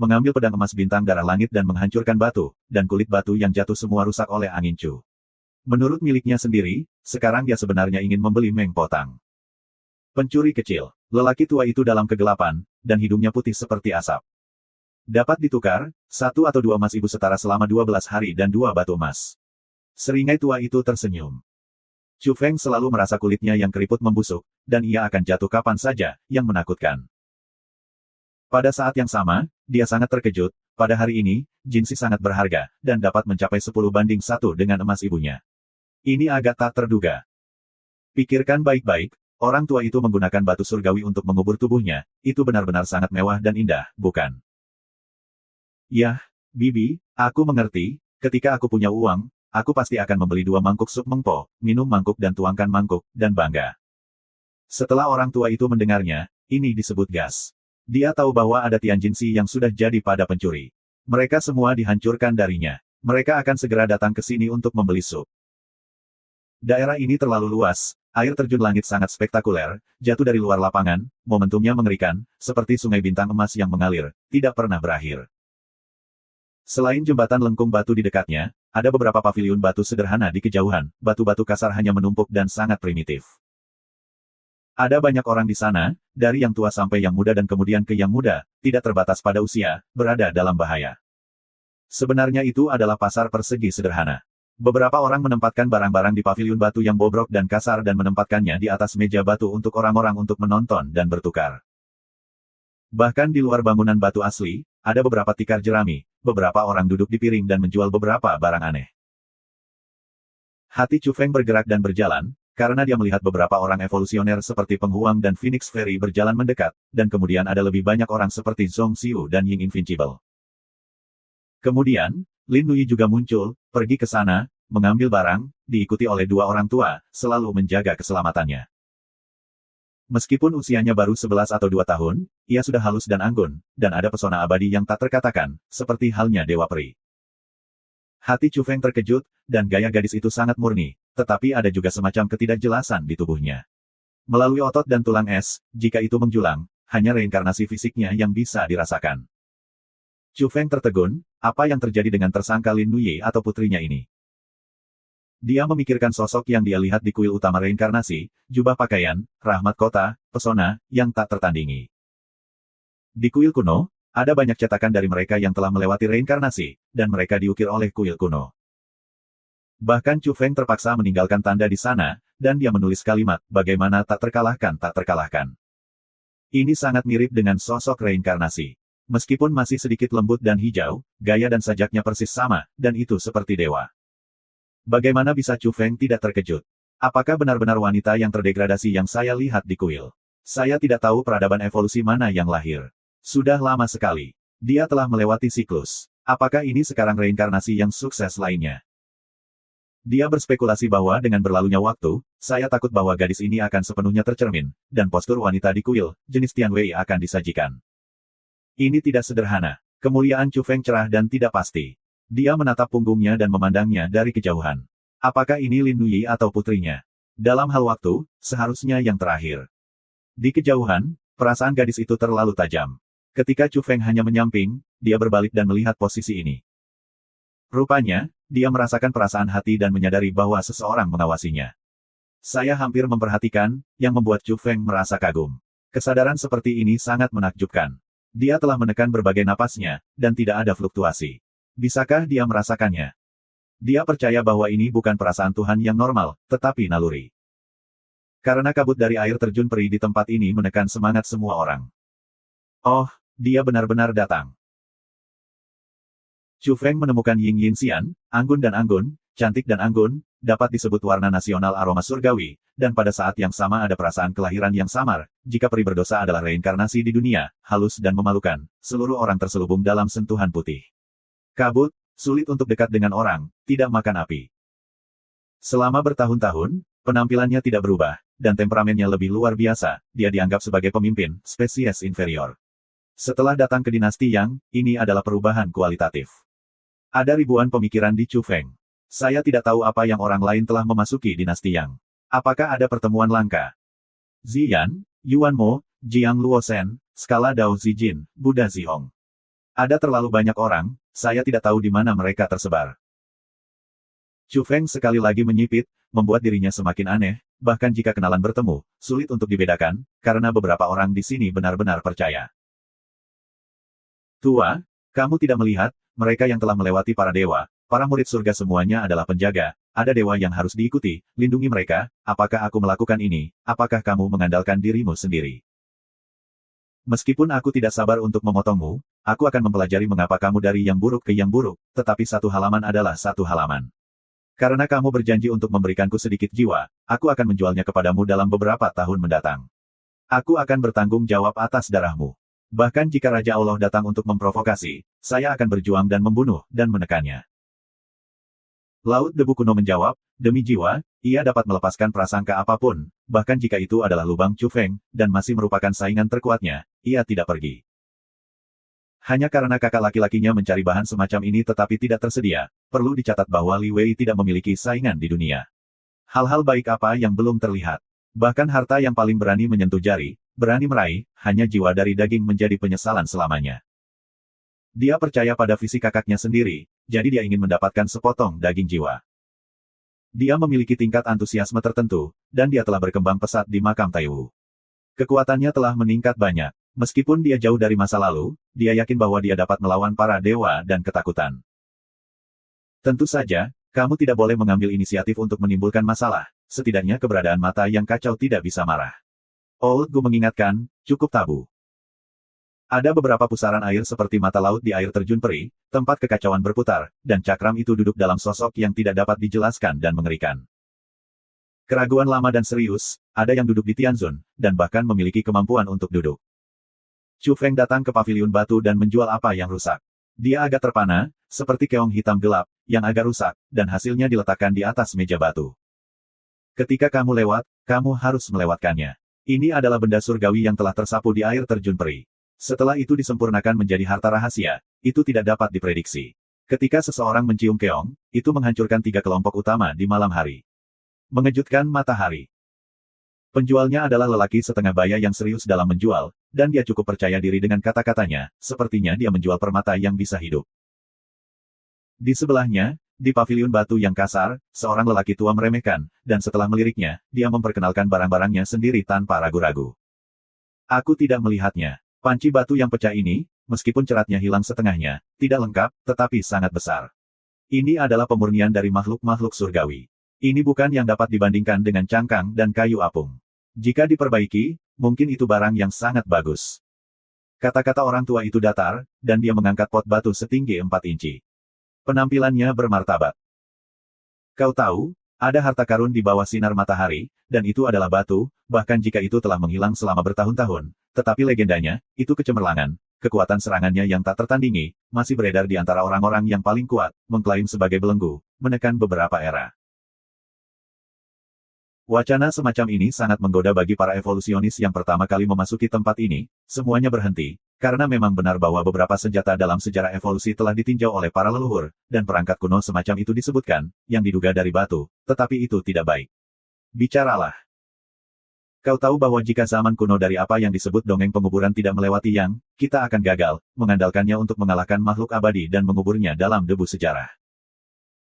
mengambil pedang emas bintang darah langit dan menghancurkan batu, dan kulit batu yang jatuh semua rusak oleh angin Chu. Menurut miliknya sendiri, sekarang dia sebenarnya ingin membeli Meng Potang. Pencuri kecil, lelaki tua itu dalam kegelapan, dan hidungnya putih seperti asap. Dapat ditukar, 1 atau 2 emas ibu setara selama 12 hari dan 2 batu emas. Seringai tua itu tersenyum. Chu Feng selalu merasa kulitnya yang keriput membusuk, dan ia akan jatuh kapan saja, yang menakutkan. Pada saat yang sama, dia sangat terkejut, pada hari ini, Jinsi sangat berharga, dan dapat mencapai 10:1 dengan emas ibunya. Ini agak tak terduga. Pikirkan baik-baik, orang tua itu menggunakan batu surgawi untuk mengubur tubuhnya, itu benar-benar sangat mewah dan indah, bukan? Yah, Bibi, aku mengerti, ketika aku punya uang, aku pasti akan membeli 2 mangkuk sup mengpo, minum mangkuk dan tuangkan mangkuk, dan bangga. Setelah orang tua itu mendengarnya, ini disebut gas. Dia tahu bahwa ada Tian Jinsi yang sudah jadi pada pencuri. Mereka semua dihancurkan darinya. Mereka akan segera datang ke sini untuk membeli sup. Daerah ini terlalu luas, air terjun langit sangat spektakuler, jatuh dari luar lapangan, momentumnya mengerikan, seperti sungai bintang emas yang mengalir, tidak pernah berakhir. Selain jembatan lengkung batu di dekatnya, ada beberapa paviliun batu sederhana di kejauhan, batu-batu kasar hanya menumpuk dan sangat primitif. Ada banyak orang di sana, dari yang tua sampai yang muda dan kemudian ke yang muda, tidak terbatas pada usia, berada dalam bahaya. Sebenarnya itu adalah pasar persegi sederhana. Beberapa orang menempatkan barang-barang di paviliun batu yang bobrok dan kasar dan menempatkannya di atas meja batu untuk orang-orang untuk menonton dan bertukar. Bahkan di luar bangunan batu asli, ada beberapa tikar jerami, beberapa orang duduk di piring dan menjual beberapa barang aneh. Hati Chu Feng bergerak dan berjalan, karena dia melihat beberapa orang evolusioner seperti Peng Huang dan Phoenix Fairy berjalan mendekat, dan kemudian ada lebih banyak orang seperti Zhong Xiu dan Ying Invincible. Kemudian, Lin Nui juga muncul, pergi ke sana, mengambil barang, diikuti oleh 2 orang tua, selalu menjaga keselamatannya. Meskipun usianya baru 11 atau 2 tahun, ia sudah halus dan anggun, dan ada pesona abadi yang tak terkatakan, seperti halnya Dewa Peri. Hati Chu Feng terkejut, dan gaya gadis itu sangat murni, tetapi ada juga semacam ketidakjelasan di tubuhnya. Melalui otot dan tulang es, jika itu menjulang, hanya reinkarnasi fisiknya yang bisa dirasakan. Chu Feng tertegun, apa yang terjadi dengan tersangka Lin Nui atau putrinya ini? Dia memikirkan sosok yang dia lihat di kuil utama reinkarnasi, jubah pakaian, rahmat kota, pesona, yang tak tertandingi. Di kuil kuno, ada banyak cetakan dari mereka yang telah melewati reinkarnasi, dan mereka diukir oleh kuil kuno. Bahkan Chu Feng terpaksa meninggalkan tanda di sana, dan dia menulis kalimat, bagaimana tak terkalahkan tak terkalahkan. Ini sangat mirip dengan sosok reinkarnasi. Meskipun masih sedikit lembut dan hijau, gaya dan sajaknya persis sama, dan itu seperti dewa. Bagaimana bisa Chu Feng tidak terkejut? Apakah benar-benar wanita yang terdegradasi yang saya lihat di kuil? Saya tidak tahu peradaban evolusi mana yang lahir. Sudah lama sekali. Dia telah melewati siklus. Apakah ini sekarang reinkarnasi yang sukses lainnya? Dia berspekulasi bahwa dengan berlalunya waktu, saya takut bahwa gadis ini akan sepenuhnya tercermin, dan postur wanita di kuil, jenis Tian Wei akan disajikan. Ini tidak sederhana. Kemuliaan Chu Feng cerah dan tidak pasti. Dia menatap punggungnya dan memandangnya dari kejauhan. Apakah ini Lin Nui atau putrinya? Dalam hal waktu, seharusnya yang terakhir. Di kejauhan, perasaan gadis itu terlalu tajam. Ketika Chu Feng hanya menyamping, dia berbalik dan melihat posisi ini. Rupanya, dia merasakan perasaan hati dan menyadari bahwa seseorang mengawasinya. Saya hampir memperhatikan, yang membuat Chu Feng merasa kagum. Kesadaran seperti ini sangat menakjubkan. Dia telah menekan berbagai napasnya, dan tidak ada fluktuasi. Bisakah dia merasakannya? Dia percaya bahwa ini bukan perasaan Tuhan yang normal, tetapi naluri. Karena kabut dari air terjun peri di tempat ini menekan semangat semua orang. Oh, dia benar-benar datang. Chu Feng menemukan Ying Yin Xian, anggun dan anggun, cantik dan anggun, dapat disebut warna nasional aroma surgawi, dan pada saat yang sama ada perasaan kelahiran yang samar, jika peri berdosa adalah reinkarnasi di dunia, halus dan memalukan, seluruh orang terselubung dalam sentuhan putih. Kabut, sulit untuk dekat dengan orang, tidak makan api. Selama bertahun-tahun, penampilannya tidak berubah, dan temperamennya lebih luar biasa, dia dianggap sebagai pemimpin, spesies inferior. Setelah datang ke dinasti Yang, ini adalah perubahan kualitatif. Ada ribuan pemikiran di Chu Feng. Saya tidak tahu apa yang orang lain telah memasuki dinasti Yang. Apakah ada pertemuan langka? Ziyan, Yuan Mo, Jiang Luosen, Skala Dao Zijin, Buddha Zihong. Ada terlalu banyak orang, saya tidak tahu di mana mereka tersebar. Chu Feng sekali lagi menyipit, membuat dirinya semakin aneh, bahkan jika kenalan bertemu, sulit untuk dibedakan, karena beberapa orang di sini benar-benar percaya. Tua, kamu tidak melihat, mereka yang telah melewati para dewa, para murid surga semuanya adalah penjaga, ada dewa yang harus diikuti, lindungi mereka, apakah aku melakukan ini, apakah kamu mengandalkan dirimu sendiri? Meskipun aku tidak sabar untuk memotongmu, aku akan mempelajari mengapa kamu dari yang buruk ke yang buruk, tetapi satu halaman adalah satu halaman. Karena kamu berjanji untuk memberikanku sedikit jiwa, aku akan menjualnya kepadamu dalam beberapa tahun mendatang. Aku akan bertanggung jawab atas darahmu. Bahkan jika Raja Allah datang untuk memprovokasi, saya akan berjuang dan membunuh, dan menekannya. Laut Debu Kuno menjawab, demi jiwa, ia dapat melepaskan prasangka apapun, bahkan jika itu adalah lubang Chu Feng, dan masih merupakan saingan terkuatnya, ia tidak pergi. Hanya karena kakak laki-lakinya mencari bahan semacam ini tetapi tidak tersedia, perlu dicatat bahwa Li Wei tidak memiliki saingan di dunia. Hal-hal baik apa yang belum terlihat? Bahkan harta yang paling berani menyentuh jari, berani meraih, hanya jiwa dari daging menjadi penyesalan selamanya. Dia percaya pada visi kakaknya sendiri, jadi dia ingin mendapatkan sepotong daging jiwa. Dia memiliki tingkat antusiasme tertentu, dan dia telah berkembang pesat di makam Taiwu. Kekuatannya telah meningkat banyak. Meskipun dia jauh dari masa lalu, dia yakin bahwa dia dapat melawan para dewa dan ketakutan. Tentu saja, kamu tidak boleh mengambil inisiatif untuk menimbulkan masalah, setidaknya keberadaan mata yang kacau tidak bisa marah. Old Gu mengingatkan, cukup tabu. Ada beberapa pusaran air seperti mata laut di air terjun peri, tempat kekacauan berputar, dan cakram itu duduk dalam sosok yang tidak dapat dijelaskan dan mengerikan. Keraguan lama dan serius, ada yang duduk di Tianzun, dan bahkan memiliki kemampuan untuk duduk. Chu Feng datang ke paviliun batu dan menjual apa yang rusak. Dia agak terpana, seperti keong hitam gelap, yang agak rusak, dan hasilnya diletakkan di atas meja batu. Ketika kamu lewat, kamu harus melewatkannya. Ini adalah benda surgawi yang telah tersapu di air terjun peri. Setelah itu disempurnakan menjadi harta rahasia, itu tidak dapat diprediksi. Ketika seseorang mencium keong, itu menghancurkan 3 kelompok utama di malam hari. Mengejutkan matahari. Penjualnya adalah lelaki setengah baya yang serius dalam menjual, dan dia cukup percaya diri dengan kata-katanya, sepertinya dia menjual permata yang bisa hidup. Di sebelahnya, di paviliun batu yang kasar, seorang lelaki tua meremehkan, dan setelah meliriknya, dia memperkenalkan barang-barangnya sendiri tanpa ragu-ragu. Aku tidak melihatnya. Panci batu yang pecah ini, meskipun ceratnya hilang setengahnya, tidak lengkap, tetapi sangat besar. Ini adalah pemurnian dari makhluk-makhluk surgawi. Ini bukan yang dapat dibandingkan dengan cangkang dan kayu apung. Jika diperbaiki, mungkin itu barang yang sangat bagus. Kata-kata orang tua itu datar, dan dia mengangkat pot batu setinggi 4 inci. Penampilannya bermartabat. Kau tahu, ada harta karun di bawah sinar matahari, dan itu adalah batu, bahkan jika itu telah menghilang selama bertahun-tahun, tetapi legendanya, itu kecemerlangan, kekuatan serangannya yang tak tertandingi, masih beredar di antara orang-orang yang paling kuat, mengklaim sebagai belenggu, menekan beberapa era. Wacana semacam ini sangat menggoda bagi para evolusionis yang pertama kali memasuki tempat ini, semuanya berhenti, karena memang benar bahwa beberapa senjata dalam sejarah evolusi telah ditinjau oleh para leluhur, dan perangkat kuno semacam itu disebutkan, yang diduga dari batu, tetapi itu tidak baik. Bicaralah. Kau tahu bahwa jika zaman kuno dari apa yang disebut dongeng penguburan tidak melewati yang, kita akan gagal, mengandalkannya untuk mengalahkan makhluk abadi dan menguburnya dalam debu sejarah.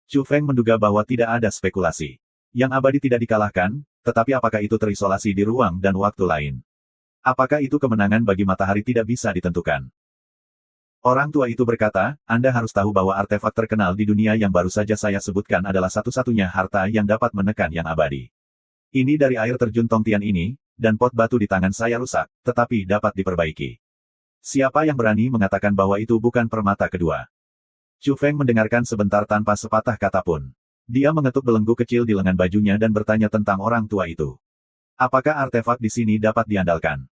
Chu Feng menduga bahwa tidak ada spekulasi. Yang abadi tidak dikalahkan, tetapi apakah itu terisolasi di ruang dan waktu lain? Apakah itu kemenangan bagi matahari tidak bisa ditentukan? Orang tua itu berkata, Anda harus tahu bahwa artefak terkenal di dunia yang baru saja saya sebutkan adalah satu-satunya harta yang dapat menekan yang abadi. Ini dari air terjun Tongtian ini, dan pot batu di tangan saya rusak, tetapi dapat diperbaiki. Siapa yang berani mengatakan bahwa itu bukan permata kedua? Chu Feng mendengarkan sebentar tanpa sepatah kata pun. Dia mengetuk belenggu kecil di lengan bajunya dan bertanya tentang orang tua itu. Apakah artefak di sini dapat diandalkan?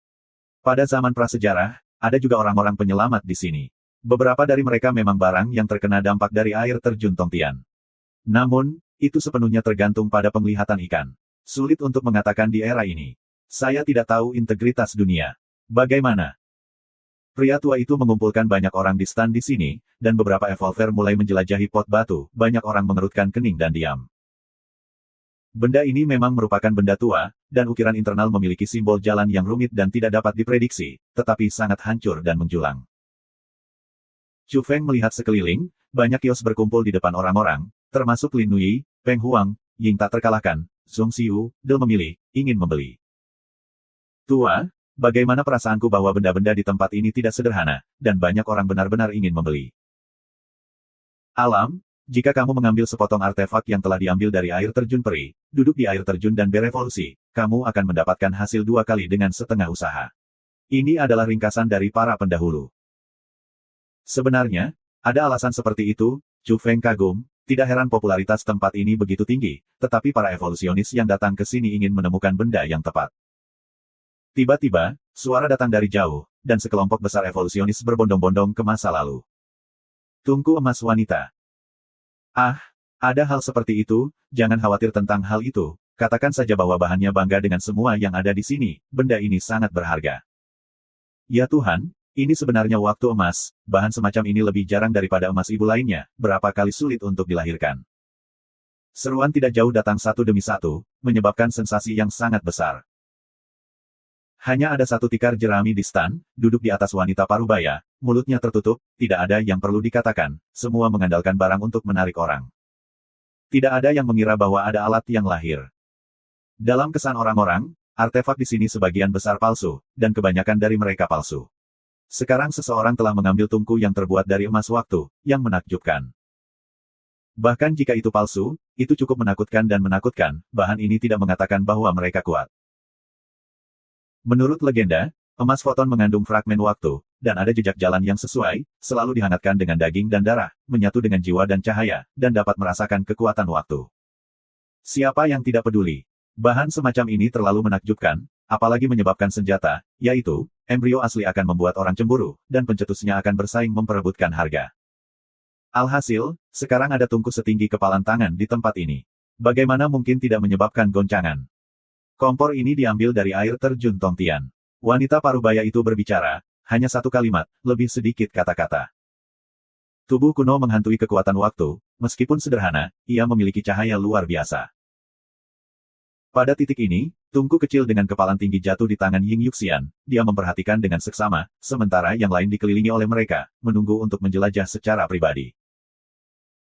Pada zaman prasejarah, ada juga orang-orang penyelamat di sini. Beberapa dari mereka memang barang yang terkena dampak dari air terjun Tongtian. Namun, itu sepenuhnya tergantung pada penglihatan ikan. Sulit untuk mengatakan di era ini. Saya tidak tahu integritas dunia. Bagaimana? Pria tua itu mengumpulkan banyak orang di stand di sini, dan beberapa evolver mulai menjelajahi pot batu, banyak orang mengerutkan kening dan diam. Benda ini memang merupakan benda tua, dan ukiran internal memiliki simbol jalan yang rumit dan tidak dapat diprediksi, tetapi sangat hancur dan menjulang. Chu Feng melihat sekeliling, banyak kios berkumpul di depan orang-orang, termasuk Lin Nui, Peng Huang, Ying tak terkalahkan, Zhong Xiu, Del memilih, ingin membeli. Tua, bagaimana perasaanku bahwa benda-benda di tempat ini tidak sederhana, dan banyak orang benar-benar ingin membeli. Alam, jika kamu mengambil sepotong artefak yang telah diambil dari air terjun peri, duduk di air terjun dan berevolusi, kamu akan mendapatkan hasil 2 kali dengan setengah usaha. Ini adalah ringkasan dari para pendahulu. Sebenarnya, ada alasan seperti itu, Chu Feng kagum, tidak heran popularitas tempat ini begitu tinggi, tetapi para evolusionis yang datang ke sini ingin menemukan benda yang tepat. Tiba-tiba, suara datang dari jauh, dan sekelompok besar evolusionis berbondong-bondong ke masa lalu. Tungku emas wanita. Ah, ada hal seperti itu, jangan khawatir tentang hal itu, katakan saja bahwa bahannya bangga dengan semua yang ada di sini, benda ini sangat berharga. Ya Tuhan, ini sebenarnya waktu emas, bahan semacam ini lebih jarang daripada emas ibu lainnya, berapa kali sulit untuk dilahirkan. Seruan tidak jauh datang satu demi satu, menyebabkan sensasi yang sangat besar. Hanya ada satu tikar jerami di stan, duduk di atas wanita parubaya, mulutnya tertutup, tidak ada yang perlu dikatakan, semua mengandalkan barang untuk menarik orang. Tidak ada yang mengira bahwa ada alat yang lahir. Dalam kesan orang-orang, artefak di sini sebagian besar palsu, dan kebanyakan dari mereka palsu. Sekarang seseorang telah mengambil tungku yang terbuat dari emas waktu, yang menakjubkan. Bahkan jika itu palsu, itu cukup menakutkan dan menakutkan, bahan ini tidak mengatakan bahwa mereka kuat. Menurut legenda, emas foton mengandung fragmen waktu, dan ada jejak jalan yang sesuai, selalu dihangatkan dengan daging dan darah, menyatu dengan jiwa dan cahaya, dan dapat merasakan kekuatan waktu. Siapa yang tidak peduli? Bahan semacam ini terlalu menakjubkan, apalagi menyebabkan senjata, yaitu, embrio asli akan membuat orang cemburu, dan pencetusnya akan bersaing memperebutkan harga. Alhasil, sekarang ada tungku setinggi kepalan tangan di tempat ini. Bagaimana mungkin tidak menyebabkan goncangan? Kompor ini diambil dari air terjun Tongtian. Wanita parubaya itu berbicara, hanya satu kalimat, lebih sedikit kata-kata. Tubuh kuno menghantui kekuatan waktu, meskipun sederhana, ia memiliki cahaya luar biasa. Pada titik ini, tungku kecil dengan kepalan tinggi jatuh di tangan Ying Yuxian, dia memperhatikan dengan seksama, sementara yang lain dikelilingi oleh mereka, menunggu untuk menjelajah secara pribadi.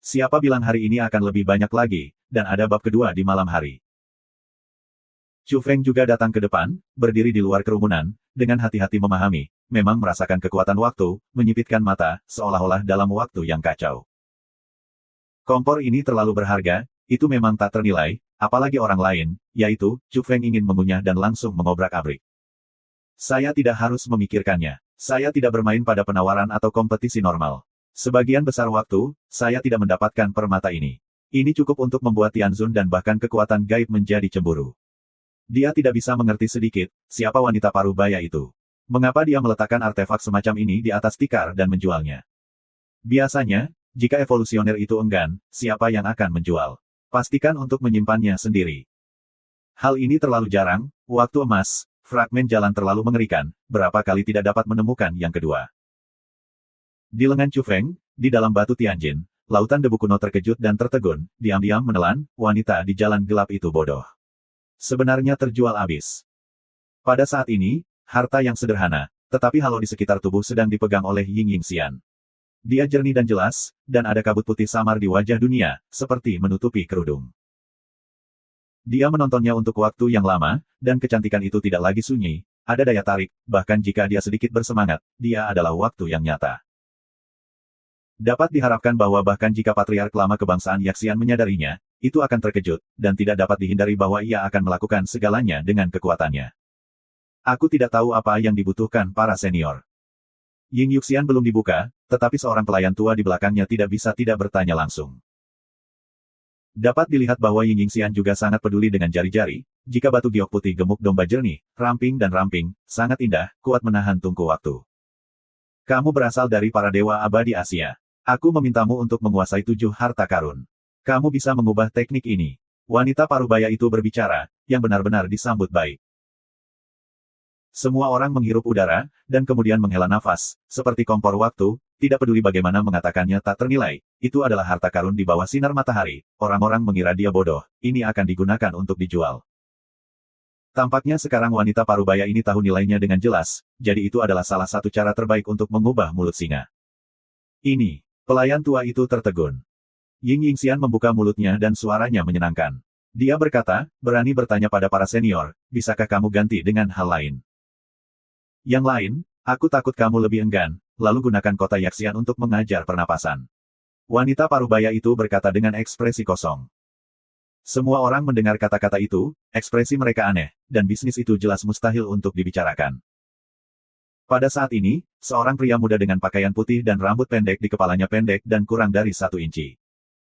Siapa bilang hari ini akan lebih banyak lagi, dan ada bab kedua di malam hari. Chu Feng juga datang ke depan, berdiri di luar kerumunan, dengan hati-hati memahami, memang merasakan kekuatan waktu, menyipitkan mata, seolah-olah dalam waktu yang kacau. Kompor ini terlalu berharga, itu memang tak ternilai, apalagi orang lain, yaitu, Chu Feng ingin mengunyah dan langsung mengobrak-abrik. Saya tidak harus memikirkannya. Saya tidak bermain pada penawaran atau kompetisi normal. Sebagian besar waktu, saya tidak mendapatkan permata ini. Ini cukup untuk membuat Tianzun dan bahkan kekuatan gaib menjadi cemburu. Dia tidak bisa mengerti sedikit, siapa wanita parubaya itu. Mengapa dia meletakkan artefak semacam ini di atas tikar dan menjualnya? Biasanya, jika evolusioner itu enggan, siapa yang akan menjual? Pastikan untuk menyimpannya sendiri. Hal ini terlalu jarang, waktu emas, fragmen jalan terlalu mengerikan, berapa kali tidak dapat menemukan yang kedua. Di lengan Chu Feng, di dalam batu Tianjin, lautan debu kuno terkejut dan tertegun, diam-diam menelan, wanita di jalan gelap itu bodoh. Sebenarnya terjual habis. Pada saat ini, harta yang sederhana, tetapi halo di sekitar tubuh sedang dipegang oleh Ying Yingxian. Dia jernih dan jelas, dan ada kabut putih samar di wajah dunia, seperti menutupi kerudung. Dia menontonnya untuk waktu yang lama, dan kecantikan itu tidak lagi sunyi, ada daya tarik, bahkan jika dia sedikit bersemangat, dia adalah waktu yang nyata. Dapat diharapkan bahwa bahkan jika patriark lama kebangsaan Yaxian menyadarinya, itu akan terkejut, dan tidak dapat dihindari bahwa ia akan melakukan segalanya dengan kekuatannya. Aku tidak tahu apa yang dibutuhkan para senior. Ying Yuxian belum dibuka, tetapi seorang pelayan tua di belakangnya tidak bisa tidak bertanya langsung. Dapat dilihat bahwa Ying Yingxian juga sangat peduli dengan jari-jari, jika batu giok putih gemuk domba jernih, ramping dan ramping, sangat indah, kuat menahan tungku waktu. Kamu berasal dari para dewa abadi Asia. Aku memintamu untuk menguasai 7 harta karun. Kamu bisa mengubah teknik ini. Wanita parubaya itu berbicara, yang benar-benar disambut baik. Semua orang menghirup udara, dan kemudian menghela nafas, seperti kompor waktu, tidak peduli bagaimana mengatakannya tak ternilai, itu adalah harta karun di bawah sinar matahari, orang-orang mengira dia bodoh, ini akan digunakan untuk dijual. Tampaknya sekarang wanita parubaya ini tahu nilainya dengan jelas, jadi itu adalah salah satu cara terbaik untuk mengubah mulut singa. Ini, pelayan tua itu tertegun. Ying Yingxian membuka mulutnya dan suaranya menyenangkan. Dia berkata, berani bertanya pada para senior, bisakah kamu ganti dengan hal lain? Yang lain, aku takut kamu lebih enggan, lalu gunakan kota Yaxian untuk mengajar pernapasan. Wanita parubaya itu berkata dengan ekspresi kosong. Semua orang mendengar kata-kata itu, ekspresi mereka aneh, dan bisnis itu jelas mustahil untuk dibicarakan. Pada saat ini, seorang pria muda dengan pakaian putih dan rambut pendek di kepalanya pendek dan kurang dari 1 inci.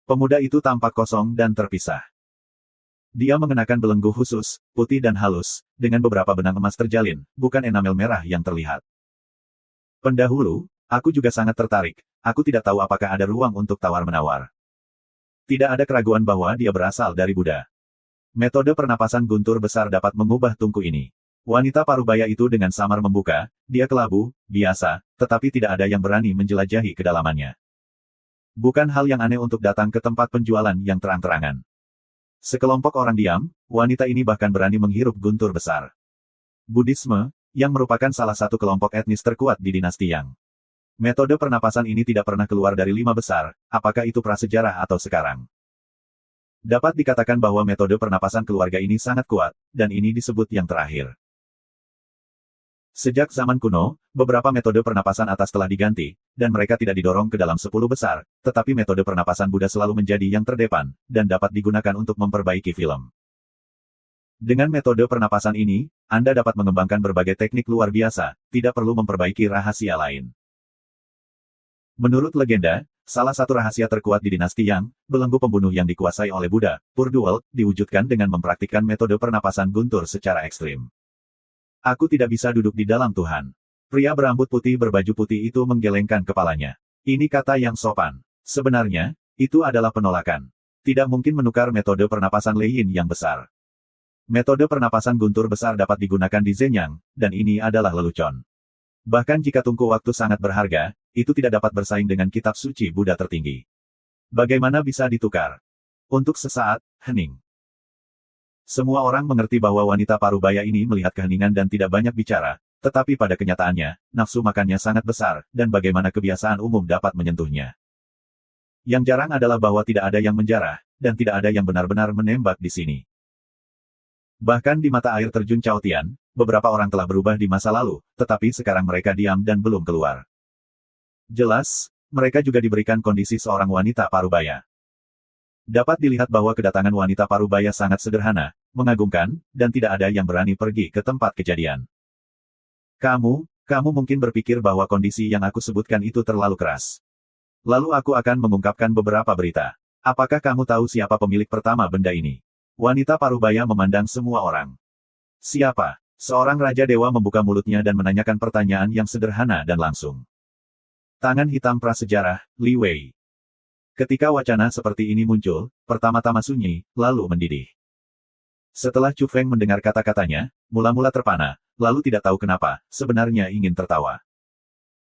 Pemuda itu tampak kosong dan terpisah. Dia mengenakan belenggu khusus, putih dan halus, dengan beberapa benang emas terjalin, bukan enamel merah yang terlihat. Pendahulu, aku juga sangat tertarik, aku tidak tahu apakah ada ruang untuk tawar-menawar. Tidak ada keraguan bahwa dia berasal dari Buddha. Metode pernapasan guntur besar dapat mengubah tungku ini. Wanita parubaya itu dengan samar membuka, dia kelabu, biasa, tetapi tidak ada yang berani menjelajahi kedalamannya. Bukan hal yang aneh untuk datang ke tempat penjualan yang terang-terangan. Sekelompok orang diam, wanita ini bahkan berani menghirup guntur besar. Buddhisme, yang merupakan salah satu kelompok etnis terkuat di dinasti Yang. Metode pernapasan ini tidak pernah keluar dari 5 besar, apakah itu prasejarah atau sekarang. Dapat dikatakan bahwa metode pernapasan keluarga ini sangat kuat, dan ini disebut yang terakhir. Sejak zaman kuno, beberapa metode pernapasan atas telah diganti, dan mereka tidak didorong ke dalam 10 besar, tetapi metode pernapasan Buddha selalu menjadi yang terdepan, dan dapat digunakan untuk memperbaiki film. Dengan metode pernapasan ini, Anda dapat mengembangkan berbagai teknik luar biasa, tidak perlu memperbaiki rahasia lain. Menurut legenda, salah satu rahasia terkuat di dinasti Yang, belenggu pembunuh yang dikuasai oleh Buddha, Purduel, diwujudkan dengan mempraktikkan metode pernapasan guntur secara ekstrim. Aku tidak bisa duduk di dalam Tuhan. Pria berambut putih berbaju putih itu menggelengkan kepalanya. Ini kata yang sopan. Sebenarnya, itu adalah penolakan. Tidak mungkin menukar metode pernapasan Lei-Yin yang besar. Metode pernapasan guntur besar dapat digunakan di Zenyang, dan ini adalah lelucon. Bahkan jika tungku waktu sangat berharga, itu tidak dapat bersaing dengan kitab suci Buddha tertinggi. Bagaimana bisa ditukar? Untuk sesaat, hening. Semua orang mengerti bahwa wanita parubaya ini melihat keheningan dan tidak banyak bicara, tetapi pada kenyataannya, nafsu makannya sangat besar, dan bagaimana kebiasaan umum dapat menyentuhnya. Yang jarang adalah bahwa tidak ada yang menjarah, dan tidak ada yang benar-benar menembak di sini. Bahkan di mata air terjun Chaotian, beberapa orang telah berubah di masa lalu, tetapi sekarang mereka diam dan belum keluar. Jelas, mereka juga diberikan kondisi seorang wanita parubaya. Dapat dilihat bahwa kedatangan wanita parubaya sangat sederhana, mengagumkan, dan tidak ada yang berani pergi ke tempat kejadian. Kamu mungkin berpikir bahwa kondisi yang aku sebutkan itu terlalu keras. Lalu aku akan mengungkapkan beberapa berita. Apakah kamu tahu siapa pemilik pertama benda ini? Wanita parubaya memandang semua orang. Siapa? Seorang raja dewa membuka mulutnya dan menanyakan pertanyaan yang sederhana dan langsung. Tangan hitam prasejarah, Li Wei. Ketika wacana seperti ini muncul, pertama-tama sunyi, lalu mendidih. Setelah Chu Feng mendengar kata-katanya, mula-mula terpana, lalu tidak tahu kenapa, sebenarnya ingin tertawa.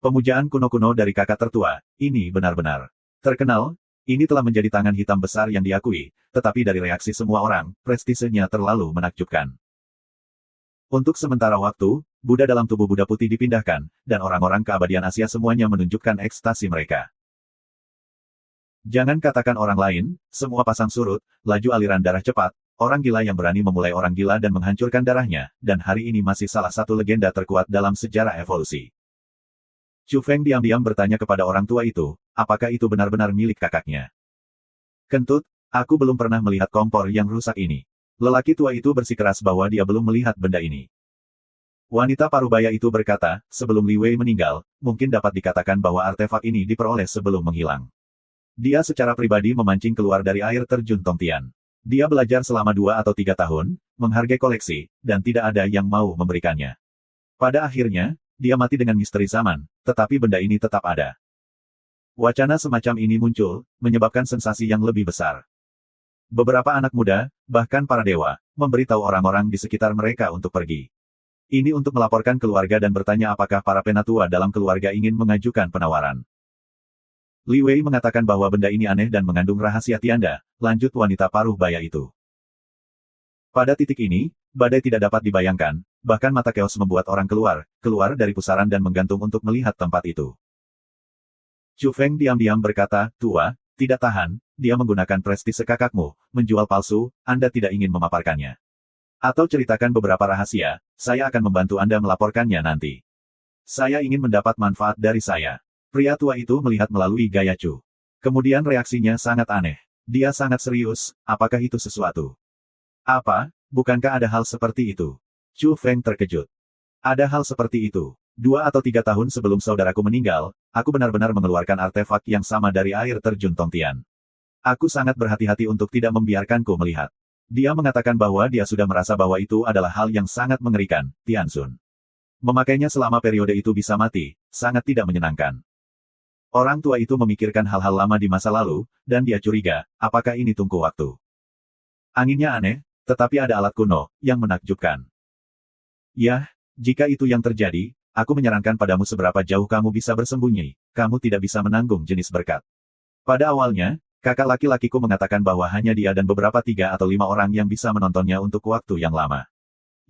Pemujaan kuno-kuno dari kakak tertua, ini benar-benar terkenal, ini telah menjadi tangan hitam besar yang diakui, tetapi dari reaksi semua orang, prestisenya terlalu menakjubkan. Untuk sementara waktu, Buddha dalam tubuh Buddha putih dipindahkan, dan orang-orang keabadian Asia semuanya menunjukkan ekstasi mereka. Jangan katakan orang lain, semua pasang surut, laju aliran darah cepat, orang gila yang berani memulai orang gila dan menghancurkan darahnya, dan hari ini masih salah satu legenda terkuat dalam sejarah evolusi. Chu Feng diam-diam bertanya kepada orang tua itu, apakah itu benar-benar milik kakaknya? Kentut, aku belum pernah melihat kompor yang rusak ini. Lelaki tua itu bersikeras bahwa dia belum melihat benda ini. Wanita parubaya itu berkata, sebelum Li Wei meninggal, mungkin dapat dikatakan bahwa artefak ini diperoleh sebelum menghilang. Dia secara pribadi memancing keluar dari air terjun Tongtian. Dia belajar selama 2 atau 3 tahun, menghargai koleksi, dan tidak ada yang mau memberikannya. Pada akhirnya, dia mati dengan misteri zaman, tetapi benda ini tetap ada. Wacana semacam ini muncul, menyebabkan sensasi yang lebih besar. Beberapa anak muda, bahkan para dewa, memberitahu orang-orang di sekitar mereka untuk pergi. Ini untuk melaporkan keluarga dan bertanya apakah para penatua dalam keluarga ingin mengajukan penawaran. Li Wei mengatakan bahwa benda ini aneh dan mengandung rahasia tianda, lanjut wanita paruh baya itu. Pada titik ini, badai tidak dapat dibayangkan, bahkan mata keos membuat orang keluar dari pusaran dan menggantung untuk melihat tempat itu. Chu Feng diam-diam berkata, tua, tidak tahan, dia menggunakan prestise kakakmu, menjual palsu, Anda tidak ingin memaparkannya. Atau ceritakan beberapa rahasia, saya akan membantu Anda melaporkannya nanti. Saya ingin mendapat manfaat dari saya. Pria tua itu melihat melalui gaya Chu. Kemudian reaksinya sangat aneh. Dia sangat serius, apakah itu sesuatu? Apa, bukankah ada hal seperti itu? Chu Feng terkejut. Ada hal seperti itu. 2 atau 3 tahun sebelum saudaraku meninggal, aku benar-benar mengeluarkan artefak yang sama dari air terjun Tongtian. Aku sangat berhati-hati untuk tidak membiarkanku melihat. Dia mengatakan bahwa dia sudah merasa bahwa itu adalah hal yang sangat mengerikan, Tianxun. Memakainya selama periode itu bisa mati, sangat tidak menyenangkan. Orang tua itu memikirkan hal-hal lama di masa lalu, dan dia curiga, apakah ini tungku waktu. Anginnya aneh, tetapi ada alat kuno, yang menakjubkan. Yah, jika itu yang terjadi, aku menyarankan padamu seberapa jauh kamu bisa bersembunyi, kamu tidak bisa menanggung jenis berkat. Pada awalnya, kakak laki-lakiku mengatakan bahwa hanya dia dan beberapa 3 atau 5 orang yang bisa menontonnya untuk waktu yang lama.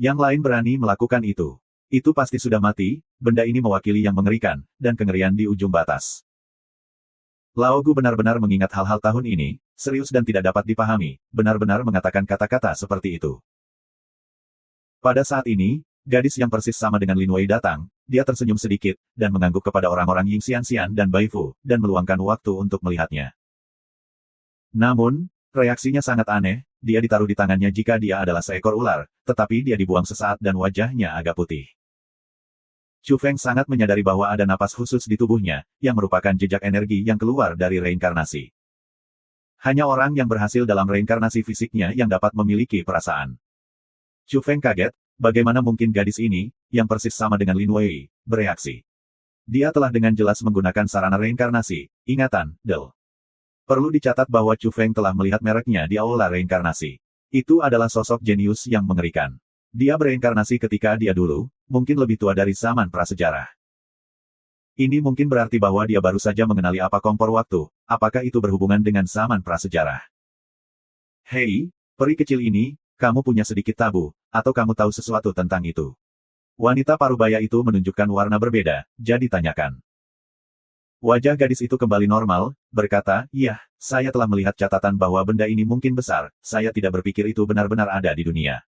Yang lain berani melakukan itu. Itu pasti sudah mati, benda ini mewakili yang mengerikan, dan kengerian di ujung batas. Lao Gu benar-benar mengingat hal-hal tahun ini, serius dan tidak dapat dipahami, benar-benar mengatakan kata-kata seperti itu. Pada saat ini, gadis yang persis sama dengan Lin Wei datang, dia tersenyum sedikit, dan mengangguk kepada orang-orang Ying Xianxian dan Bai Fu, dan meluangkan waktu untuk melihatnya. Namun, reaksinya sangat aneh, dia ditaruh di tangannya jika dia adalah seekor ular, tetapi dia dibuang sesaat dan wajahnya agak putih. Chu Feng sangat menyadari bahwa ada napas khusus di tubuhnya, yang merupakan jejak energi yang keluar dari reinkarnasi. Hanya orang yang berhasil dalam reinkarnasi fisiknya yang dapat memiliki perasaan. Chu Feng kaget, bagaimana mungkin gadis ini, yang persis sama dengan Lin Wei, bereaksi. Dia telah dengan jelas menggunakan sarana reinkarnasi, ingatan, Del. Perlu dicatat bahwa Chu Feng telah melihat mereknya di aula reinkarnasi. Itu adalah sosok jenius yang mengerikan. Dia bereinkarnasi ketika dia dulu, mungkin lebih tua dari zaman prasejarah. Ini mungkin berarti bahwa dia baru saja mengenali apa kompor waktu, apakah itu berhubungan dengan zaman prasejarah. Hei, peri kecil ini, kamu punya sedikit tabu, atau kamu tahu sesuatu tentang itu? Wanita parubaya itu menunjukkan warna berbeda, jadi tanyakan. Wajah gadis itu kembali normal, berkata, iya, saya telah melihat catatan bahwa benda ini mungkin besar, saya tidak berpikir itu benar-benar ada di dunia.